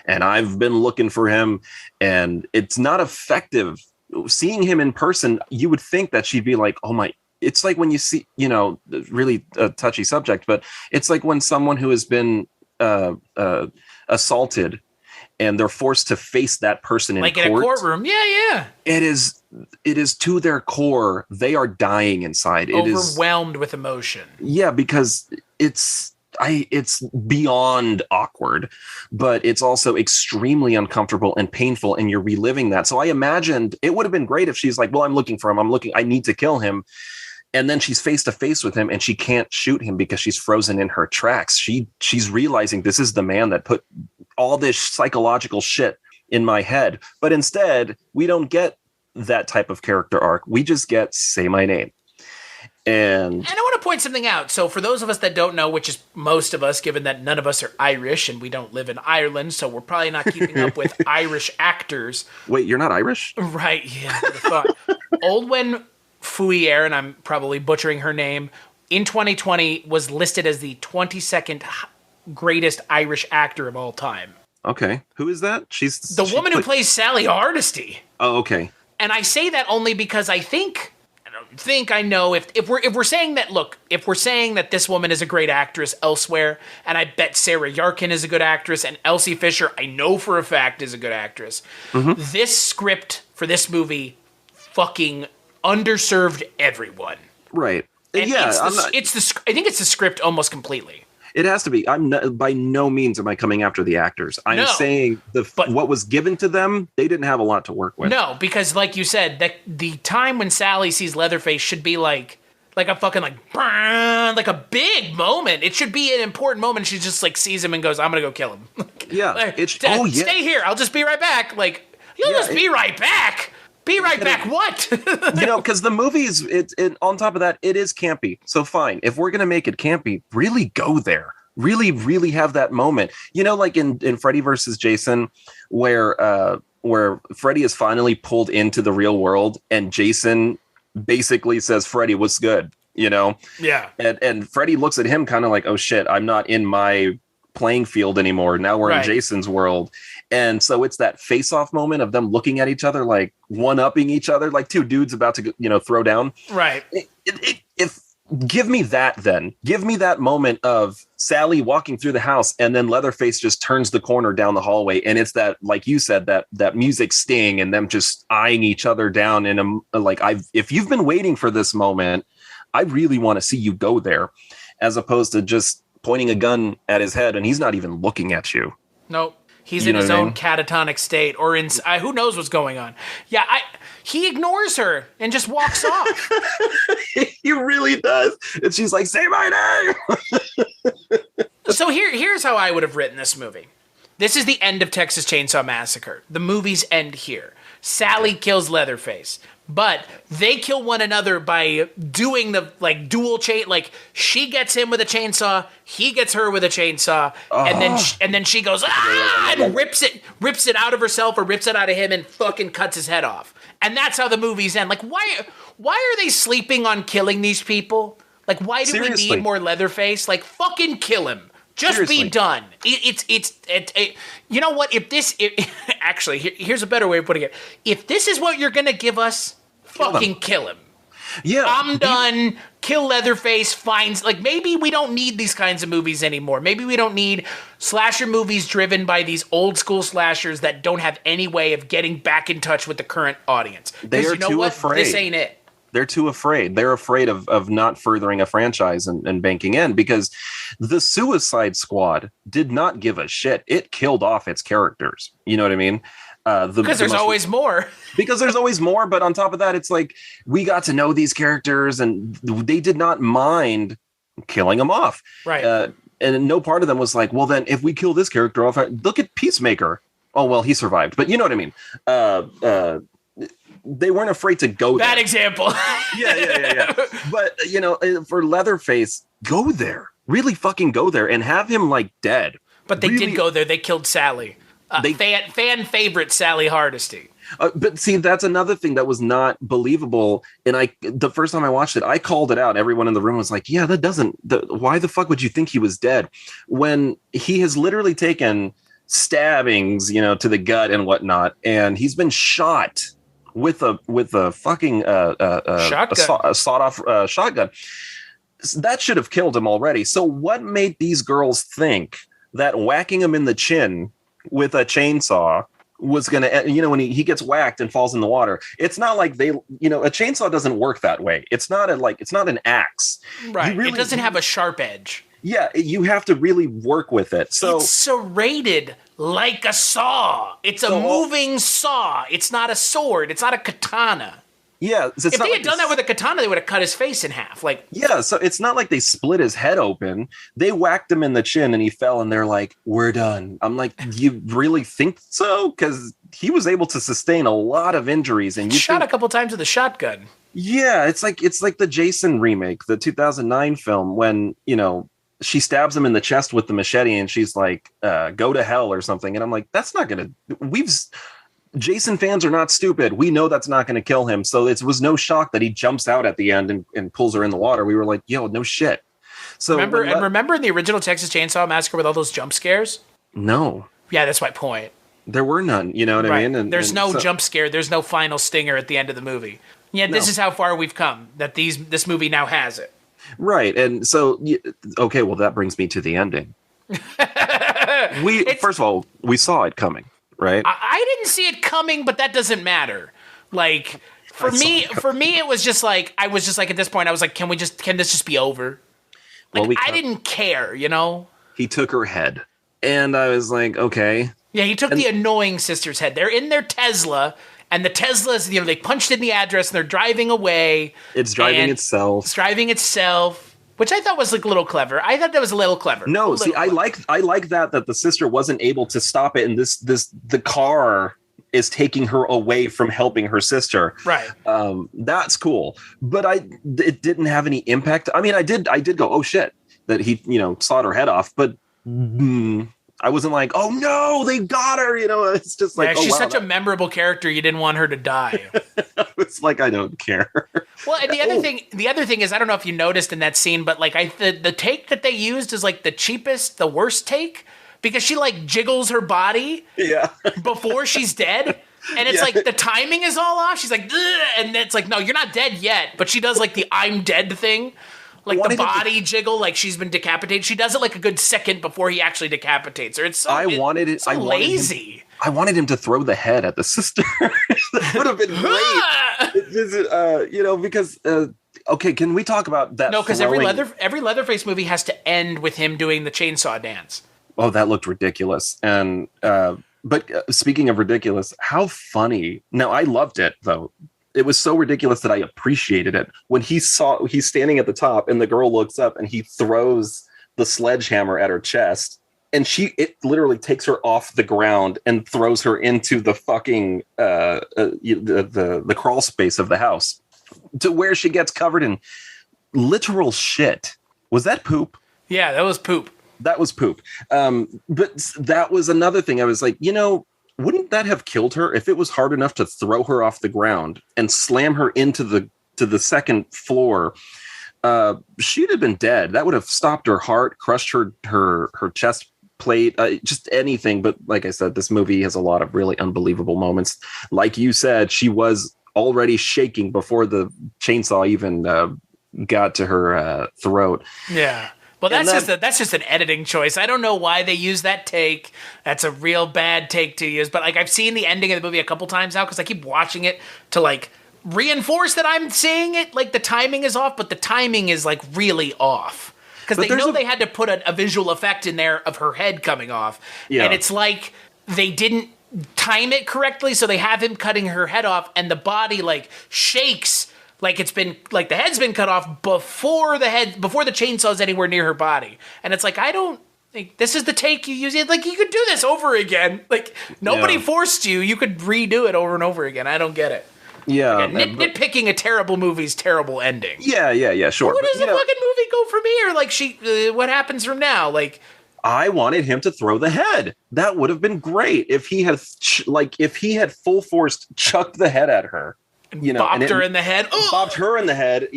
and I've been looking for him, and it's not effective. Seeing him in person, you would think that she'd be like, oh my. It's like when you see, really a touchy subject, but it's like when someone who has been assaulted and they're forced to face that person in court. Like in a courtroom. Yeah. It is to their core. They are dying inside. Overwhelmed with emotion. Yeah, because it's beyond awkward, but it's also extremely uncomfortable and painful, and you're reliving that. So I imagined it would have been great if she's like, well, I'm looking for him. I need to kill him. And then she's face to face with him and she can't shoot him because she's frozen in her tracks. She's realizing this is the man that put all this psychological shit in my head. But instead, we don't get that type of character arc. We just get say my name. And I want to point something out. So for those of us that don't know, which is most of us, given that none of us are Irish and we don't live in Ireland, so we're probably not keeping up with Irish actors. Wait, you're not Irish? Right, yeah. I thought. Olwen Fouillère, and I'm probably butchering her name, in 2020 was listed as the 22nd greatest Irish actor of all time. Okay. Who is that? She's the woman who plays Sally Hardesty. Oh, okay. And I say that only because I know if we're saying that, look, if we're saying that this woman is a great actress elsewhere, and I bet Sarah Yarkin is a good actress, and Elsie Fisher, I know for a fact, is a good actress. This script for this movie fucking underserved everyone. Right. And yeah. I think it's the script almost completely. It has to be. By no means am I coming after the actors. I'm saying what was given to them, they didn't have a lot to work with. No, because like you said, the time when Sally sees Leatherface should be like a fucking like a big moment. It should be an important moment. She just like sees him and goes, "I'm gonna go kill him." Stay here. I'll just be right back. Like you'll just be right back. Be right back. What? Because the movie's on top of that, it is campy. So fine, if we're gonna make it campy, really go there. Really, really have that moment. Like in Freddy versus Jason, where Freddy is finally pulled into the real world, and Jason basically says, "Freddy, what's good?" Yeah. And Freddy looks at him kind of like, "Oh shit, I'm not in my playing field anymore. Now we're in Jason's world." And so it's that face-off moment of them looking at each other, like one-upping each other, like two dudes about to, throw down. Right. Give me that then. Give me that moment of Sally walking through the house and then Leatherface just turns the corner down the hallway. And it's that, like you said, that music sting and them just eyeing each other down. And if you've been waiting for this moment, I really want to see you go there, as opposed to just pointing a gun at his head and he's not even looking at you. Nope. He's in his own catatonic state, or in who knows what's going on. Yeah, he ignores her and just walks off. He really does. And she's like, "Say my name." So here's how I would have written this movie. This is the end of Texas Chainsaw Massacre. The movies end here. Sally kills Leatherface. But they kill one another by doing the dual chain. Like she gets him with a chainsaw, he gets her with a chainsaw, and then she goes and rips it out of herself or rips it out of him and fucking cuts his head off. And that's how the movies end. Like why are they sleeping on killing these people? Like why do we need more Leatherface? Like fucking kill him. Just be done. You know what? Actually, here's a better way of putting it. If this is what you're gonna give us, fucking kill him. Yeah, I'm done. Kill Leatherface. Maybe we don't need these kinds of movies anymore. Maybe we don't need slasher movies driven by these old school slashers that don't have any way of getting back in touch with the current audience. They are too afraid. This ain't it. They're too afraid. They're afraid of not furthering a franchise and banking in, because the Suicide Squad did not give a shit. It killed off its characters. You know what I mean? Because there's always more. Because there's always more. But on top of that, it's like we got to know these characters and they did not mind killing them off. Right. And no part of them was like, well, then if we kill this character off, look at Peacemaker. Oh, well, he survived. But you know what I mean? They weren't afraid to go there. Bad example. Yeah. But, for Leatherface, go there. Really fucking go there and have him, dead. But they did go there. They killed Sally. Fan favorite Sally Hardesty. But see, that's another thing that was not believable. And the first time I watched it, I called it out. Everyone in the room was like, yeah, why the fuck would you think he was dead? When he has literally taken stabbings, to the gut and whatnot. And he's been shot with a fucking shotgun. A sawed-off shotgun. That should have killed him already. So what made these girls think that whacking him in the chin with a chainsaw was going to, when he gets whacked and falls in the water? It's not like a chainsaw doesn't work that way. It's not an axe. Right. It doesn't have a sharp edge. Yeah, you have to really work with it. So it's serrated like a saw. It's a moving saw. It's not a sword. It's not a katana. Yeah. If they had done that with a katana, they would have cut his face in half. Yeah, so it's not like they split his head open. They whacked him in the chin and he fell and they're like, we're done. I'm like, you really think so? Because he was able to sustain a lot of injuries. And you shot a couple times with a shotgun. Yeah, it's like the Jason remake, the 2009 film, when, she stabs him in the chest with the machete and she's like, go to hell or something. And I'm like, that's not going to... Jason fans are not stupid. We know that's not going to kill him. So it was no shock that he jumps out at the end and pulls her in the water. We were like, yo, no shit. So remember in the original Texas Chainsaw Massacre with all those jump scares? No. Yeah, that's my point. There were none, you know what I mean? And there's no so, jump scare. There's no final stinger at the end of the movie. Yeah, this is how far we've come, that this movie now has it. Right. And so, okay, well, that brings me to the ending. First of all, we saw it coming, right? I didn't see it coming, but that doesn't matter. Like, for me, it was just like, I was just like, at this point, I was like, can this just be over? Like, I didn't care, you know? He took her head. And I was like, okay. Yeah, he took the annoying sister's head. They're in their Tesla, and the Tesla's, they punched in the address, and they're driving away. It's driving itself. It's driving itself, which I thought was like a little clever. I thought that was a little clever. No, see, I like that the sister wasn't able to stop it, and the car is taking her away from helping her sister. Right. That's cool. But it didn't have any impact. I mean, I did go, oh shit, that he, sawed her head off, but I wasn't like, oh no, they got her. It's just like, she's such a memorable character. You didn't want her to die. It's like, I don't care. Well, and the other thing is, I don't know if you noticed in that scene, but like the take that they used is like the worst take, because she like jiggles her body before she's dead. And it's like the timing is all off. She's like, ugh, and it's like, no, you're not dead yet. But she does like the I'm dead thing. Like the body jiggle, like she's been decapitated. She does it like a good second before he actually decapitates her. It's so lazy. I wanted him to throw the head at the sister. That would have been great. Because okay, can we talk about that? No, because every Leatherface movie has to end with him doing the chainsaw dance. Oh, that looked ridiculous. And but speaking of ridiculous, how funny! Now I loved it though. It was so ridiculous that I appreciated it. When he's standing at the top and the girl looks up and he throws the sledgehammer at her chest, and it literally takes her off the ground and throws her into the fucking the crawl space of the house, to where she gets covered in literal shit. Was that poop? Yeah, that was poop. That was poop. But that was another thing. I was like, wouldn't that have killed her if it was hard enough to throw her off the ground and slam her into the second floor? She'd have been dead. That would have stopped her heart, crushed her chest plate, just anything. But like I said, this movie has a lot of really unbelievable moments. Like you said, she was already shaking before the chainsaw even got to her throat. Yeah. Well, that's just an editing choice. I don't know why they use that take. That's a real bad take to use. But like, I've seen the ending of the movie a couple times now because I keep watching it to like reinforce that I'm seeing it. Like the timing is off, but the timing is like really off because they know they had to put a visual effect in there of her head coming off, and it's like they didn't time it correctly, so they have him cutting her head off, and the body like shakes. Like it's been like the head's been cut off before the chainsaw's anywhere near her body, and it's like I don't think this is the take you use. Like you could do this over again. Like nobody forced you. You could redo it over and over again. I don't get it. Yeah, nitpicking a terrible movie's terrible ending. Yeah, sure. Where does the fucking movie go from here? Like what happens from now? Like I wanted him to throw the head. That would have been great if he had full force chucked the head at her. Bopped her in the head. Bopped her in the head,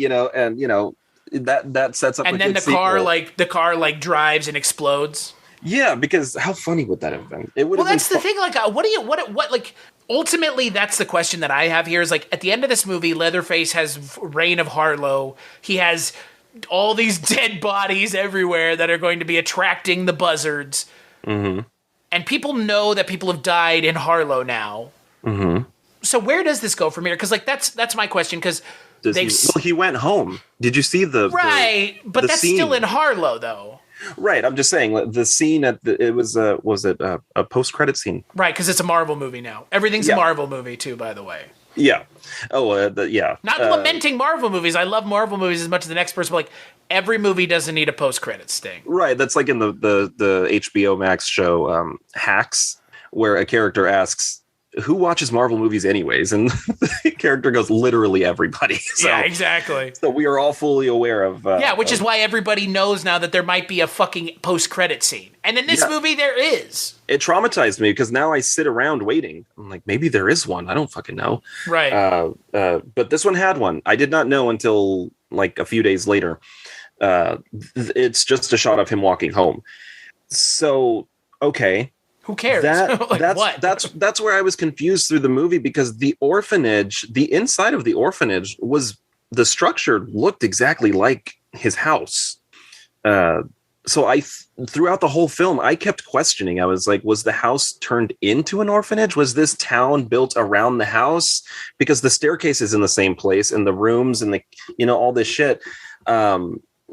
that sets up. And then the car drives and explodes. Yeah, because how funny would that have been? It would. Well, that's the thing. Like, what? Like, ultimately, that's the question that I have here. Is like at the end of this movie, Leatherface has Reign of Harlow. He has all these dead bodies everywhere that are going to be attracting the buzzards. Mm-hmm. And people know that people have died in Harlow now. Mm-hmm. So where does this go from here? Because like that's my question. Because he went home. Did you see but that's scene? Still in Harlow though. Right. I'm just saying the scene was it a post-credit scene? Right, because it's a Marvel movie now. Everything's a Marvel movie too, by the way. Yeah. Oh, yeah. Not lamenting Marvel movies. I love Marvel movies as much as the next person. But like every movie doesn't need a post-credit sting. Right. That's like in the HBO Max show Hacks, where a character asks, who watches Marvel movies anyways? And the character goes, literally everybody. So, yeah, exactly. So we are all fully aware of... which is why everybody knows now that there might be a fucking post-credit scene. And in this movie, there is. It traumatized me because now I sit around waiting. I'm like, maybe there is one. I don't fucking know. Right. But this one had one. I did not know until like a few days later. It's just a shot of him walking home. So, okay. Who cares? That's where I was confused through the movie, because the inside of the orphanage the structure looked exactly like his house. So throughout the whole film, I kept questioning. I was like, was the house turned into an orphanage? Was this town built around the house? Because the staircase is in the same place, and the rooms and all this shit.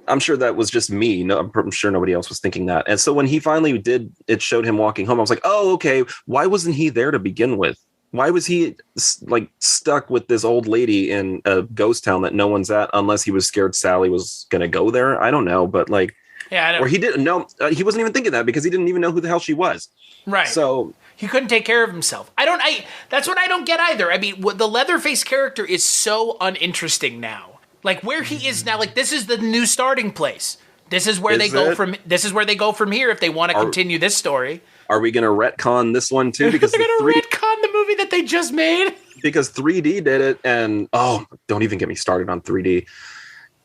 I'm sure that was just me. No, I'm sure nobody else was thinking that. And so when he finally it showed him walking home. I was like, oh, okay. Why wasn't he there to begin with? Why was he like stuck with this old lady in a ghost town that no one's at, unless he was scared Sally was going to go there? I don't know. But like, yeah, I don't. Or he didn't know. He wasn't even thinking that, because he didn't even know who the hell she was. Right. So he couldn't take care of himself. That's what I don't get either. I mean, the Leatherface character is so uninteresting now. Like where he is now, like this is the new starting place. This is where they go from here if they want to continue this story. Are we going to retcon this one too? Because they're going to retcon the movie that they just made. Because 3D did it, and don't even get me started on 3D.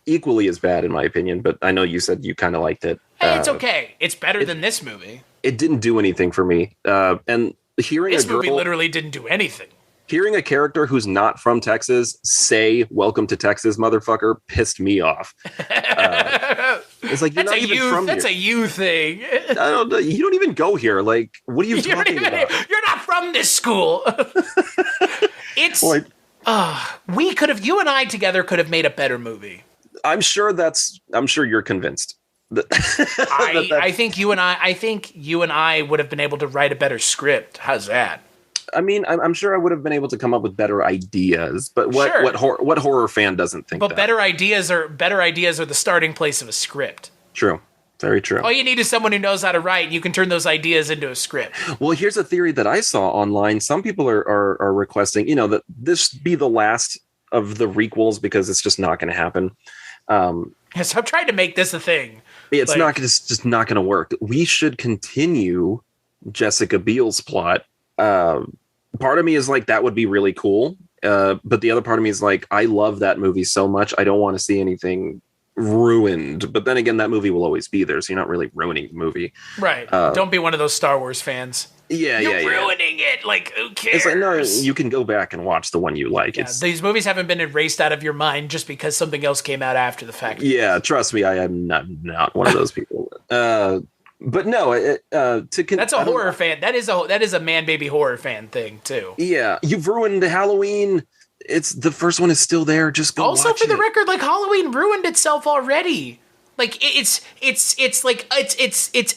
Equally as bad in my opinion, but I know you said you kind of liked it. Hey, it's okay. It's better than this movie. It didn't do anything for me. And hearing this movie literally didn't do anything. Hearing a character who's not from Texas say "Welcome to Texas, motherfucker" pissed me off. It's like, you're not even from here. That's a you thing. I don't know. You don't even go here. Like, what are you talking about? You're not from this school. It's like, you and I together could have made a better movie. I'm sure you're convinced. I think you and I would have been able to write a better script. How's that? I mean, I'm sure I would have been able to come up with better ideas, but what horror fan doesn't think? But better ideas are the starting place of a script. True, very true. All you need is someone who knows how to write, and you can turn those ideas into a script. Well, here's a theory that I saw online. Some people are requesting, that this be the last of the requels, because it's just not going to happen. Yes, I'm trying to make this a thing. It's just not going to work. We should continue Jessica Biel's plot. Part of me is like, that would be really cool. But the other part of me is like, I love that movie so much. I don't want to see anything ruined. But then again, that movie will always be there, so you're not really ruining the movie. Right. Don't be one of those Star Wars fans. You're ruining it. Like, who cares? It's like, no, you can go back and watch the one you like. Yeah, these movies haven't been erased out of your mind just because something else came out after the fact. Yeah, trust me, I am not one of those people. But no, that's a horror fan. That is a man baby horror fan thing too. Yeah, you've ruined Halloween. It's the first one is still there. Just go. Also, watch for the it. record, like Halloween ruined itself already. Like it's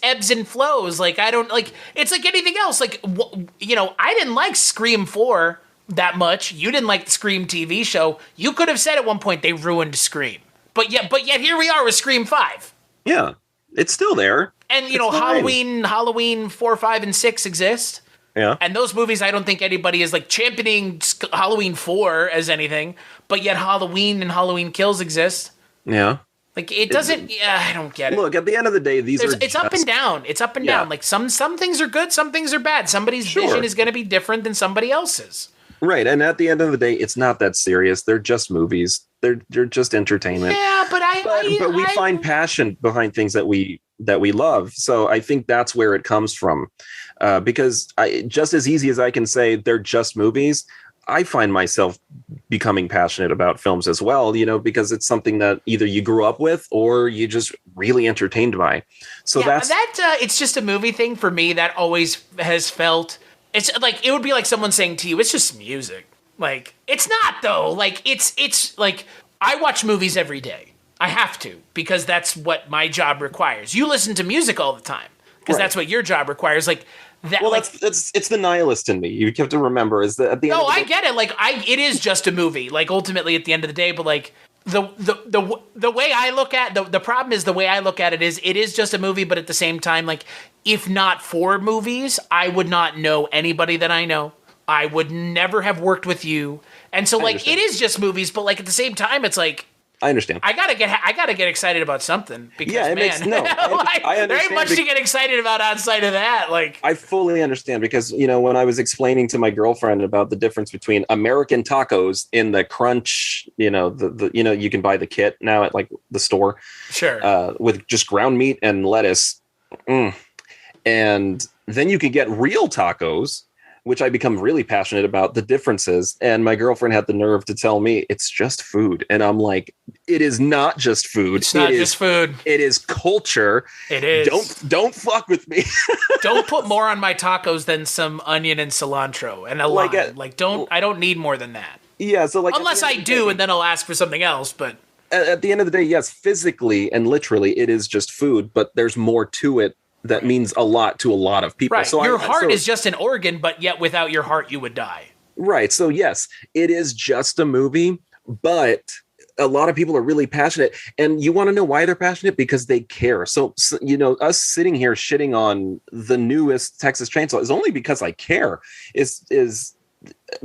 ebbs and flows. Like I don't like. It's like anything else. Like I didn't like Scream 4 that much. You didn't like the Scream TV show. You could have said at one point they ruined Scream. But yet here we are with Scream 5. Yeah, it's still there. And Halloween 4, 5, and 6 exist. Yeah. And those movies, I don't think anybody is like championing Halloween 4 as anything. But yet Halloween and Halloween Kills exist. Yeah. Like it doesn't. I don't get it. Look, at the end of the day, it's up and down. It's up and down. Like some things are good, some things are bad. Somebody's vision is going to be different than somebody else's. Right, and at the end of the day, it's not that serious. They're just movies. They're just entertainment. Yeah, but we find passion behind things that we love. So I think that's where it comes from. Because just as easy as I can say they're just movies, I find myself becoming passionate about films as well, because it's something that either you grew up with or you just really entertained by. So it's just a movie thing for me that always has felt. It's like, it would be like someone saying to you, it's just music. Like, it's not though. Like, it's like, I watch movies every day. I have to, because that's what my job requires. You listen to music all the time because that's what your job requires. Like that. Well, like, it's the nihilist in me. You have to remember is that at the end. No, I get it. Like it is just a movie. Like ultimately at the end of the day, but like the way I look at the problem is the way I look at it is just a movie. But at the same time, like if not for movies, I would not know anybody that I know. I would never have worked with you. And so like it is just movies, but like at the same time, it's like. I understand. I gotta get excited about something because I understand. There ain't much to get excited about outside of that. Like I fully understand because when I was explaining to my girlfriend about the difference between American tacos in the Crunch, you can buy the kit now at like the store, sure, with just ground meat and lettuce, and Then you can get real tacos, which I become really passionate about the differences. And my girlfriend had the nerve to tell me it's just food. And I'm like, it is not just food. It's not just food. It is culture. It is. Don't fuck with me. Don't put more on my tacos than some onion and cilantro and a lime. I don't need more than that. Yeah. So unless I do, and then I'll ask for something else. But at the end of the day, yes, physically and literally, it is just food, but there's more to it. That means a lot to a lot of people. Right. So your heart is just an organ, but yet without your heart, you would die. Right. So yes, it is just a movie, but a lot of people are really passionate. And you want to know why they're passionate? Because they care. So us sitting here shitting on the newest Texas Chainsaw is only because I care. Is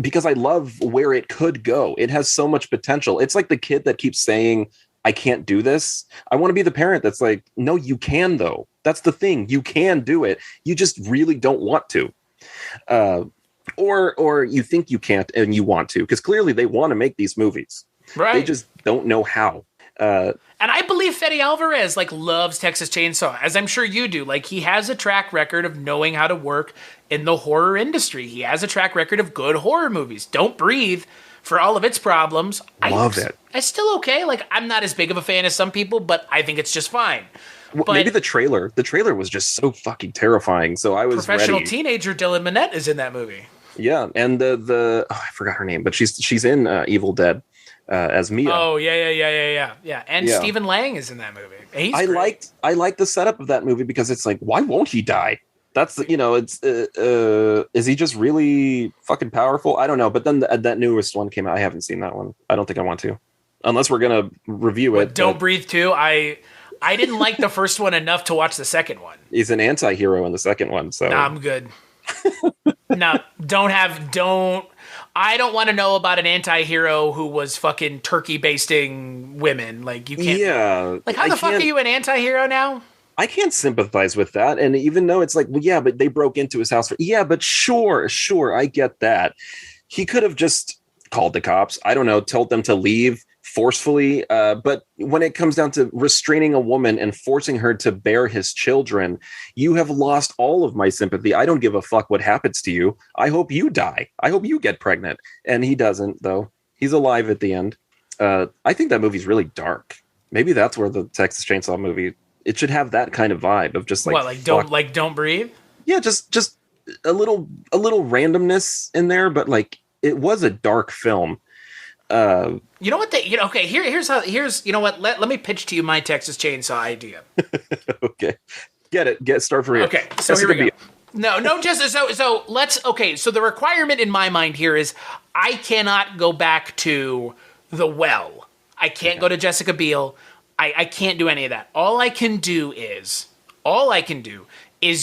because I love where it could go. It has so much potential. It's like the kid that keeps saying, I can't do this. I want to be the parent that's like, no, you can though. That's the thing. You can do it. You just really don't want to. Or you think you can't and you want to, because clearly they want to make these movies. Right. They just don't know how. And I believe Fede Alvarez loves Texas Chainsaw, as I'm sure you do. He has a track record of knowing how to work in the horror industry. He has a track record of good horror movies. Don't Breathe, for all of its problems, love it. It's still okay. I'm not as big of a fan as some people, but I think it's just fine. Well, maybe the trailer was just so fucking terrifying. So I was professional ready. Teenager Dylan Minnette is in that movie. Yeah, and I forgot her name, but she's in Evil Dead as Mia. Oh yeah. And Stephen Lang is in that movie. I liked the setup of that movie because it's like, why won't he die? That's it's is he just really fucking powerful? I don't know. But then that newest one came out. I haven't seen that one. I don't think I want to, unless we're gonna review it. Don't Breathe 2. I didn't like the first one enough to watch the second one. He's an anti-hero in the second one, so nah, I'm good. No, I don't want to know about an anti-hero who was fucking turkey basting women. You can't. Yeah. How the fuck are you an anti-hero now? I can't sympathize with that. And even though it's but they broke into his house. But sure, I get that. He could have just called the cops. I don't know, told them to leave forcefully. But when it comes down to restraining a woman and forcing her to bear his children, you have lost all of my sympathy. I don't give a fuck what happens to you. I hope you die. I hope you get pregnant. And he doesn't, though. He's alive at the end. I think that movie's really dark. Maybe that's where the Texas Chainsaw movie, it should have that kind of vibe of just Don't Breathe? Yeah, just a little randomness in there, but it was a dark film. You know what here's you know what, let me pitch to you my Texas Chainsaw idea. Okay. Start for real. Okay, so here we go. No, just so let's so the requirement in my mind here is I cannot go back to The Well. I can't go to Jessica Biel. I can't do any of that. All I can do is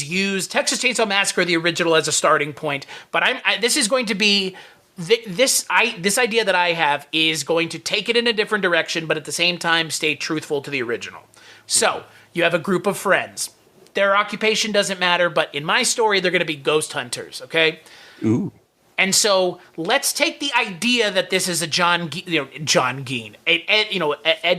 use Texas Chainsaw Massacre, the original, as a starting point. But this is going to be this idea that I have is going to take it in a different direction, but at the same time stay truthful to the original. So you have a group of friends. Their occupation doesn't matter, but in my story, they're going to be ghost hunters. Okay. Ooh. And so let's take the idea that this is a Ed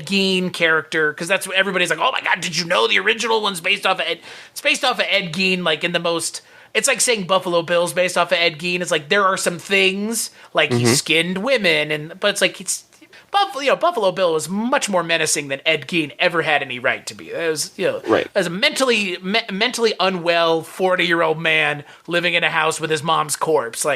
Gein character, because that's what everybody's like. Oh my god, did you know the original one's based off of Ed? It's based off of Ed Gein, in the most. It's like saying Buffalo Bill's based off of Ed Gein. It's there are some things he skinned women, but it's Buffalo Bill was much more menacing than Ed Gein ever had any right to be. It was right. As a mentally unwell 40-year-old man living in a house with his mom's corpse,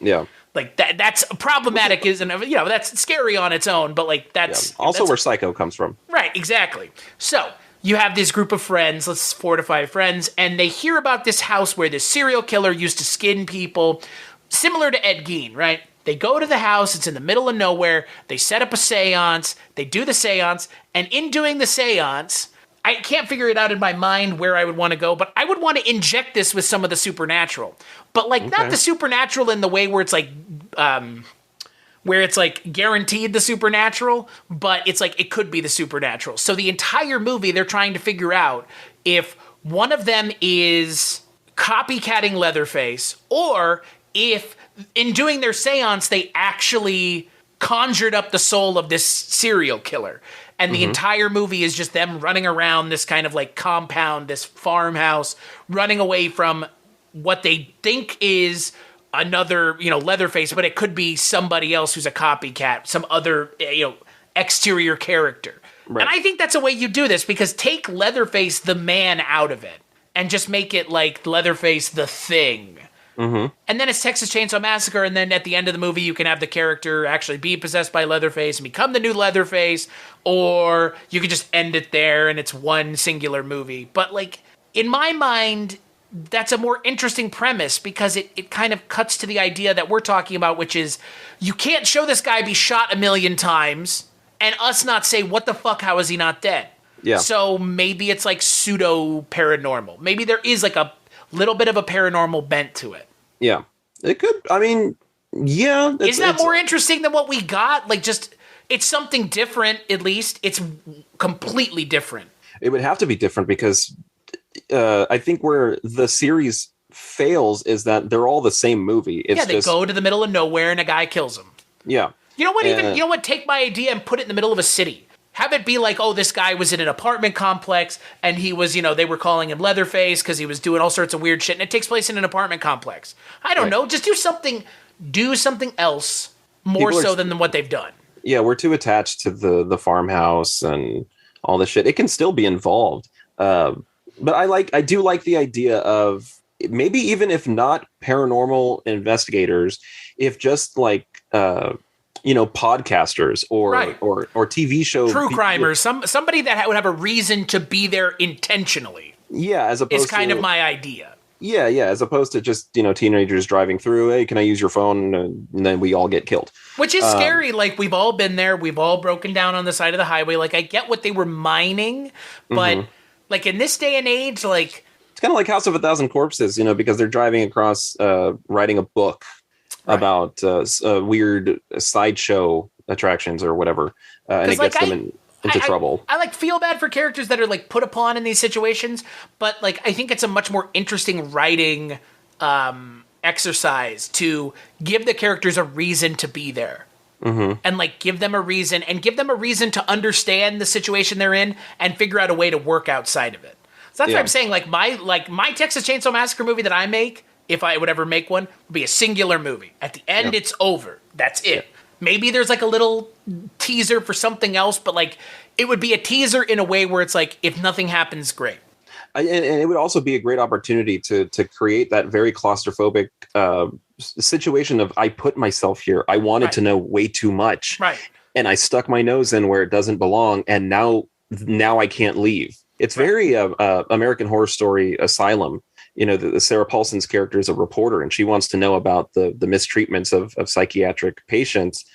Yeah. That's problematic, isn't it? That's scary on its own, but that's also where Psycho comes from. Right, exactly. So you have this group of friends, 4 to 5 friends, and they hear about this house where this serial killer used to skin people, similar to Ed Gein, right? They go to the house, it's in the middle of nowhere, they set up a seance, they do the seance, and in doing the seance, I can't figure it out in my mind where I would want to go, but I would want to inject this with some of the supernatural. But not the supernatural in the way where it's guaranteed the supernatural, but it's it could be the supernatural. So the entire movie, they're trying to figure out if one of them is copycatting Leatherface, or if in doing their seance, they actually conjured up the soul of this serial killer. And the entire movie is just them running around this kind of compound, this farmhouse, running away from what they think is another, Leatherface, but it could be somebody else who's a copycat, some other, exterior character. Right. And I think that's a way you do this, because take Leatherface the man out of it and just make it like Leatherface the thing. Mm-hmm. And then it's Texas Chainsaw Massacre, and then at the end of the movie you can have the character actually be possessed by Leatherface and become the new Leatherface, or you could just end it there and it's one singular movie. But like, in my mind, that's a more interesting premise, because it kind of cuts to the idea that we're talking about, which is you can't show this guy be shot 1,000,000 times and us not say, what the fuck, how is he not dead? Yeah. So maybe it's like pseudo paranormal. Maybe there is like a little bit of a paranormal bent to it. Yeah. It could, I mean, yeah. Isn't that more interesting than what we got? Like, just, it's something different, at least. It's completely different. It would have to be different, because I think where the series fails is that they're all the same movie. It's they go to the middle of nowhere and a guy kills them. Yeah. You know what? Take my idea and put it in the middle of a city. Have it be like, oh, this guy was in an apartment complex and he was, they were calling him Leatherface because he was doing all sorts of weird shit, and it takes place in an apartment complex. I don't know. Just do something else more than what they've done. Yeah, we're too attached to the farmhouse and all this shit. It can still be involved. But I do like the idea of maybe, even if not paranormal investigators, if just like podcasters or TV show true crimers, somebody that would have a reason to be there intentionally. Yeah, as opposed is kind of my idea. Yeah, as opposed to just teenagers driving through. Hey, can I use your phone? And then we all get killed. Which is scary. Like, we've all been there. We've all broken down on the side of the highway. Like, I get what they were mining, but like in this day and age, like, it's kind of like House of a Thousand Corpses, because they're driving across, writing a book about weird sideshow attractions or whatever, and it gets them into trouble. I like feel bad for characters that are like put upon in these situations, but like I think it's a much more interesting writing exercise to give the characters a reason to be there. And like give them a reason to understand the situation they're in and figure out a way to work outside of it. So that's what I'm saying. Like my Texas Chainsaw Massacre movie that I make, if I would ever make one, would be a singular movie. At the end, it's over. That's it. Maybe there's like a little teaser for something else, but like it would be a teaser in a way where it's like, if nothing happens, great. And it would also be a great opportunity to create that very claustrophobic situation of, I put myself here. I wanted to know way too much. Right. And I stuck my nose in where it doesn't belong. And now I can't leave. It's very American Horror Story Asylum. The Sarah Paulson's character is a reporter, and she wants to know about the mistreatments of psychiatric patients,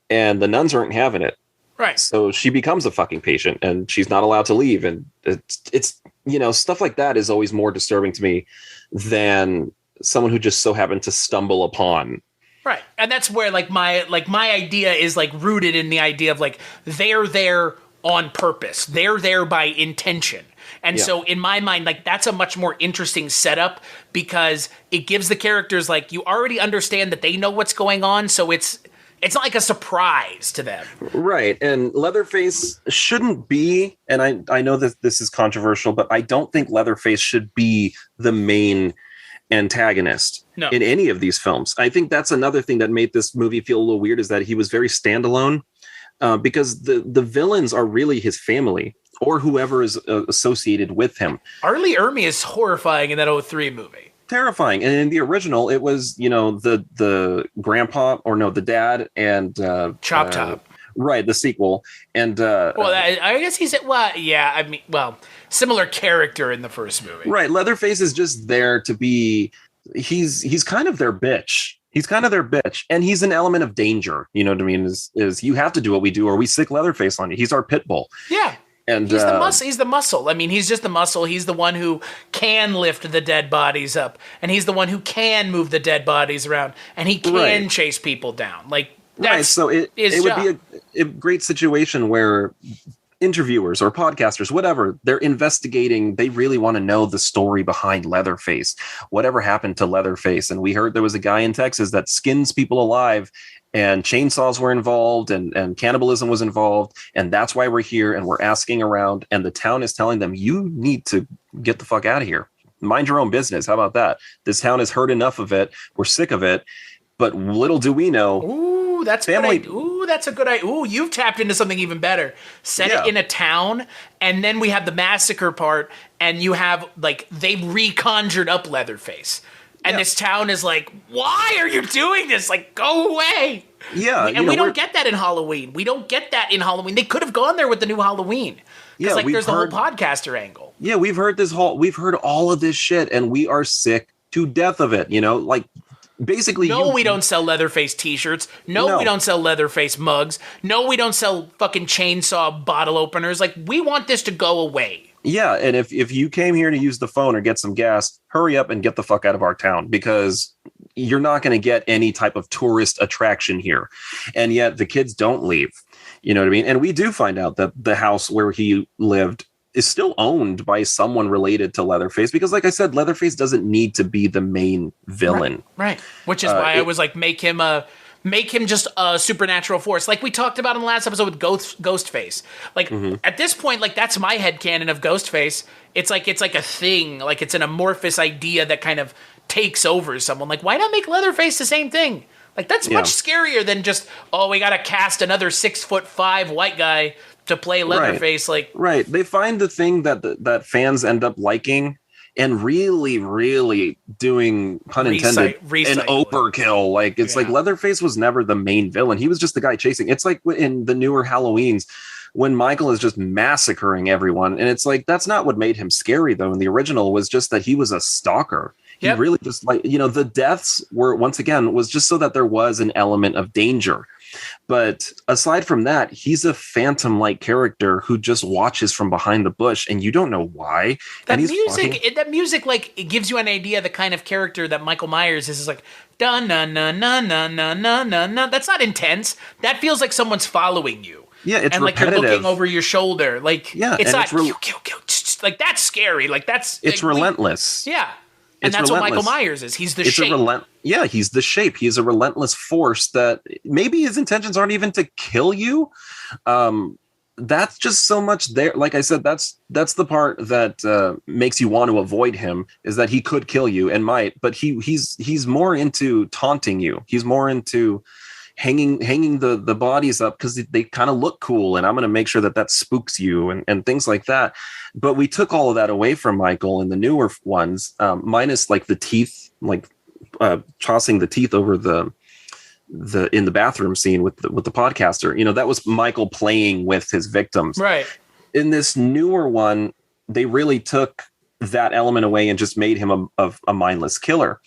and the nuns aren't having it. Right. So she becomes a fucking patient, and she's not allowed to leave. And it's stuff like that is always more disturbing to me than someone who just so happened to stumble upon. Right. And that's where my idea is like rooted in the idea of like, they're there on purpose. They're there by intention. And so in my mind, like, that's a much more interesting setup, because it gives the characters, like, you already understand that they know what's going on. So it's not like a surprise to them. Right. And Leatherface shouldn't be, and I know that this is controversial, but I don't think Leatherface should be the main antagonist in any of these films. I think that's another thing that made this movie feel a little weird, is that he was very standalone, because the villains are really his family or whoever is associated with him. Arlie Ermy is horrifying in that 2003 movie. Terrifying. And in the original, it was, the grandpa, or no, the dad and Chop Top. Right, the sequel. And I guess he's similar character in the first movie. Right, Leatherface is just there to be, he's kind of their bitch. He's kind of their bitch, and he's an element of danger. You know what I mean? Is you have to do what we do, or we sick Leatherface on you. He's our pit bull. Yeah. And he's the muscle. He's the muscle. I mean, he's just the muscle. He's the one who can lift the dead bodies up, and he's the one who can move the dead bodies around, and he can chase people down. Like, that's so it would be a great situation where interviewers or podcasters, whatever, they're investigating. They really want to know the story behind Leatherface. Whatever happened to Leatherface? And we heard there was a guy in Texas that skins people alive, and chainsaws were involved, and cannibalism was involved. And that's why we're here, and we're asking around, and the town is telling them, you need to get the fuck out of here. mind your own business. How about that? This town has heard enough of it. We're sick of it. But little do we know. Ooh, that's family. good. Ooh, that's a good idea. Ooh, you've tapped into something even better. Set it in a town, and then we have the massacre part, and you have, like, they reconjured up Leatherface. And this town is like, why are you doing this? Like, go away. Yeah. And we don't get that in Halloween. We don't get that in Halloween. They could have gone there with the new Halloween. Because, like, there's the whole podcaster angle. Yeah, we've heard all of this shit, and we are sick to death of it, you know? Like, basically, we don't sell Leatherface t-shirts. No, we don't sell Leatherface mugs. No, we don't sell fucking chainsaw bottle openers. Like, we want this to go away. Yeah, and if you came here to use the phone or get some gas, hurry up and get the fuck out of our town, because you're not going to get any type of tourist attraction here. And yet the kids don't leave. You know what I mean? And we do find out that the house where he lived is still owned by someone related to Leatherface, because, like I said, Leatherface doesn't need to be the main villain. Right. Which is why I was like, make him just a supernatural force, like we talked about in the last episode with Ghostface. Like, at this point, like, that's my headcanon of Ghostface. It's like a thing, like it's an amorphous idea that kind of takes over someone. Like, why not make Leatherface the same thing? Like, that's much scarier than just, we gotta cast another 6'5" white guy to play Leatherface. Right. They find the thing that fans end up liking, and really, really doing, pun intended, an overkill. Like, it's like Leatherface was never the main villain. He was just the guy chasing. It's like in the newer Halloweens when Michael is just massacring everyone. And it's like, that's not what made him scary, though. In the original was just that he was a stalker. He really just, like, you know, the deaths were, once again, was just so that there was an element of danger. But aside from that, he's a phantom-like character who just watches from behind the bush, and you don't know why. That music, like, it gives you an idea of the kind of character that Michael Myers is like, dun na na na na na na na na. That's not intense. That feels like someone's following you. Yeah, it's and repetitive. Like you're looking over your shoulder. Like, it's not kill. Like, that's scary. Like, it's relentless. Yeah. And that's what Michael Myers is. He's the shape. He's the shape. He's a relentless force that maybe his intentions aren't even to kill you. That's just so much there. Like I said, that's the part that makes you want to avoid him, is that he could kill you and might, but he's more into taunting you. He's more into hanging the bodies up because they kind of look cool, and I'm going to make sure that spooks you and things like that. But we took all of that away from Michael in the newer ones, minus like the teeth, like tossing the teeth over the in the bathroom scene with the podcaster. You know, that was Michael playing with his victims. Right. In this newer one, they really took that element away and just made him a mindless killer.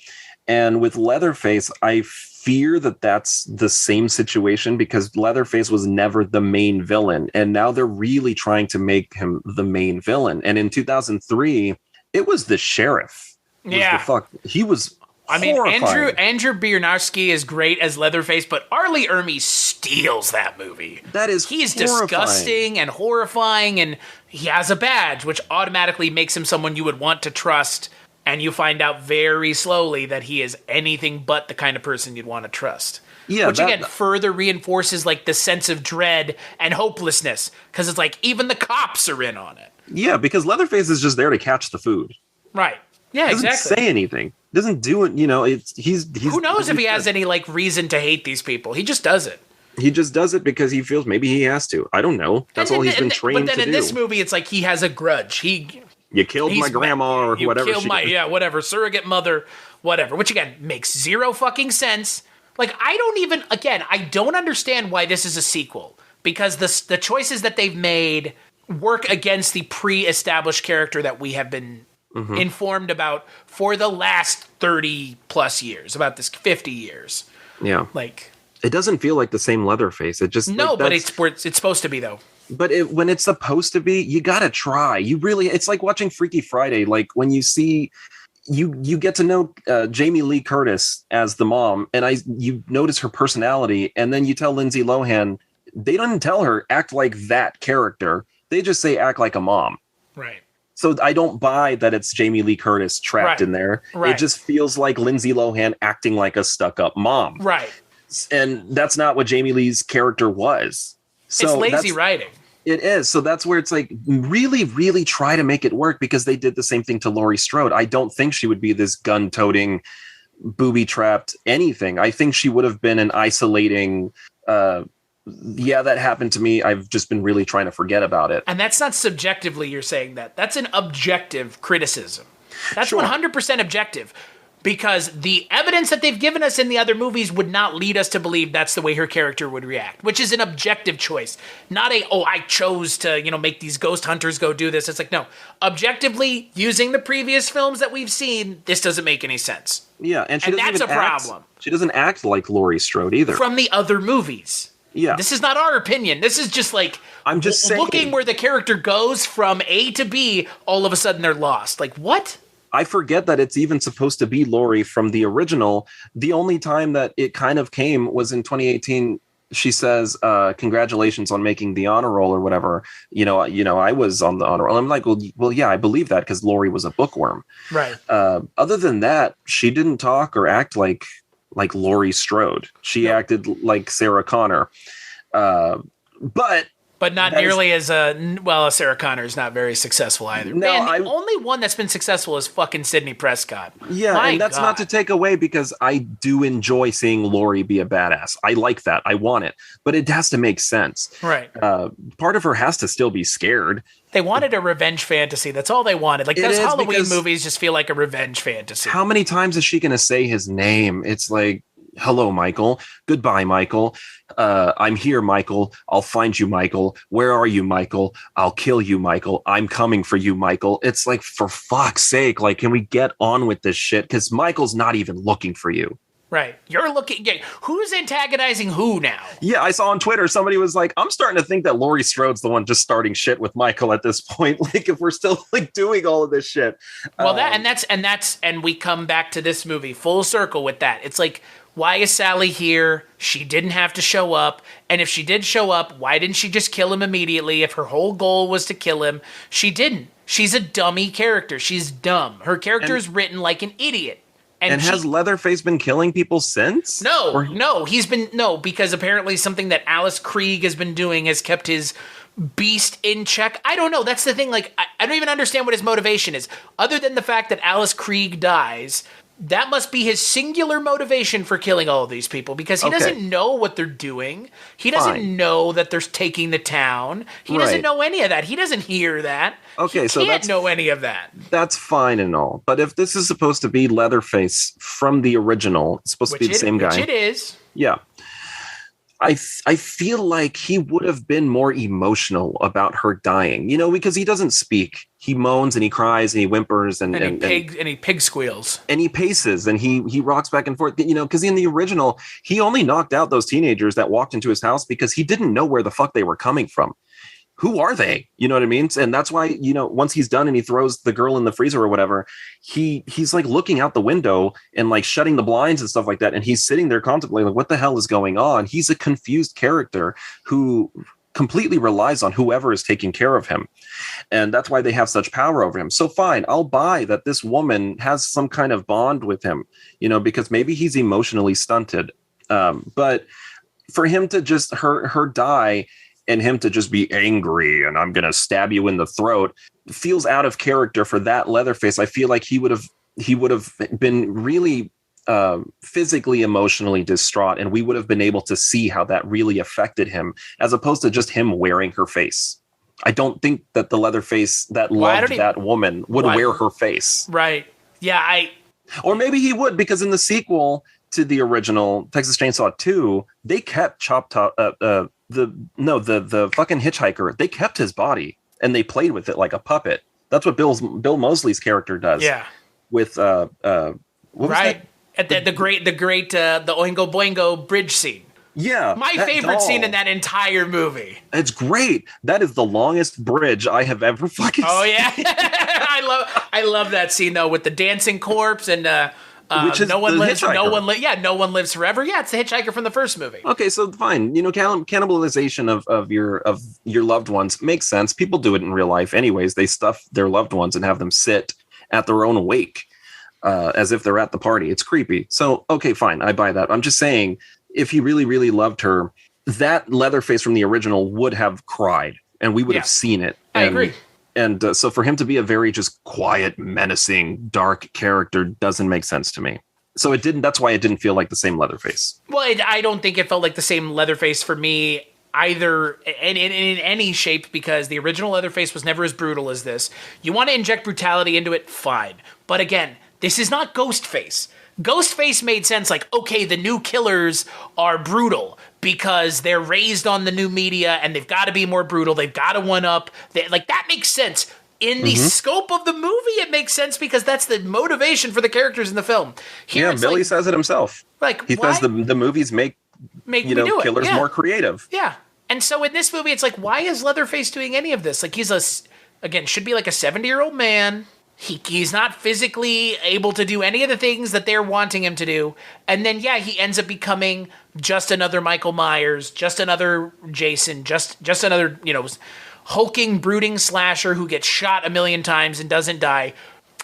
And with Leatherface, I fear that that's the same situation, because Leatherface was never the main villain, and now they're really trying to make him the main villain. And in 2003, it was the sheriff. He was. I mean, Andrew Biernarsky is great as Leatherface, but Arlie Ermey steals that movie. He's disgusting and horrifying, and he has a badge, which automatically makes him someone you would want to trust. And you find out very slowly that he is anything but the kind of person you'd want to trust. Yeah, which again further reinforces like the sense of dread and hopelessness, because it's like even the cops are in on it. Yeah, because Leatherface is just there to catch the food. Right. Yeah, doesn't exactly. Say anything. Doesn't do it. You know, he's. Who knows if he has any like reason to hate these people? He just does it. He just does it because he feels maybe he has to. I don't know. That's all he's been trained to do. But then in this movie, it's like he has a grudge. You killed my grandma or whatever. You killed whatever, surrogate mother, whatever. Which, again, makes zero fucking sense. Like, I don't understand why this is a sequel. Because the choices that they've made work against the pre-established character that we have been informed about for the last 30-plus years, about this 50 years. Yeah. Like, it doesn't feel like the same Leatherface. It just... No, but it's supposed to be, though. But when it's supposed to be, you gotta try. It's like watching Freaky Friday. Like when you see, you get to know Jamie Lee Curtis as the mom, and you notice her personality, and then you tell Lindsay Lohan, they didn't tell her act like that character. They just say act like a mom. Right. So I don't buy that it's Jamie Lee Curtis trapped in there. Right. It just feels like Lindsay Lohan acting like a stuck-up mom. Right. And that's not what Jamie Lee's character was. So it's lazy writing. It is. So that's where it's like, really, really try to make it work, because they did the same thing to Laurie Strode. I don't think she would be this gun-toting, booby-trapped anything. I think she would have been an isolating, yeah, that happened to me. I've just been really trying to forget about it. And that's not subjectively you're saying that. That's an objective criticism. That's Sure. 100% objective. Because the evidence that they've given us in the other movies would not lead us to believe that's the way her character would react, which is an objective choice. Not I chose to, make these ghost hunters go do this. It's like, no, objectively, using the previous films that we've seen, this doesn't make any sense. Yeah, and that's a problem. She doesn't act like Laurie Strode either. From the other movies. Yeah. This is not our opinion. This is just like, I'm just saying, looking where the character goes from A to B, all of a sudden they're lost. Like, what? I forget that it's even supposed to be Laurie from the original. The only time that it kind of came was in 2018. She says, congratulations on making the honor roll or whatever. I was on the honor roll. I'm like, well, yeah, I believe that because Laurie was a bookworm. Right. Other than that, she didn't talk or act like Laurie Strode. She acted like Sarah Connor. But not nearly as Sarah Connor is not very successful either. No, Man, the only one that's been successful is fucking Sidney Prescott. Yeah, and that's not to take away, because I do enjoy seeing Laurie be a badass. I like that. I want it. But it has to make sense. Right. Part of her has to still be scared. They wanted a revenge fantasy. That's all they wanted. Like, those Halloween movies just feel like a revenge fantasy. How many times is she going to say his name? It's like, hello, Michael. Goodbye, Michael. I'm here, Michael. I'll find you, Michael. Where are you, Michael? I'll kill you, Michael. I'm coming for you, Michael. It's like, for fuck's sake, like, can we get on with this shit? Because Michael's not even looking for you. Right. You're looking. Yeah, who's antagonizing who now? Yeah, I saw on Twitter somebody was like, I'm starting to think that Laurie Strode's the one just starting shit with Michael at this point. Like, if we're still like doing all of this shit. Well, and we come back to this movie full circle with that. It's like, why is Sally here? She didn't have to show up. And if she did show up, why didn't she just kill him immediately? If her whole goal was to kill him, she didn't. She's a dummy character. She's dumb. Her character is written like an idiot. And has Leatherface been killing people since? No, because apparently something that Alice Krieg has been doing has kept his beast in check. I don't know. That's the thing. Like, I don't even understand what his motivation is. Other than the fact that Alice Krieg dies, that must be his singular motivation for killing all of these people, because he doesn't know what they're doing. He doesn't know that they're taking the town. He doesn't know any of that. He doesn't hear that. Okay, he can't know any of that. That's fine and all. But if this is supposed to be Leatherface from the original, it's supposed to be the same guy. Which it is. Yeah. I feel like he would have been more emotional about her dying, because he doesn't speak. He moans and he cries and he whimpers and he pig squeals and he paces and he rocks back and forth, because in the original, he only knocked out those teenagers that walked into his house because he didn't know where the fuck they were coming from. Who are they? You know what I mean? And that's why, once he's done and he throws the girl in the freezer or whatever, he's like looking out the window and like shutting the blinds and stuff like that. And he's sitting there contemplating, like, what the hell is going on? He's a confused character who completely relies on whoever is taking care of him. And that's why they have such power over him. So fine, I'll buy that this woman has some kind of bond with him, because maybe he's emotionally stunted. But for him to just her die and him to just be angry and I'm going to stab you in the throat feels out of character for that Leatherface. I feel like he would have been really physically, emotionally distraught, and we would have been able to see how that really affected him, as opposed to just him wearing her face. I don't think that the Leatherface that loved that woman would wear her face. Right. Yeah. Or maybe he would, because in the sequel to the original Texas Chainsaw 2, they kept the fucking hitchhiker, they kept his body and they played with it like a puppet. That's what Bill Moseley's character does. Yeah. With what was that? At the great the Oingo Boingo bridge scene. Yeah. My favorite scene in that entire movie. It's great. That is the longest bridge I have ever fucking seen. Yeah. I love that scene though, with the dancing corpse and which is no one lives hitchhiker. No one lives forever. Yeah, it's the hitchhiker from the first movie. Okay, so fine. Cannibalization of your loved ones makes sense. People do it in real life anyways. They stuff their loved ones and have them sit at their own wake as if they're at the party. It's creepy. So, okay, fine. I buy that. I'm just saying, if he really, really loved her, that Leatherface from the original would have cried and we would have seen it. I agree. And so for him to be a very just quiet, menacing, dark character doesn't make sense to me. So it didn't. That's why it didn't feel like the same Leatherface. Well, I don't think it felt like the same Leatherface for me either in any shape, because the original Leatherface was never as brutal as this. You want to inject brutality into it, fine. But again, this is not Ghostface. Ghostface made sense, like, okay, the new killers are brutal because they're raised on the new media and they've got to be more brutal. They've got to one up. Like, that makes sense. In the scope of the movie, it makes sense because that's the motivation for the characters in the film. Here, Billy says it himself. Like, he says the movies make killers more creative. Yeah. And so in this movie, it's like, why is Leatherface doing any of this? Like, should be like a 70-year-old man. He's not physically able to do any of the things that they're wanting him to do. And then, he ends up becoming just another Michael Myers, just another Jason, just another, hulking, brooding slasher who gets shot a million times and doesn't die.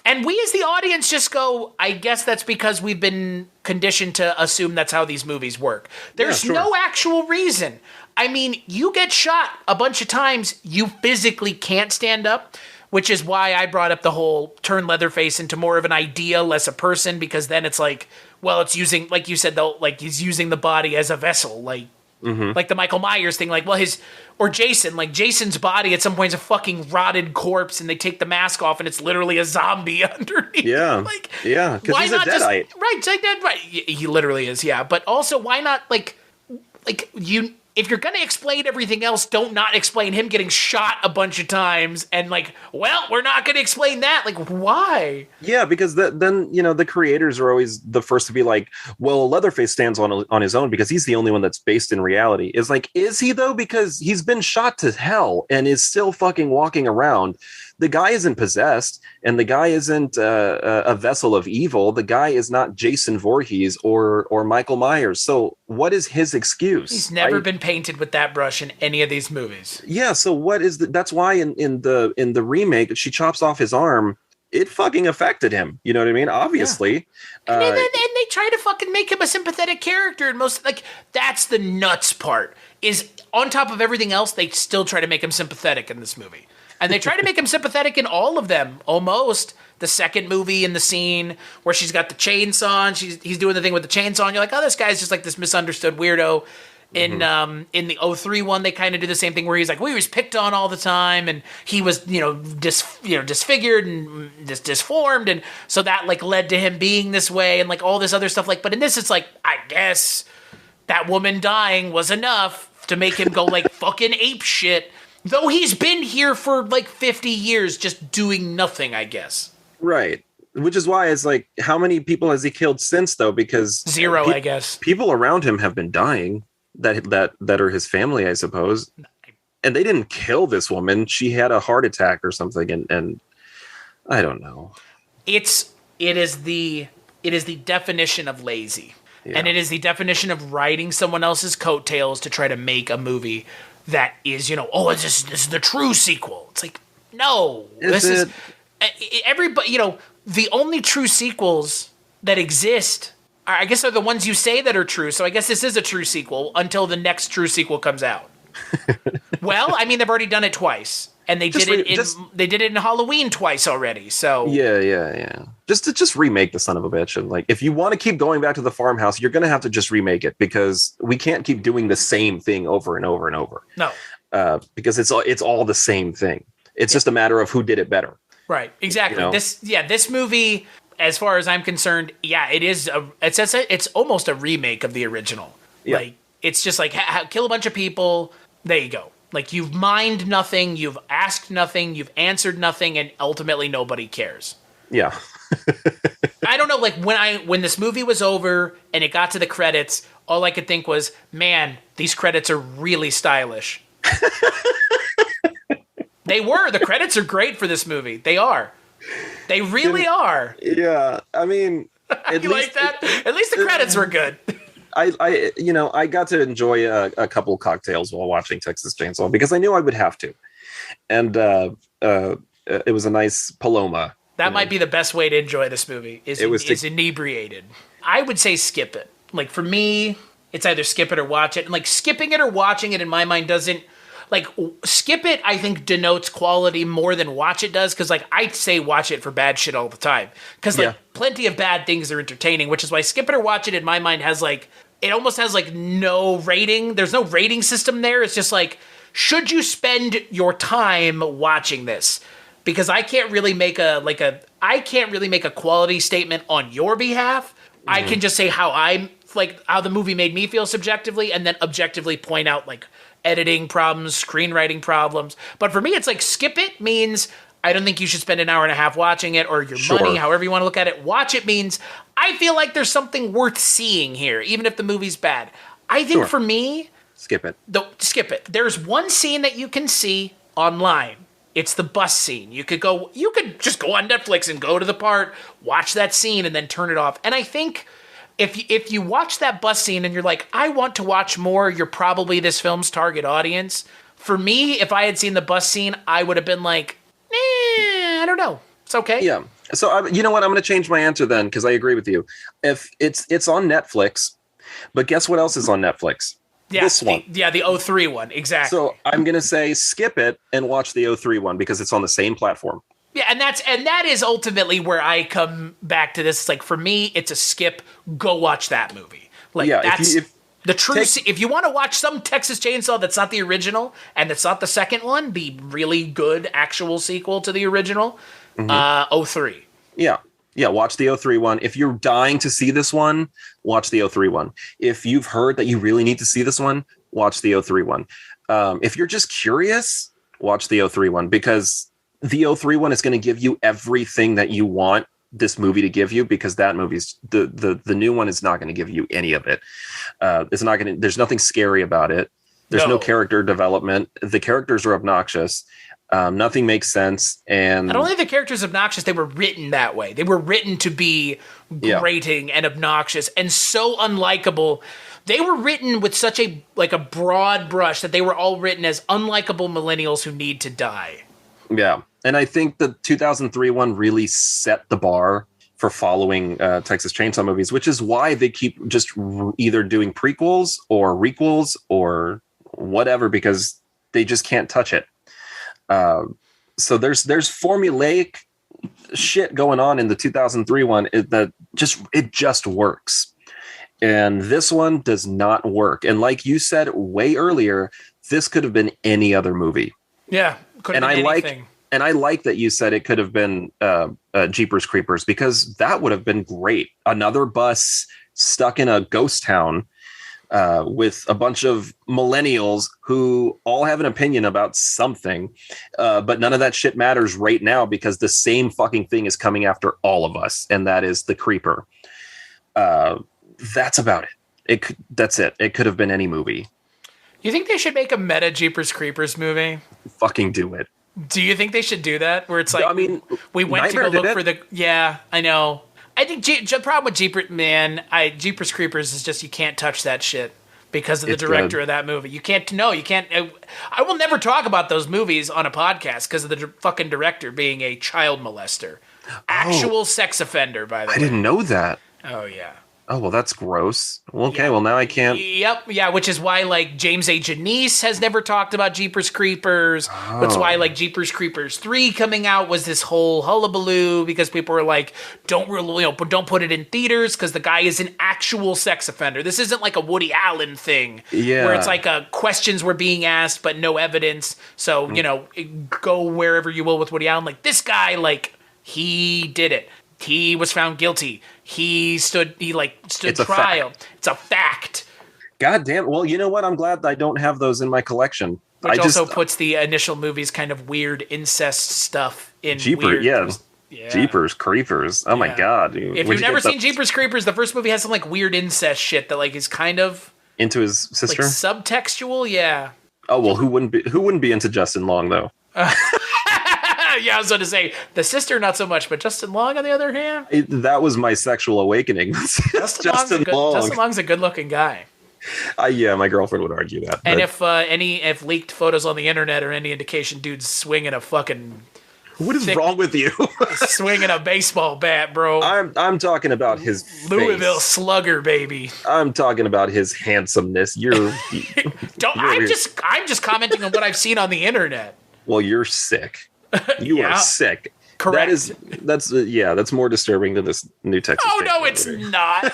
And we as the audience just go, I guess that's because we've been conditioned to assume that's how these movies work. There's no actual reason. I mean, you get shot a bunch of times, you physically can't stand up, which is why I brought up the whole turn Leatherface into more of an idea, less a person, because then it's like, well, it's using, like you said, though, like he's using the body as a vessel, like the Michael Myers thing, like, well, Jason's body at some point is a fucking rotted corpse, and they take the mask off, and it's literally a zombie underneath. Yeah, because he's a Deadite. Right, he literally is, yeah. But also, why not, if you're going to explain everything else, don't not explain him getting shot a bunch of times and we're not going to explain that. Like, why? Yeah, because then, the creators are always the first to be like, well, Leatherface stands on his own because he's the only one that's based in reality. Is like, is he though? Because he's been shot to hell and is still fucking walking around. The guy isn't possessed, and the guy isn't a vessel of evil. The guy is not Jason Voorhees or Michael Myers. So what is his excuse? He's never been painted with that brush in any of these movies. Yeah. So what is that's why in the remake, she chops off his arm. It fucking affected him. You know what I mean? Obviously. Yeah. And they try to fucking make him a sympathetic character, and that's the nuts part. Is on top of everything else, they still try to make him sympathetic in this movie. And they try to make him sympathetic in all of them, almost. The second movie in the scene where she's got the chainsaw and he's doing the thing with the chainsaw, and you're like, oh, this guy's just like this misunderstood weirdo. In the 03 one, they kind of do the same thing where he's like, well, he was picked on all the time, and he was, disfigured and disformed, and so that led to him being this way, and all this other stuff. But in this, it's like, I guess that woman dying was enough to make him go fucking ape shit. Though he's been here for 50 years just doing nothing, I guess. Right. Which is why it's like, how many people has he killed since, though? Because zero, I guess. People around him have been dying that are his family, I suppose. And they didn't kill this woman. She had a heart attack or something, and I don't know. It is the definition of lazy. Yeah. And it is the definition of riding someone else's coattails to try to make a movie that is, this is the true sequel. It's like, no, this is everybody. The only true sequels that exist, I guess, are the ones you say that are true. So I guess this is a true sequel until the next true sequel comes out. Well, I mean, they've already done it twice, and they did it in Halloween twice already. So yeah. Just remake the son of a bitch, and if you want to keep going back to the farmhouse, you're gonna have to just remake it, because we can't keep doing the same thing over and over and over. No, because it's all the same thing. It's just a matter of who did it better. Right. Exactly. This movie, as far as I'm concerned, it's almost a remake of the original. Yeah. It's just kill a bunch of people. There you go. You've mined nothing, you've asked nothing, you've answered nothing, and ultimately nobody cares. Yeah. I don't know, when this movie was over and it got to the credits, all I could think was, man, these credits are really stylish. They were. The credits are great for this movie. They are. They really are. Yeah. I mean, you like that? At least the credits were good. I got to enjoy a couple cocktails while watching Texas Chainsaw, because I knew I would have to. And it was a nice Paloma. That might be the best way to enjoy this movie, is inebriated. I would say skip it. For me, it's either skip it or watch it. And skipping it or watching it, in my mind, doesn't... like skip it, I think denotes quality more than watch it does. Cause like I say watch it for bad shit all the time. Cause like plenty of bad things are entertaining, which is why skip it or watch it in my mind has like, it almost has like no rating. There's no rating system there. It's just like, should you spend your time watching this? Because I can't really make a quality statement on your behalf. I can just say how how the movie made me feel subjectively, and then objectively point out like editing problems, screenwriting problems. But for me, it's like skip it means I don't think you should spend an hour and a half watching it, or your money, however you want to look at it. Watch it means I feel like there's something worth seeing here, even if the movie's bad. I think for me, skip it. Skip it. There's one scene that you can see online. It's the bus scene. You could just go on Netflix and go to the part, watch that scene, and then turn it off. And I think if you watch that bus scene and you're like, I want to watch more, you're probably this film's target audience. For me, if I had seen the bus scene, I would have been like, I don't know. It's okay. Yeah. So you know what? I'm going to change my answer then, because I agree with you. If it's on Netflix, but guess what else is on Netflix? Yeah, this one. The 03 one. Exactly. So I'm going to say skip it and watch the 03 one because it's on the same platform. Yeah, and that is ultimately where I come back to this. It's like, for me, it's a skip. Go watch that movie. Like, that's the truth. If you want to watch some Texas Chainsaw that's not the original and it's not the second one, the really good actual sequel to the original, 03. Yeah. Yeah, watch the 03 one. If you're dying to see this one, watch the 03 one. If you've heard that you really need to see this one, watch the 03 one. If you're just curious, watch the 03 one, because the 03 one is going to give you everything that you want this movie to give you, because that movie's the new one is not going to give you any of it. It's not going to. There's nothing scary about it. There's no character development. The characters are obnoxious. Nothing makes sense. And not only are the characters obnoxious, they were written that way. They were written to be grating and obnoxious and so unlikable. They were written with such a broad brush that they were all written as unlikable millennials who need to die. Yeah. And I think the 2003 one really set the bar for following Texas Chainsaw movies, which is why they keep just either doing prequels or requels or whatever, because they just can't touch it. So there's formulaic shit going on in the 2003 one that just works. And this one does not work. And like you said way earlier, this could have been any other movie. Yeah. Could have been anything. And I like that you said it could have been Jeepers Creepers, because that would have been great. Another bus stuck in a ghost town with a bunch of millennials who all have an opinion about something. But none of that shit matters right now, because the same fucking thing is coming after all of us. And that is the creeper. That's about it. That's it. It could have been any movie. You think they should make a meta Jeepers Creepers movie? Fucking do it. Do you think they should do that? Where it's like, I mean, we went to go look for the. Yeah, I know. I think the problem with Jeepers Creepers is just you can't touch that shit because of the director of that movie. You can't. No, you can't. I will never talk about those movies on a podcast because of the fucking director being a child molester, actual sex offender. By the way, I didn't know that. Oh yeah. Oh, well, that's gross. Well, okay, well, now I can't. Yep, yeah, which is why, like, James A. Janice has never talked about Jeepers Creepers. That's why, like, Jeepers Creepers 3 coming out was this whole hullabaloo, because people were like, don't put it in theaters, because the guy is an actual sex offender. This isn't like a Woody Allen thing, where it's like questions were being asked, but no evidence. So, go wherever you will with Woody Allen. Like, this guy, like, he did it. He was found guilty. He stood trial. It's a fact. God damn. Well, you know what? I'm glad I don't have those in my collection. Which also puts the initial movie's kind of weird incest stuff in Jeepers, Jeepers Creepers. Oh my God. Dude. If you've never seen Jeepers Creepers, the first movie has some like weird incest shit that like is kind of into his sister. Like subtextual, yeah. Oh well, who wouldn't be into Justin Long though? Yeah, I was going to say the sister not so much, but Justin Long on the other hand, that was my sexual awakening. Justin Long's a good-looking guy. Yeah, my girlfriend would argue that. And if leaked photos on the internet are any indication, dude's swinging a fucking. What is wrong with you? Swinging a baseball bat, bro. I'm talking about his Louisville face. Slugger, baby. I'm talking about his handsomeness. You're I'm just commenting on what I've seen on the internet. Well, you're sick. You are sick. Correct. That's more disturbing than this new Texas. Oh no, movie. it's not.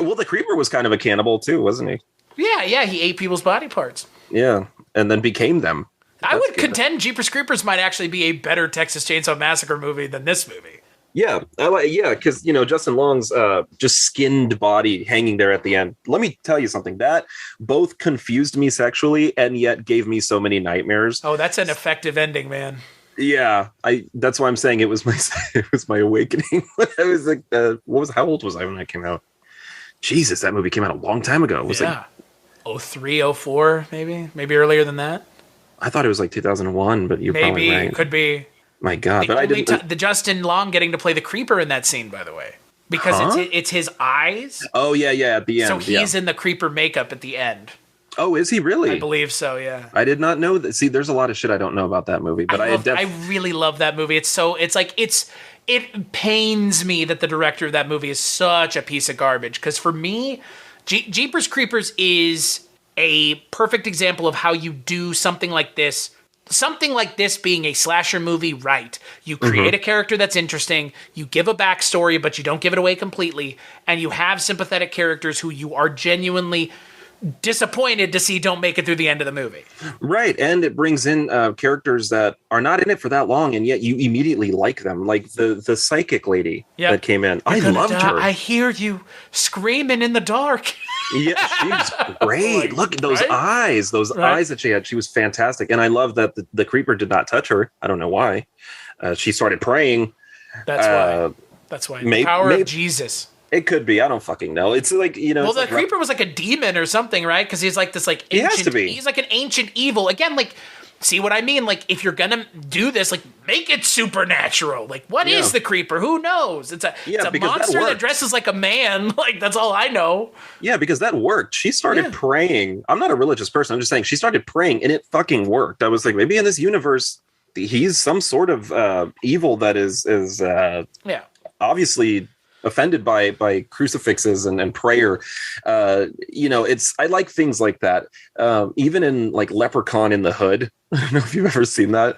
Well, the Creeper was kind of a cannibal too, wasn't he? Yeah, he ate people's body parts. Yeah, and then became them. I would contend Jeepers Creepers might actually be a better Texas Chainsaw Massacre movie than this movie. Yeah, because Justin Long's just skinned body hanging there at the end. Let me tell you something that both confused me sexually and yet gave me so many nightmares. Oh, that's an effective ending, man. Yeah, that's why I'm saying it was my awakening. I was like, how old was I when that came out? Jesus, that movie came out a long time ago. It was like 03, 04, maybe earlier than that. I thought it was like 2001, but you're probably right. Maybe, could be. My God, but I didn't. The Justin Long getting to play the Creeper in that scene, by the way, because it's his eyes. Oh yeah, at the end. So he's in the Creeper makeup at the end. Oh, is he really? I believe so. Yeah. I did not know that. See, there's a lot of shit I don't know about that movie, but I really love that movie. It pains me that the director of that movie is such a piece of garbage. Because for me, Jeepers Creepers is a perfect example of how you do something like this. Something like this being a slasher movie, right? You create a character that's interesting, you give a backstory, but you don't give it away completely, and you have sympathetic characters who you are genuinely disappointed to see don't make it through the end of the movie. Right, and it brings in characters that are not in it for that long, and yet you immediately like them, like the psychic lady that came in. I loved her. I hear you screaming in the dark. Yeah, she's great. Look at those eyes. Those eyes that she had. She was fantastic. And I love that the Creeper did not touch her. I don't know why. She started praying. That's why. The power of Jesus. It could be. I don't fucking know. It's like, Well, the Creeper was like a demon or something, right? Because he's like this ancient. He has to be. He's like an ancient evil. Again, see what I mean? Like, if you're gonna do this, make it supernatural. Like, what is the Creeper? Who knows? It's a monster that dresses like a man. Like, that's all I know. Yeah, because that worked. She started praying. I'm not a religious person. I'm just saying she started praying, and it fucking worked. I was like, maybe in this universe, he's some sort of evil that is obviously offended by crucifixes and prayer. I like things like that. Even in like Leprechaun in the Hood. I don't know if you've ever seen that,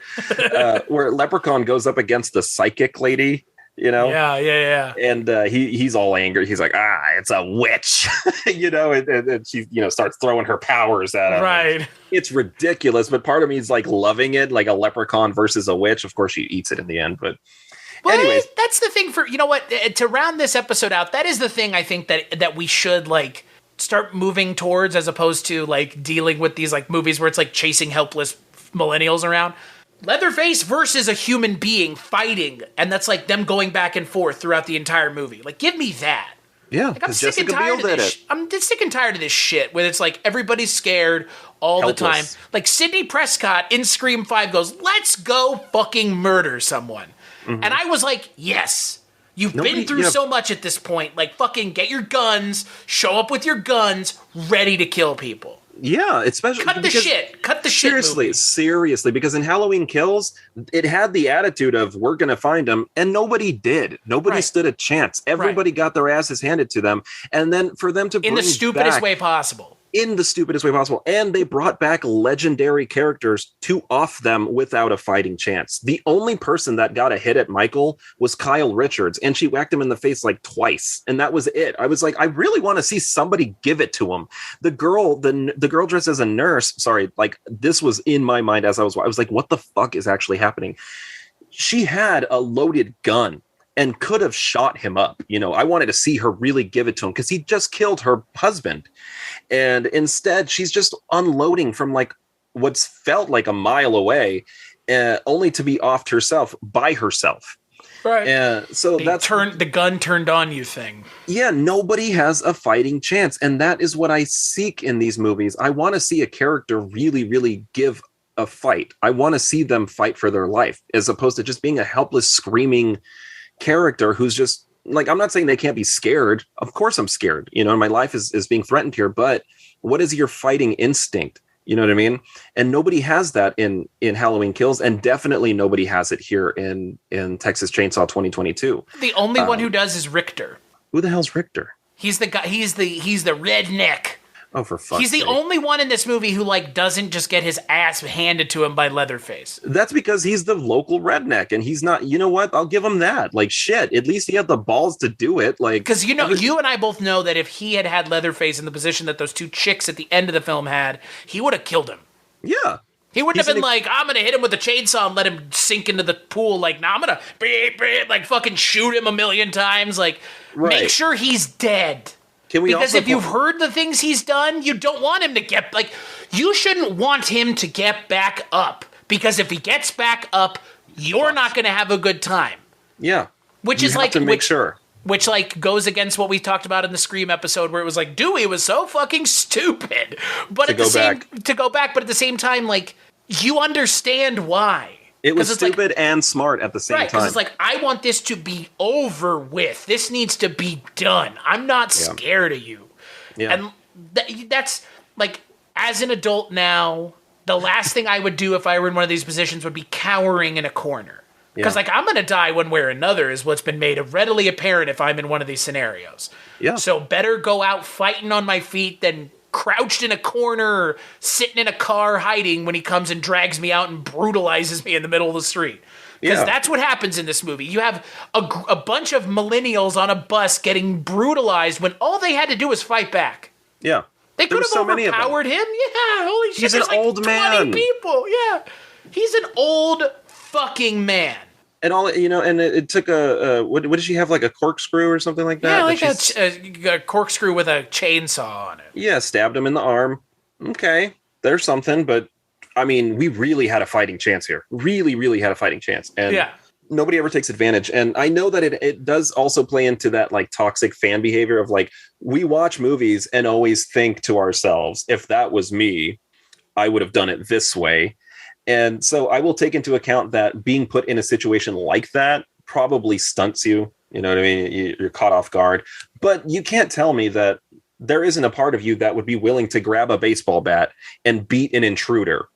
where Leprechaun goes up against the psychic lady, Yeah. And he's all angry. He's like, it's a witch, and she, starts throwing her powers at him. Right. It's ridiculous, but part of me is like loving it, like a leprechaun versus a witch. Of course, she eats it in the end, but. Well, anyways, that's the thing to round this episode out. That is the thing I think that we should start moving towards, as opposed to dealing with these movies where it's chasing helpless millennials around. Leatherface versus a human being fighting, and that's them going back and forth throughout the entire movie. Give me that. Yeah, I'm sick and tired of this. I'm just sick and tired of this shit where it's everybody's scared all the time. Sidney Prescott in Scream 5 goes, "Let's go fucking murder someone." Mm-hmm. And I was like, yes, you've been through so much at this point. Fucking get your guns, show up with your guns, ready to kill people. Yeah, especially cut the shit. Seriously, because in Halloween Kills, it had the attitude of we're gonna find them, and nobody did. Nobody stood a chance. Everybody got their asses handed to them, and then for them to in the stupidest way possible. And they brought back legendary characters to off them without a fighting chance. The only person that got a hit at Michael was Kyle Richards, and she whacked him in the face twice, and that was it. I was like, I really want to see somebody give it to him. The girl dressed as a nurse, this was in my mind as I was like, what the fuck is actually happening? She had a loaded gun and could have shot him up. I wanted to see her really give it to him because he just killed her husband. And instead, she's just unloading from what's felt like a mile away, only to be offed herself by herself. Right. So the gun turned on you thing. Yeah, nobody has a fighting chance. And that is what I seek in these movies. I want to see a character really, really give a fight. I want to see them fight for their life, as opposed to just being a helpless, screaming character who's just I'm not saying they can't be scared. Of course I'm scared, and my life is being threatened here, but what is your fighting instinct? You know what I mean? And nobody has that in Halloween Kills, and definitely nobody has it here in Texas Chainsaw 2022. The only one who does is Richter. Who the hell's Richter? He's the guy. He's the redneck. Oh, for fuck's He's the sake. only one in this movie who, like, doesn't just get his ass handed to him by Leatherface. That's because he's the local redneck, and he's not. You know what? I'll give him that. Like, shit. At least he had the balls to do it. Like, Because, you and I both know that if he had had Leatherface in the position that those two chicks at the end of the film had, he would have killed him. yeah. He wouldn't have been like, I'm going to hit him with a chainsaw and let him sink into the pool. Like, nah, I'm going to, like, fucking shoot him a million times. Like, make sure he's dead. Can we Because also if you've heard the things he's done, you don't want him to get, like, you shouldn't want him to get back up. Because if he gets back up, you're not going to have a good time. Yeah. Which You is have like, to make sure. Which, like, goes against what we talked about in the Scream episode where it was like, Dewey was so fucking stupid. But To go back. But at the same time, like, you understand why. It was 'Cause it's stupid and smart at the same right, time. because it's like, I want this to be over with. This needs to be done. I'm not scared of you. Yeah. And that's, like, as an adult now, the last thing I would do if I were in one of these positions would be cowering in a corner. Because, like, I'm going to die one way or another is what's been made readily apparent if I'm in one of these scenarios. Yeah. So better go out fighting on my feet than crouched in a corner or sitting in a car hiding when he comes and drags me out and brutalizes me in the middle of the street. Because that's what happens in this movie. You have a bunch of millennials on a bus getting brutalized when all they had to do was fight back. Yeah. They could have so many of them. overpowered him. Yeah, holy shit. He's an there's like old 20 man. people. Yeah. He's an old fucking man. And all, and it took what did she have, like a corkscrew or something like that? Yeah, like a corkscrew with a chainsaw on it. Yeah, stabbed him in the arm. Okay, there's something, but I mean, we really had a fighting chance here. Really, really had a fighting chance. And nobody ever takes advantage. And I know that it does also play into that, like, toxic fan behavior of, like, we watch movies and always think to ourselves, if that was me, I would have done it this way. And so I will take into account that being put in a situation like that probably stunts you. You know what I mean? You're caught off guard. But you can't tell me that there isn't a part of you that would be willing to grab a baseball bat and beat an intruder.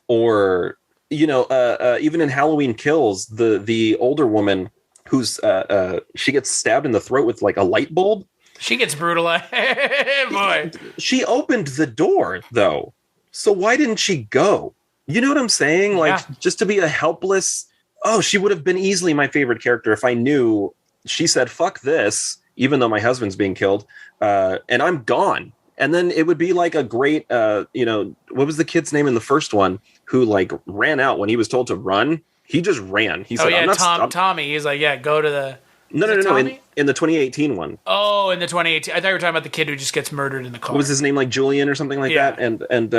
Or, even in Halloween Kills, the older woman who's she gets stabbed in the throat with, like, a light bulb. She gets brutalized. Boy. She opened the door, though. So why didn't she go? You know what I'm saying? Like, just to be a helpless... Oh, she would have been easily my favorite character if I knew she said, fuck this, even though my husband's being killed, and I'm gone. And then it would be like a great, what was the kid's name in the first one who, like, ran out when he was told to run? He just ran. He said, Tommy. He's like, go to the... No. In the 2018 one. Oh, in the 2018. I thought you were talking about the kid who just gets murdered in the car. What was his name, like Julian or something like that? And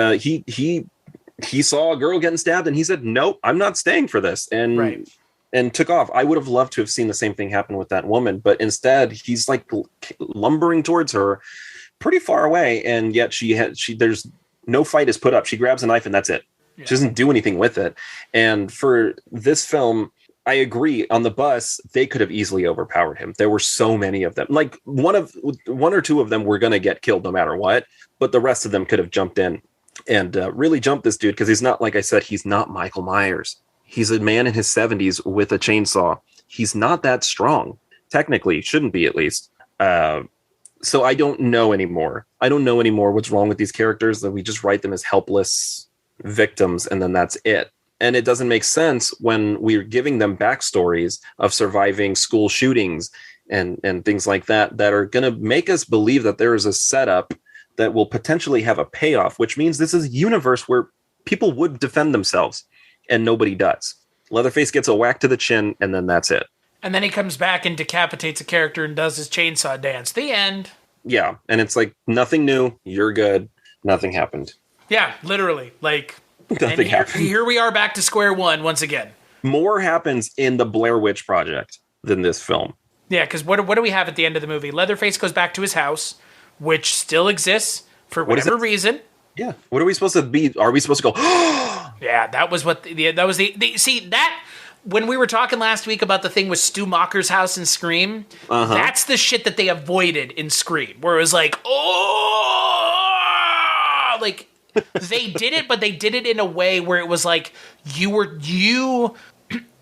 he saw a girl getting stabbed and he said, nope, I'm not staying for this. And took off. I would have loved to have seen the same thing happen with that woman, but instead he's, like, lumbering towards her pretty far away. And yet there's no fight is put up. She grabs a knife and that's it. Yeah. She doesn't do anything with it. And for this film, I agree. On the bus, they could have easily overpowered him. There were so many of them. Like, one or two of them were going to get killed no matter what, but the rest of them could have jumped in and really jumped this dude, because he's not, like I said, he's not Michael Myers. He's a man in his 70s with a chainsaw. He's not that strong. Technically, shouldn't be, at least. So I don't know anymore. I don't know anymore what's wrong with these characters, that we just write them as helpless victims and then that's it. And it doesn't make sense when we're giving them backstories of surviving school shootings and things like that are going to make us believe that there is a setup that will potentially have a payoff, which means this is a universe where people would defend themselves and nobody does. Leatherface gets a whack to the chin and then that's it. And then he comes back and decapitates a character and does his chainsaw dance. The end. Yeah. And it's like, nothing new. You're good. Nothing happened. Yeah, literally. Like, nothing happened. Here we are back to square one once again. More happens in the Blair Witch Project than this film. Yeah, because what do we have at the end of the movie? Leatherface goes back to his house, which still exists for whatever reason. Yeah. What are we supposed to be? Are we supposed to go, yeah, that was what that was the see, that when we were talking last week about the thing with Stu Macher's house in Scream, that's the shit that they avoided in Scream, where it was like, oh, like, they did it, but they did it in a way where it was like,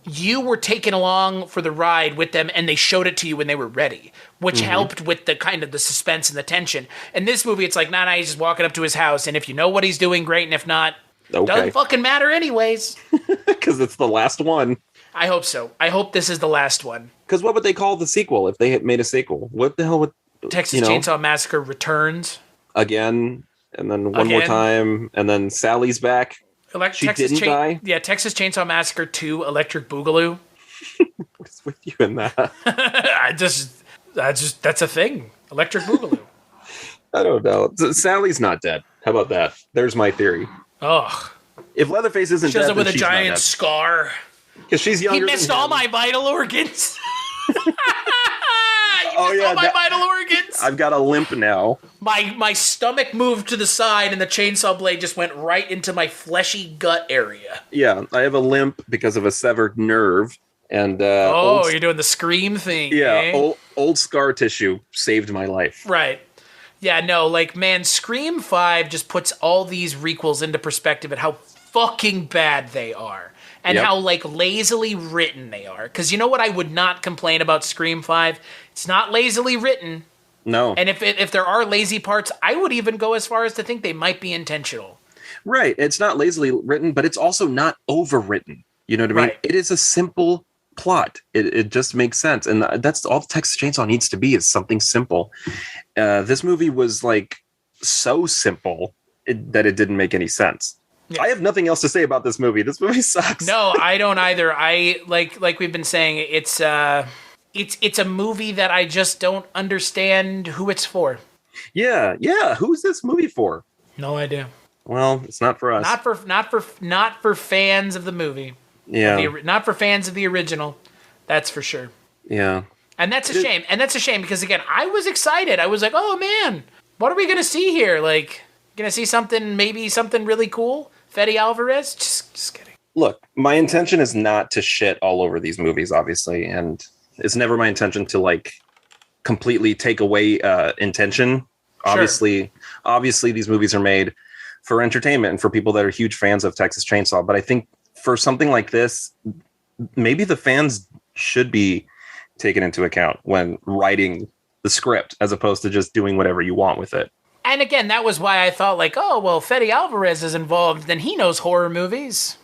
you were taken along for the ride with them and they showed it to you when they were ready, which helped with the kind of the suspense and the tension. In this movie, it's like, nah, he's just walking up to his house, and if you know what he's doing, great, and if not, doesn't fucking matter anyways. Because it's the last one. I hope so. I hope this is the last one. Because what would they call the sequel if they had made a sequel? What the hell would... Texas Chainsaw Massacre Returns. Again, and then one more time, and then Sally's back. She didn't die? Yeah, Texas Chainsaw Massacre 2 Electric Boogaloo. What's with you in that? That's a thing. Electric Boogaloo. I don't know. Sally's not dead. How about that? There's my theory. Ugh. If Leatherface isn't dead, shows up with a she's giant scar. Because she's younger. He missed all my vital organs. Oh yeah, all my vital organs. I've got a limp now. My stomach moved to the side, and the chainsaw blade just went right into my fleshy gut area. Yeah, I have a limp because of a severed nerve. And you're doing the Scream thing. Yeah, eh? old scar tissue saved my life. Right. Yeah, no, like, man, Scream 5 just puts all these requels into perspective at how fucking bad they are. And how, like, lazily written they are. Because you know what I would not complain about Scream 5? It's not lazily written. No. And if there are lazy parts, I would even go as far as to think they might be intentional. Right. It's not lazily written, but it's also not overwritten. You know what I mean? Right. It is a simple plot. It just makes sense. And that's all Texas Chainsaw needs to be, is something simple. This movie was, like, so simple that it didn't make any sense. Yeah. I have nothing else to say about this movie. This movie sucks. No, I don't either. I like we've been saying, it's a movie that I just don't understand who it's for. Yeah. Who's this movie for? No idea. Well, it's not for us. Not for fans of the movie. Yeah. Not for fans of the original. That's for sure. Yeah. And that's a shame. And that's a shame because, again, I was excited. I was like, oh man, what are we gonna see here? Like, gonna see something really cool? Fede Alvarez? Just kidding. Look, my intention is not to shit all over these movies, obviously, and it's never my intention to, like, completely take away intention. Sure. Obviously, these movies are made for entertainment and for people that are huge fans of Texas Chainsaw. But I think for something like this, maybe the fans should be taken into account when writing the script, as opposed to just doing whatever you want with it. And again, that was why I thought, like, oh, well, Fede Alvarez is involved, then he knows horror movies.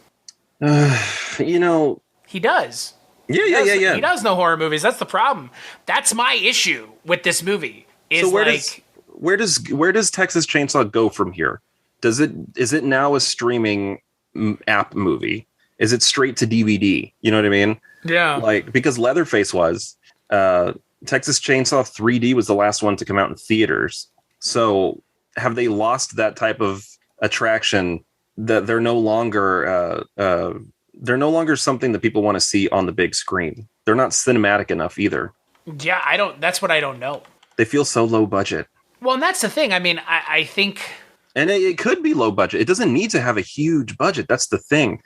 You know... He does. Yeah. He does know horror movies. That's the problem. That's my issue with this movie. So where does Texas Chainsaw go from here? Is it now a streaming app movie? Is it straight to DVD? You know what I mean? Yeah. Like, because Leatherface was, Texas Chainsaw 3D was the last one to come out in theaters. So have they lost that type of attraction that they're no longer something that people want to see on the big screen? They're not cinematic enough either. Yeah, that's what I don't know. They feel so low budget. Well, and that's the thing. I mean, I think... And it could be low budget. It doesn't need to have a huge budget. That's the thing.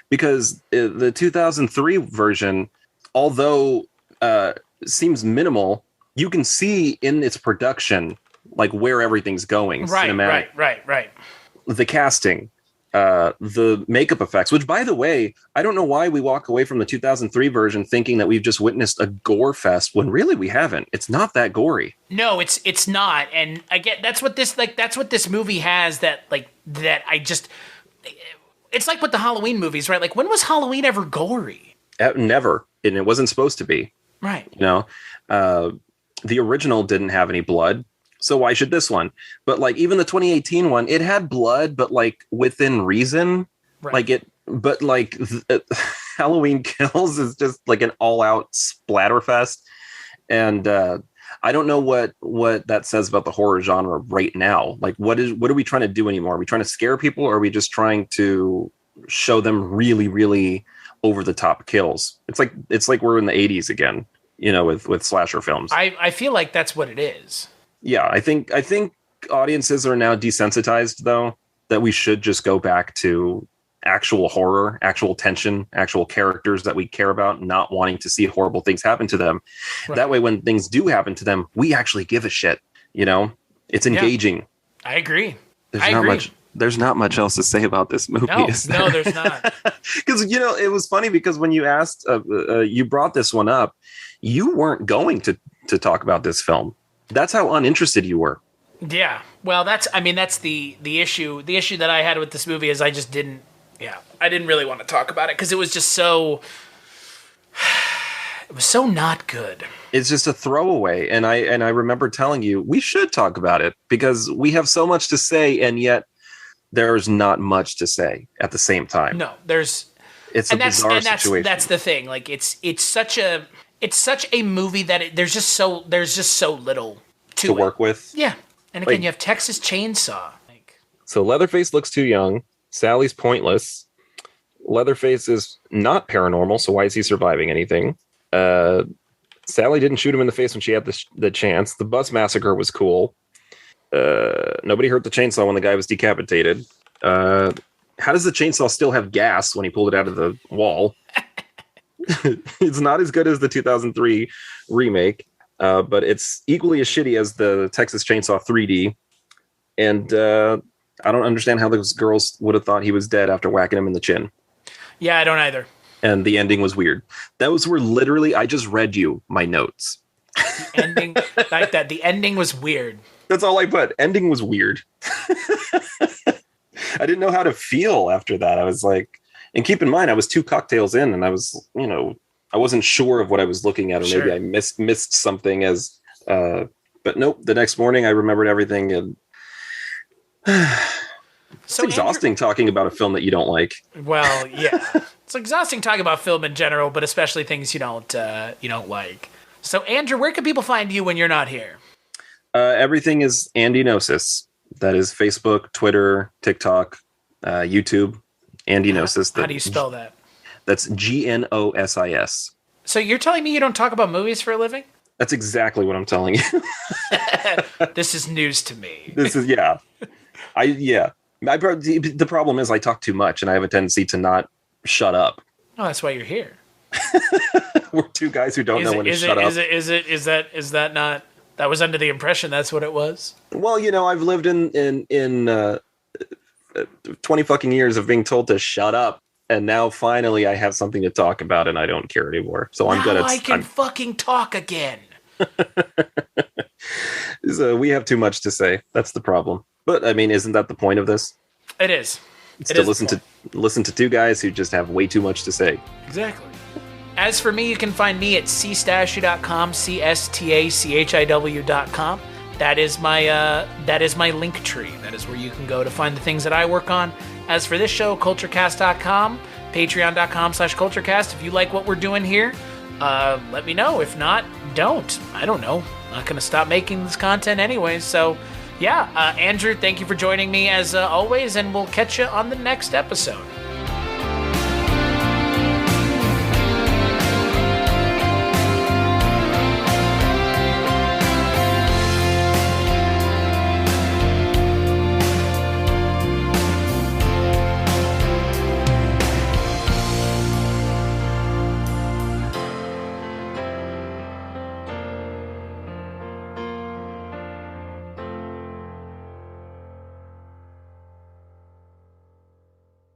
Because the 2003 version, although seems minimal, you can see in its production, like, where everything's going. Cinematic. Right. The casting, the makeup effects, which, by the way, I don't know why we walk away from the 2003 version thinking that we've just witnessed a gore fest when really we haven't. It's not that gory. No, it's not. And again, that's what this movie has that I just... It's like with the Halloween movies, right? Like, when was Halloween ever gory? Never. And it wasn't supposed to be. Right. You know, the original didn't have any blood. So why should this one? But, like, even the 2018 one, it had blood, but, like, within reason. Right. Halloween Kills is just like an all-out splatterfest. And I don't know what that says about the horror genre right now. Like, what are we trying to do anymore? Are we trying to scare people, or are we just trying to show them really, really over-the-top kills? It's like we're in the 80s again, you know, with slasher films. I feel like that's what it is. Yeah, I think audiences are now desensitized, though, that we should just go back to actual horror, actual tension, actual characters that we care about, not wanting to see horrible things happen to them. Right. That way, when things do happen to them, we actually give a shit. You know, it's engaging. Yeah, I agree. There's not much. There's not much else to say about this movie. No, there's not. Because, it was funny because when you asked, you brought this one up, you weren't going to talk about this film. That's how uninterested you were. Yeah. Well, that's the issue. The issue that I had with this movie is I just didn't really want to talk about it because it was just so... It was so not good. It's just a throwaway. And I remember telling you, we should talk about it because we have so much to say, and yet there's not much to say at the same time. No, it's a bizarre situation. That's the thing. Like it's such a movie that there's just so little to work with. Yeah. And again, you have Texas Chainsaw. So Leatherface looks too young. Sally's pointless. Leatherface is not paranormal, so why is he surviving anything? Sally didn't shoot him in the face when she had the chance. The bus massacre was cool. Nobody hurt the chainsaw when the guy was decapitated. How does the chainsaw still have gas when he pulled it out of the wall? It's not as good as the 2003 remake, but it's equally as shitty as the Texas Chainsaw 3D. And I don't understand how those girls would have thought he was dead after whacking him in the chin. Yeah, I don't either. And the ending was weird. Those were literally, I just read you my notes. The ending, like that. The ending was weird. That's all I put. Ending was weird. I didn't know how to feel after that. I was like, and keep in mind, I was 2 cocktails in and I was, I wasn't sure of what I was looking at, or maybe I missed something but nope. The next morning I remembered everything. And it's exhausting talking about a film that you don't like. Well, yeah. It's exhausting talking about film in general, but especially things you don't like. So, Andrew, where can people find you when you're not here? Everything is Andy Gnosis. That is Facebook, Twitter, TikTok, YouTube. Andy Gnosis. How do you spell that? That's Gnosis. So you're telling me you don't talk about movies for a living? That's exactly what I'm telling you. This is news to me. This is, yeah. The problem is I talk too much and I have a tendency to not shut up. Oh, that's why you're here. We're 2 guys who don't know when to shut up. Is that not... That was under the impression that's what it was? Well, I've lived in 20 fucking years of being told to shut up. And now finally I have something to talk about and I don't care anymore. So I'm good at... I can fucking talk again. So we have too much to say. That's the problem. But I mean, isn't that the point of this? It is. It's to listen to 2 guys who just have way too much to say. Exactly. As for me, you can find me at cstachiw.com, cstachiw.com. That is my link tree. That is where you can go to find the things that I work on. As for this show, Kulturecast.com, patreon.com/Kulturecast. If you like what we're doing here, let me know. If not, don't. I don't know. I'm not going to stop making this content anyway. So, yeah, Andrew, thank you for joining me as always, and we'll catch you on the next episode.